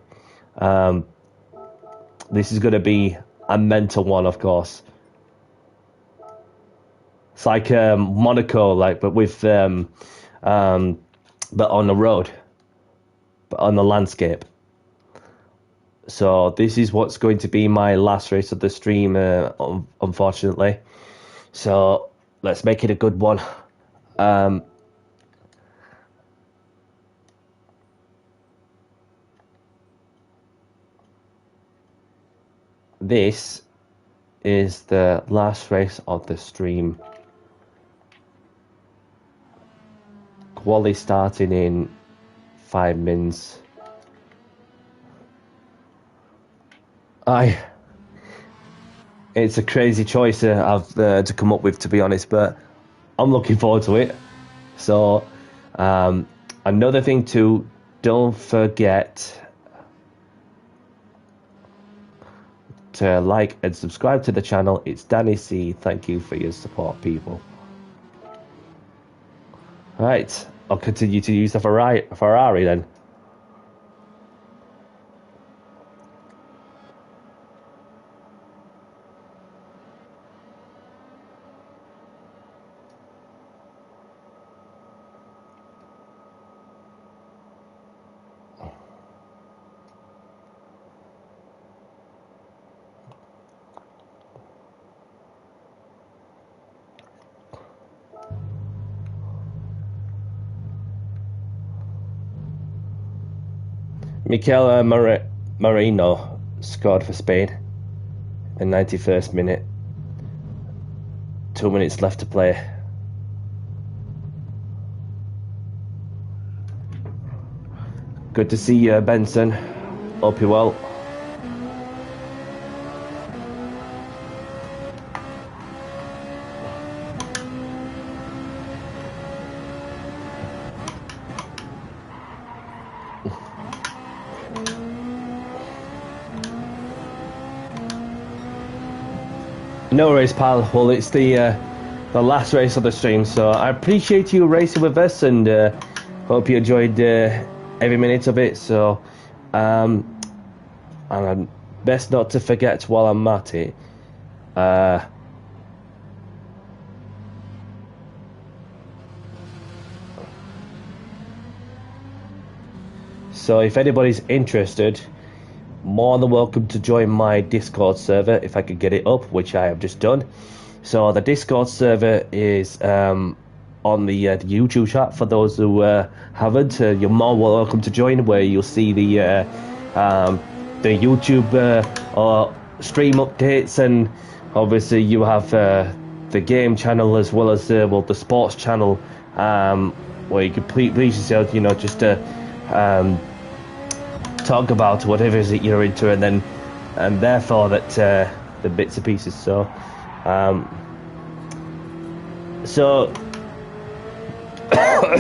This is going to be a mental one, of course. It's like Monaco, but with but on the road, but on the landscape. So this is what's going to be my last race of the stream, unfortunately. So let's make it a good one. This is the last race of the stream. Quali starting in 5 minutes. It's a crazy choice I've to come up with, to be honest, but I'm looking forward to it. So, another thing too, don't forget to like and subscribe to the channel. It's Danny C. Thank you for your support, people. Right, I'll continue to use the Ferrari then. Mikel Marino scored for Spain in 91st minute. 2 minutes left to play. Good to see you, Benson. Hope you're well. No worries, pal. Well, it's the last race of the stream, so I appreciate you racing with us, and hope you enjoyed every minute of it. So, and best not to forget while I'm at it. So, if anybody's interested, more than welcome to join my Discord server if I could get it up, which I have just done. So the Discord server is on the YouTube chat. For those who haven't, you're more welcome to join, where you'll see the YouTube stream updates, and obviously you have the game channel as well as the sports channel, where you can please yourself, just to talk about whatever it is that you're into, and therefore that the bits and pieces. So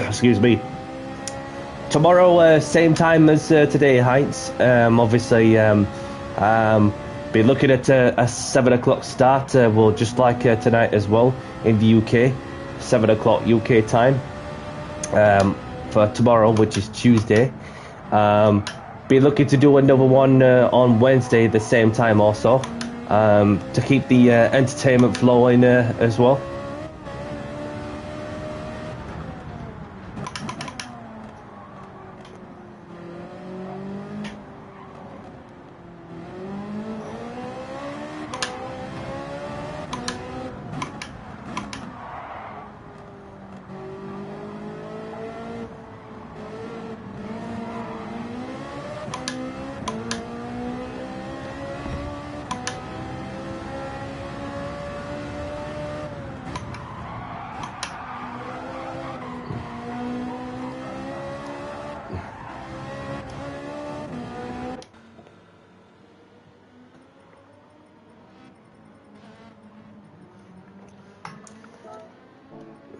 excuse me. Tomorrow, same time as today, Heights. Obviously, be looking at a 7 o'clock start. Well, just like tonight as well in the UK, 7 o'clock UK time for tomorrow, which is Tuesday. Be looking to do another one on Wednesday at the same time also, to keep the entertainment flowing as well.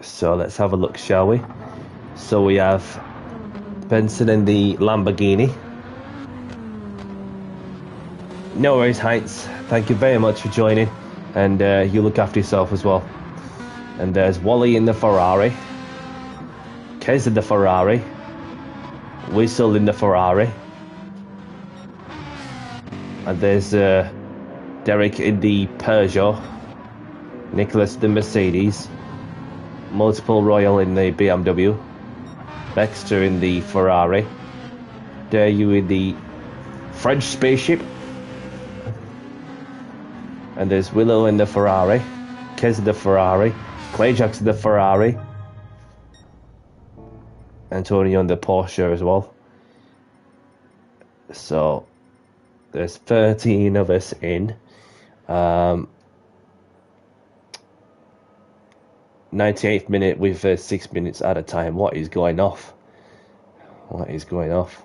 So let's have a look, shall we? So we have Benson in the Lamborghini. No worries, Heinz. Thank you very much for joining, and you look after yourself as well. And there's Wally in the Ferrari, Kez in the Ferrari, Whistle in the Ferrari, and there's Derek in the Peugeot, Nicholas the Mercedes, Multiple Royal in the BMW, Baxter in the Ferrari, Dare you in the French spaceship, and there's Willow in the Ferrari, Kez in the Ferrari, Clayjack's in the Ferrari, Antonio in the Porsche as well. So there's 13 of us in. 98th minute with 6 minutes at a time. What is going off? What is going off?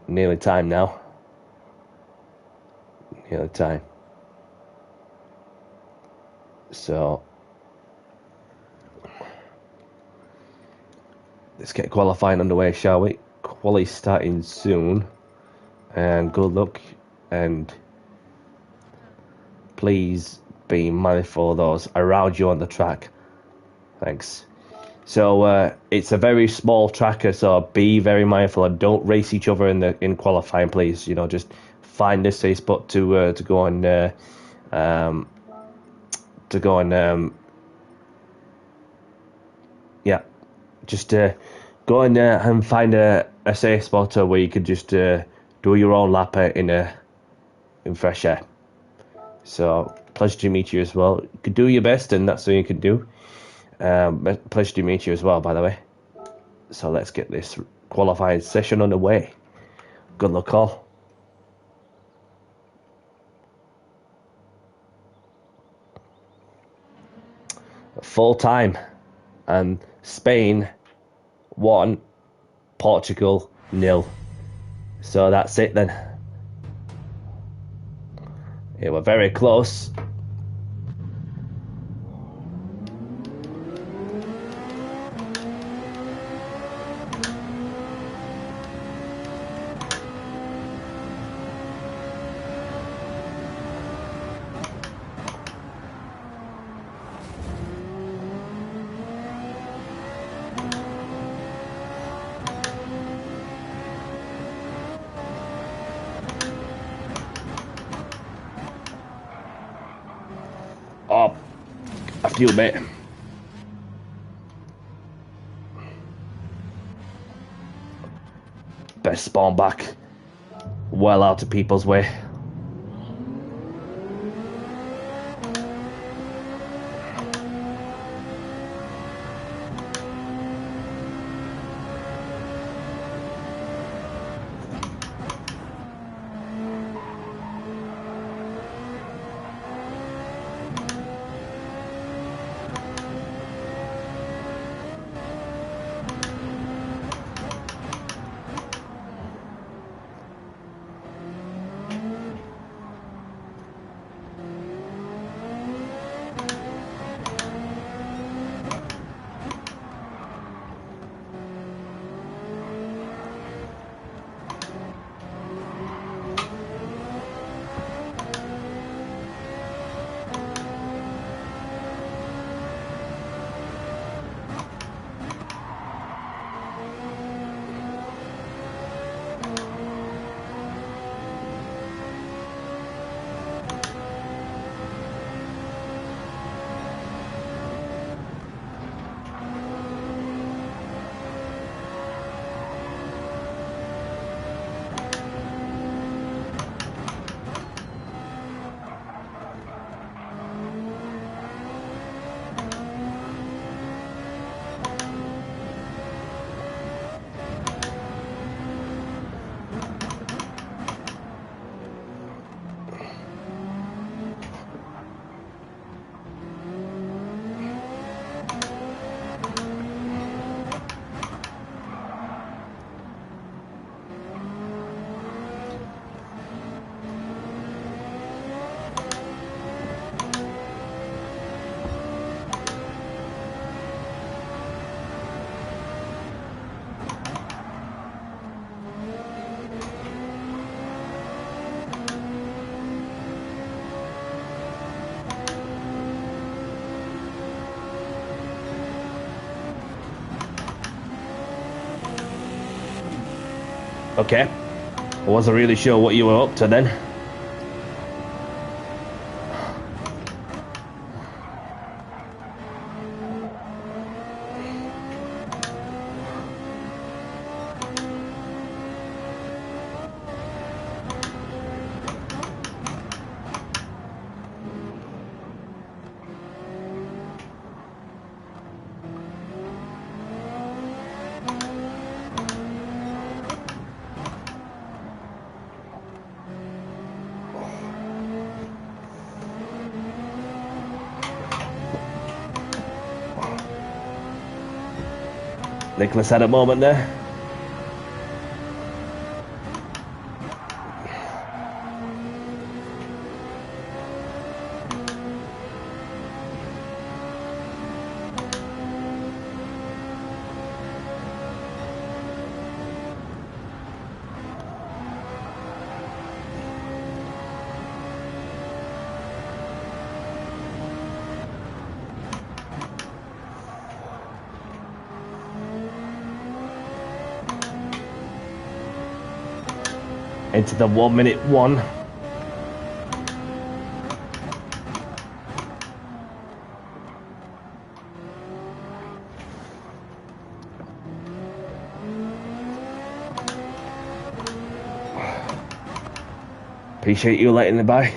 Nearly time now. Nearly time. So let's get qualifying underway, shall we? Quali starting soon. And good luck. And please be mindful of those around you on the track. Thanks. So it's a very small tracker, so be very mindful and don't race each other in qualifying, please. You know, just find a safe spot to go and yeah, just go in there and find a safe spot where you can just do your own lap in fresh air. So pleasure to meet you as well. You can do your best, and that's all you can do. Pleasure to meet you as well, by the way. So let's get this qualifying session underway. Good luck all. Full time, and Spain 1, Portugal 0. So that's it then. Yeah, we're very close. Oh, a few mate. Best spawn back. Well out of people's way. Okay. I wasn't really sure what you were up to then. Nicholas had a moment there. Into the 1 minute one. Appreciate you letting me by.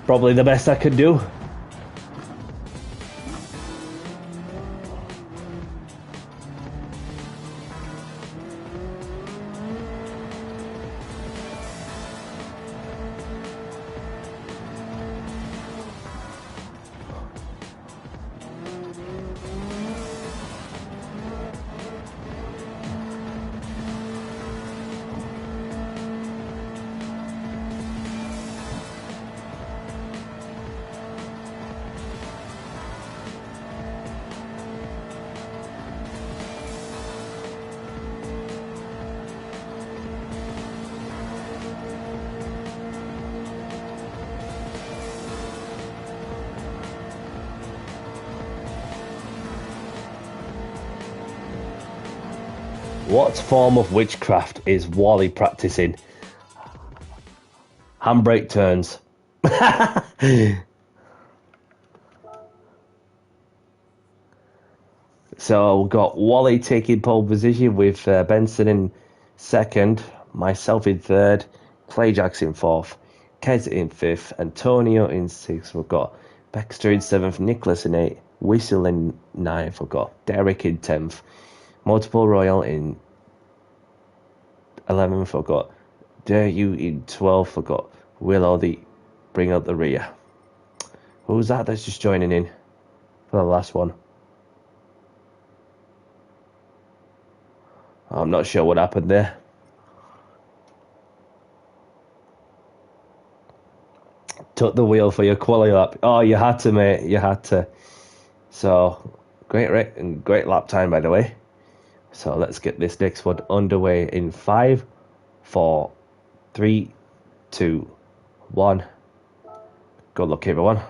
Probably the best I could do. What form of witchcraft is Wally practicing? Handbrake turns. So we've got Wally taking pole position with Benson in second, myself in third, Clay Jackson in fourth, Kez in fifth, Antonio in sixth. We've got Baxter in seventh, Nicholas in eighth, Whistle in ninth. We've got Derek in 10th, Multiple Royal in 11th. We've got Dare You in 12th. We've got Willow the bring out the rear. Who's that that's just joining in for the last one? I'm not sure what happened there. Took the wheel for your quali lap. Oh, you had to, mate. You had to. So, great lap time, by the way. So, let's get this next one underway in 5, 4, 3, 2, 1. Good luck, everyone.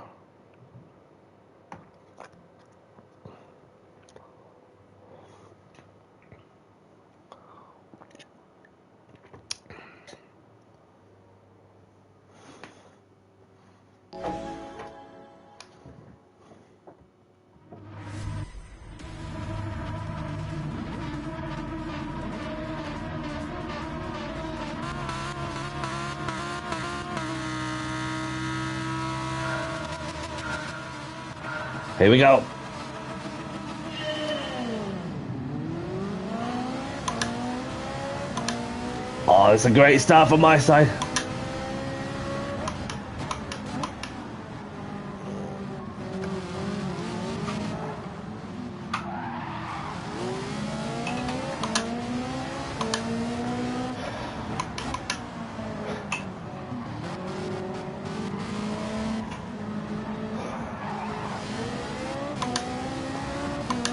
Here we go. Oh, it's a great start from my side.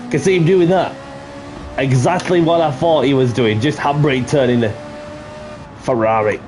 Can see him doing that. Exactly what I thought he was doing. Just handbrake turning the Ferrari.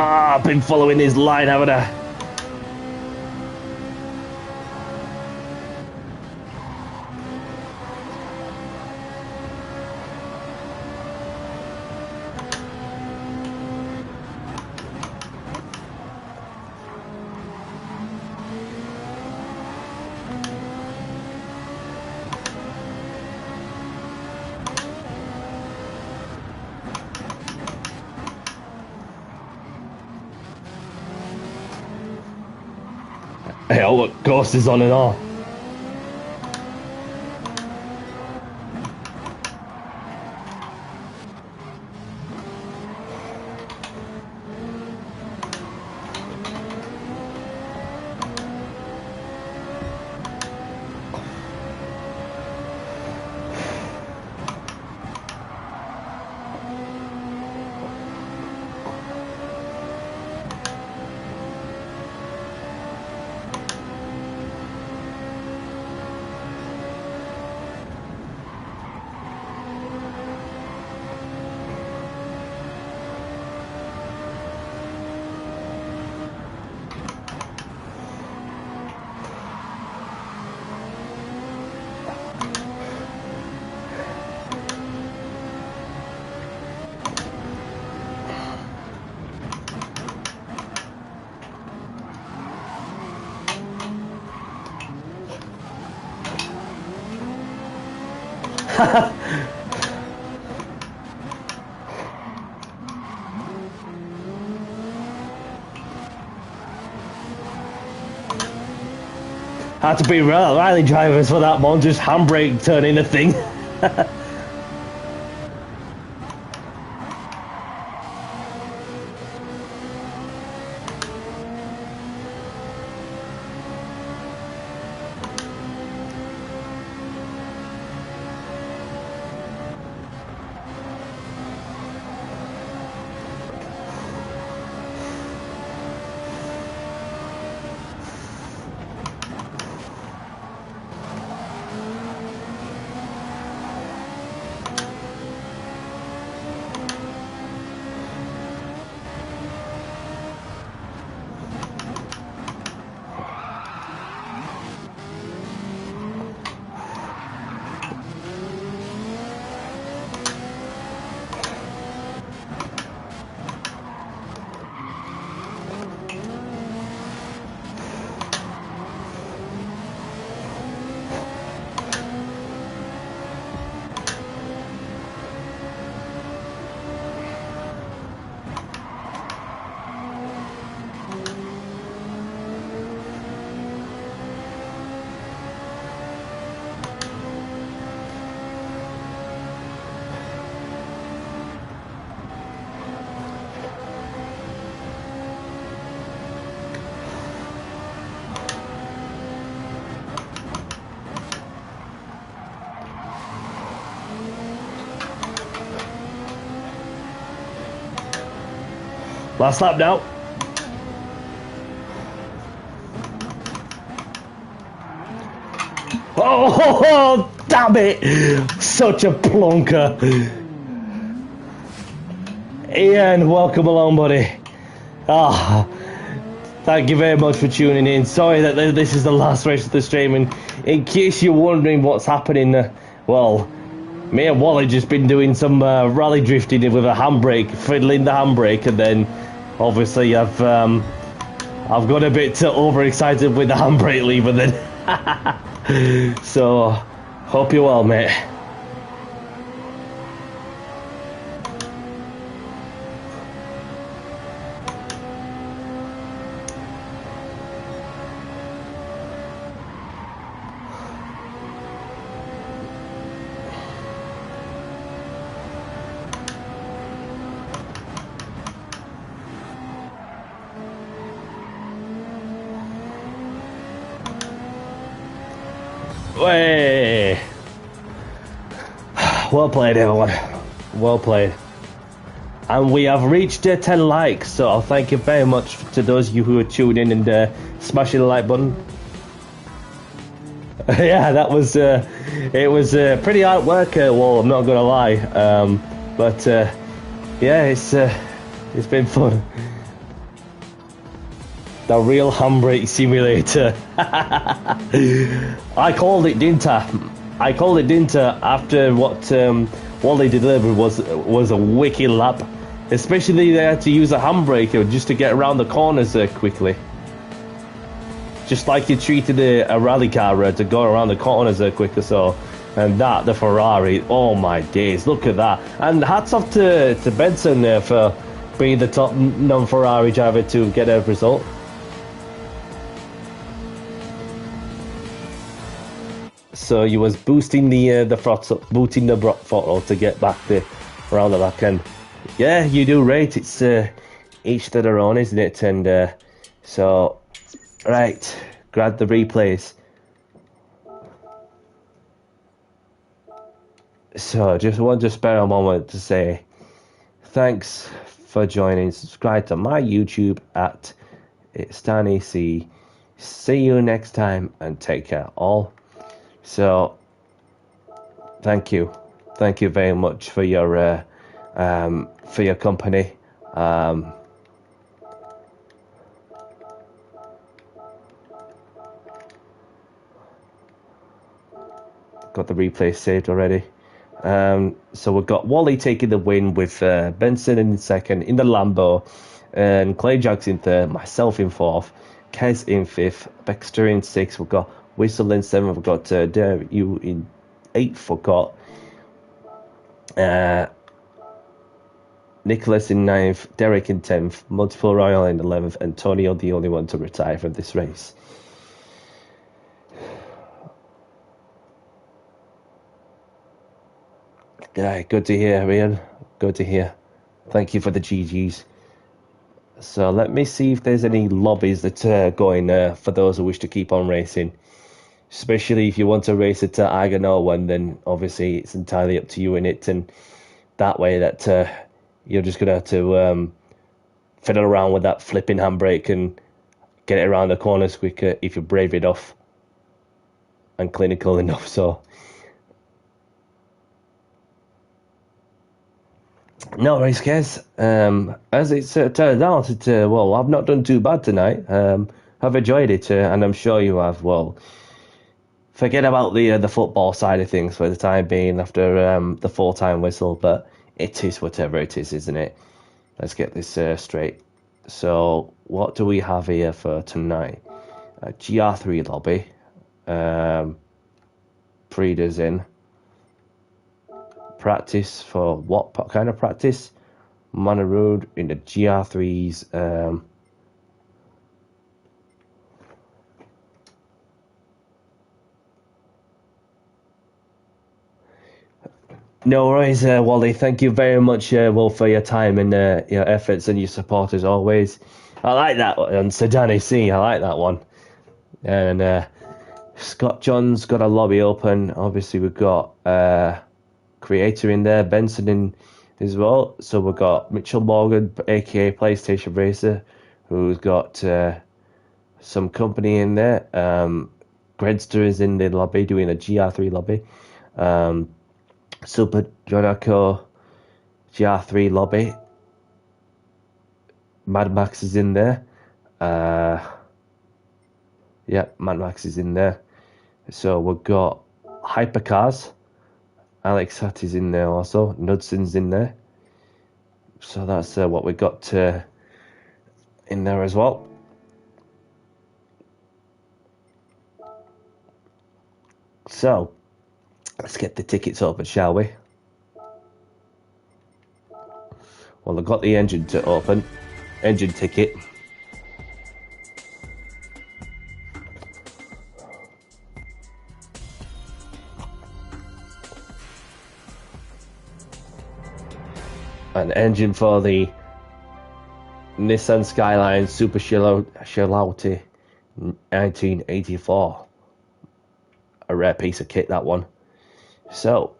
Ah, I've been following his line, haven't I? Hey, oh, look, Ghost is on and all. Had to be rally drivers for that one, just handbrake turning the thing. Last lap now. Oh, damn it! Such a plonker. Ian, welcome along, buddy. Ah, thank you very much for tuning in. Sorry that this is the last race of the stream, and in case you're wondering what's happening, well, me and Wally just been doing some rally drifting with a handbrake, fiddling the handbrake, and then obviously I've got a bit overexcited with the handbrake lever then. So, hope you're well, mate. Way. Well played, everyone. Well played. And we have reached 10 likes, so thank you very much to those of you who are tuning in and smashing the like button. Yeah, that was it was pretty hard work. Well, I'm not gonna lie, but yeah, it's been fun. The real handbrake simulator. I called it, didn't I? I called it, didn't I? After what they delivered was a wicked lap. Especially they had to use a handbrake just to get around the corners quickly. Just like you treated a rally car to go around the corners quicker. So, and that the Ferrari. Oh my days! Look at that. And hats off to Benson for being the top non-Ferrari driver to get a result. So you was boosting the throttle, booting the throttle to get back around the back end. Yeah, you do rate. It's each to their own, isn't it? And so, right, grab the replays. So just want to spare a moment to say thanks for joining. Subscribe to my YouTube at StanEC. See you next time and take care all. So, thank you very much for your company. Got the replay saved already. So we've got Wally taking the win with Benson in second in the Lambo, and Clay Jackson in third, myself in fourth, Kez in fifth, Baxter in sixth. We've got Whistle in seventh. We've got you in eighth. We've got Nicholas in ninth, Derek in 10th, Multiple Royal in 11th, and Antonio the only one to retire from this race. Yeah, good to hear, Ian. Good to hear. Thank you for the GGs. So let me see if there's any lobbies that are going for those who wish to keep on racing. Especially if you want to race at Agano one, then obviously it's entirely up to you in it, and that way that you're just gonna have to fiddle around with that flipping handbrake and get it around the corners quicker if you're brave enough and clinical enough. So no worries, guys. As it turned out, well, I've not done too bad tonight. I've enjoyed it, and I'm sure you have. Well, forget about the football side of things for the time being after the full-time whistle, but it is whatever it is, isn't it? Let's get this straight. So, what do we have here for tonight? GR3 lobby. Preda's in. Practice for what kind of practice? Monarood in the GR3s. No worries, Wally. Thank you very much, Will, for your time and your efforts and your support as always. I like that one. And Sedani C, I like that one. And Scott John's got a lobby open. Obviously, we've got Creator in there, Benson in as well. So we've got Mitchell Morgan, aka PlayStation Racer, who's got some company in there. Gredster is in the lobby doing a GR3 lobby. Super Jonaco GR3 lobby. Mad Max is in there. Yeah, Mad Max is in there. So we've got Hypercars. Alex Hutt is in there also. Nudson's in there. So that's what we got in there as well. So let's get the tickets open, shall we? Well, I've got the engine to open. Engine ticket. An engine for the Nissan Skyline Super Shalauti 1984. A rare piece of kit, that one. So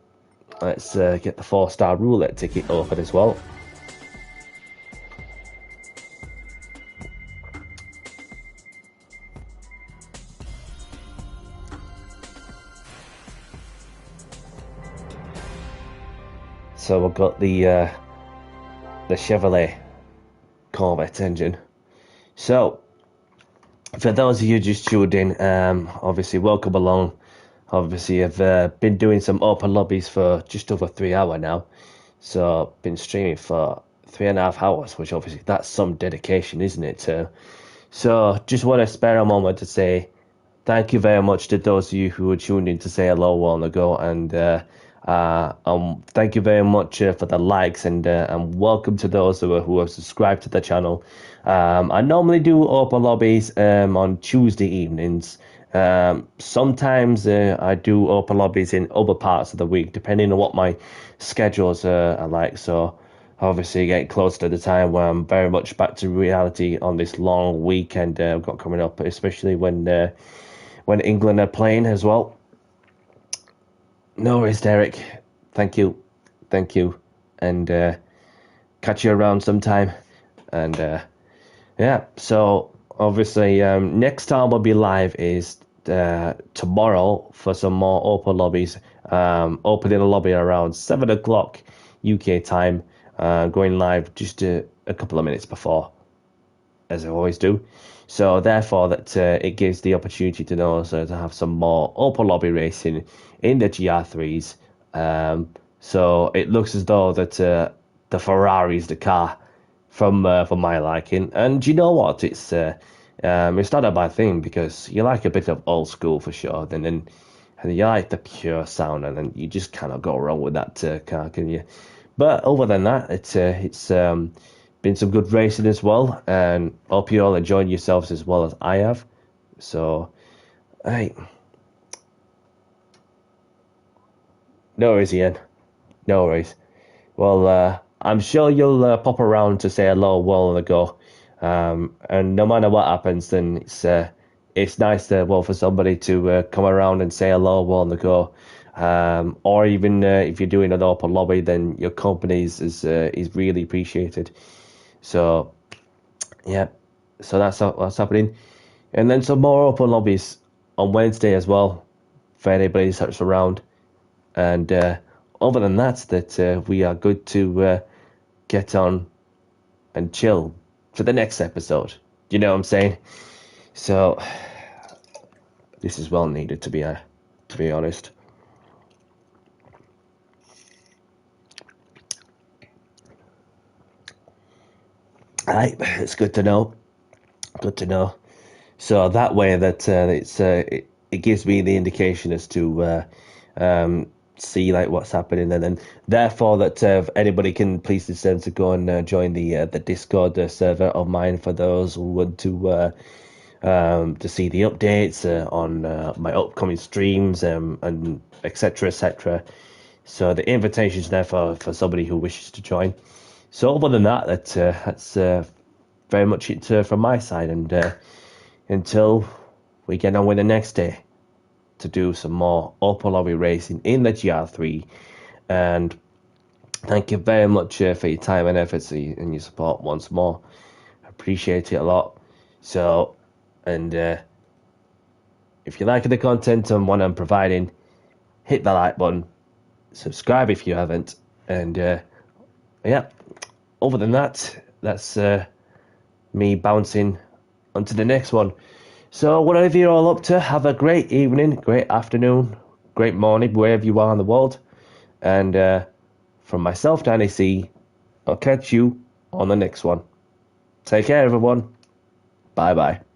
let's get the 4-star roulette ticket open as well. So we've got the Chevrolet Corvette engine. So for those of you just tuned in, obviously welcome along. Obviously I've been doing some open lobbies for just over 3 hours now. So been streaming for 3.5 hours, which obviously that's some dedication, isn't it? So just want to spare a moment to say thank you very much to those of you who were tuned in to say hello a while ago, and thank you very much for the likes, and welcome to those who have subscribed to the channel. I normally do open lobbies on Tuesday evenings. Sometimes I do open lobbies in other parts of the week, depending on what my schedules are like. So obviously getting close to the time where I'm very much back to reality on this long weekend I've got coming up, especially when England are playing as well. No worries, Derek. Thank you, and catch you around sometime. And yeah, so obviously next time I'll be live is tomorrow for some more open lobbies. Opening a lobby around 7 o'clock UK time. Going live just a couple of minutes before, as I always do. So therefore, that it gives the opportunity to know to have some more open lobby racing in the GR3s. So it looks as though that the Ferrari is the car for my liking. And you know what? It's not a bad thing, because you like a bit of old school for sure. And you like the pure sound, and then you just cannot go wrong with that car, can you? But other than that, it's been some good racing as well, and hope you all enjoyed yourselves as well as I have. So, hey, no worries, Ian. No worries. Well, I'm sure you'll pop around to say hello a while ago. And no matter what happens, then it's nice for somebody to come around and say hello a while ago. Or even if you're doing an open lobby, then your company is really appreciated. So, yeah, so that's what's happening. And then some more open lobbies on Wednesday as well, for anybody that's around. And other than that, we are good to get on and chill for the next episode. You know what I'm saying? So, this is well needed, to be honest. Right, it's good to know. Good to know. So that way that it gives me the indication as to see like what's happening, and then therefore that anybody can please descend to go and join the Discord server of mine for those who want to see the updates on my upcoming streams and etc. So the invitation's there for somebody who wishes to join. So other than that, that's very much it from my side, and until we get on with the next day to do some more open lobby racing in the GR3, and Thank you very much for your time and efforts and your support once more. I appreciate it a lot. So, and if you like the content and what I'm providing, hit the like button, subscribe if you haven't, and yeah, other than that, that's me bouncing onto the next one. So whatever you're all up to, have a great evening, great afternoon, great morning, wherever you are in the world. And from myself, Danny C, I'll catch you on the next one. Take care, everyone. Bye-bye.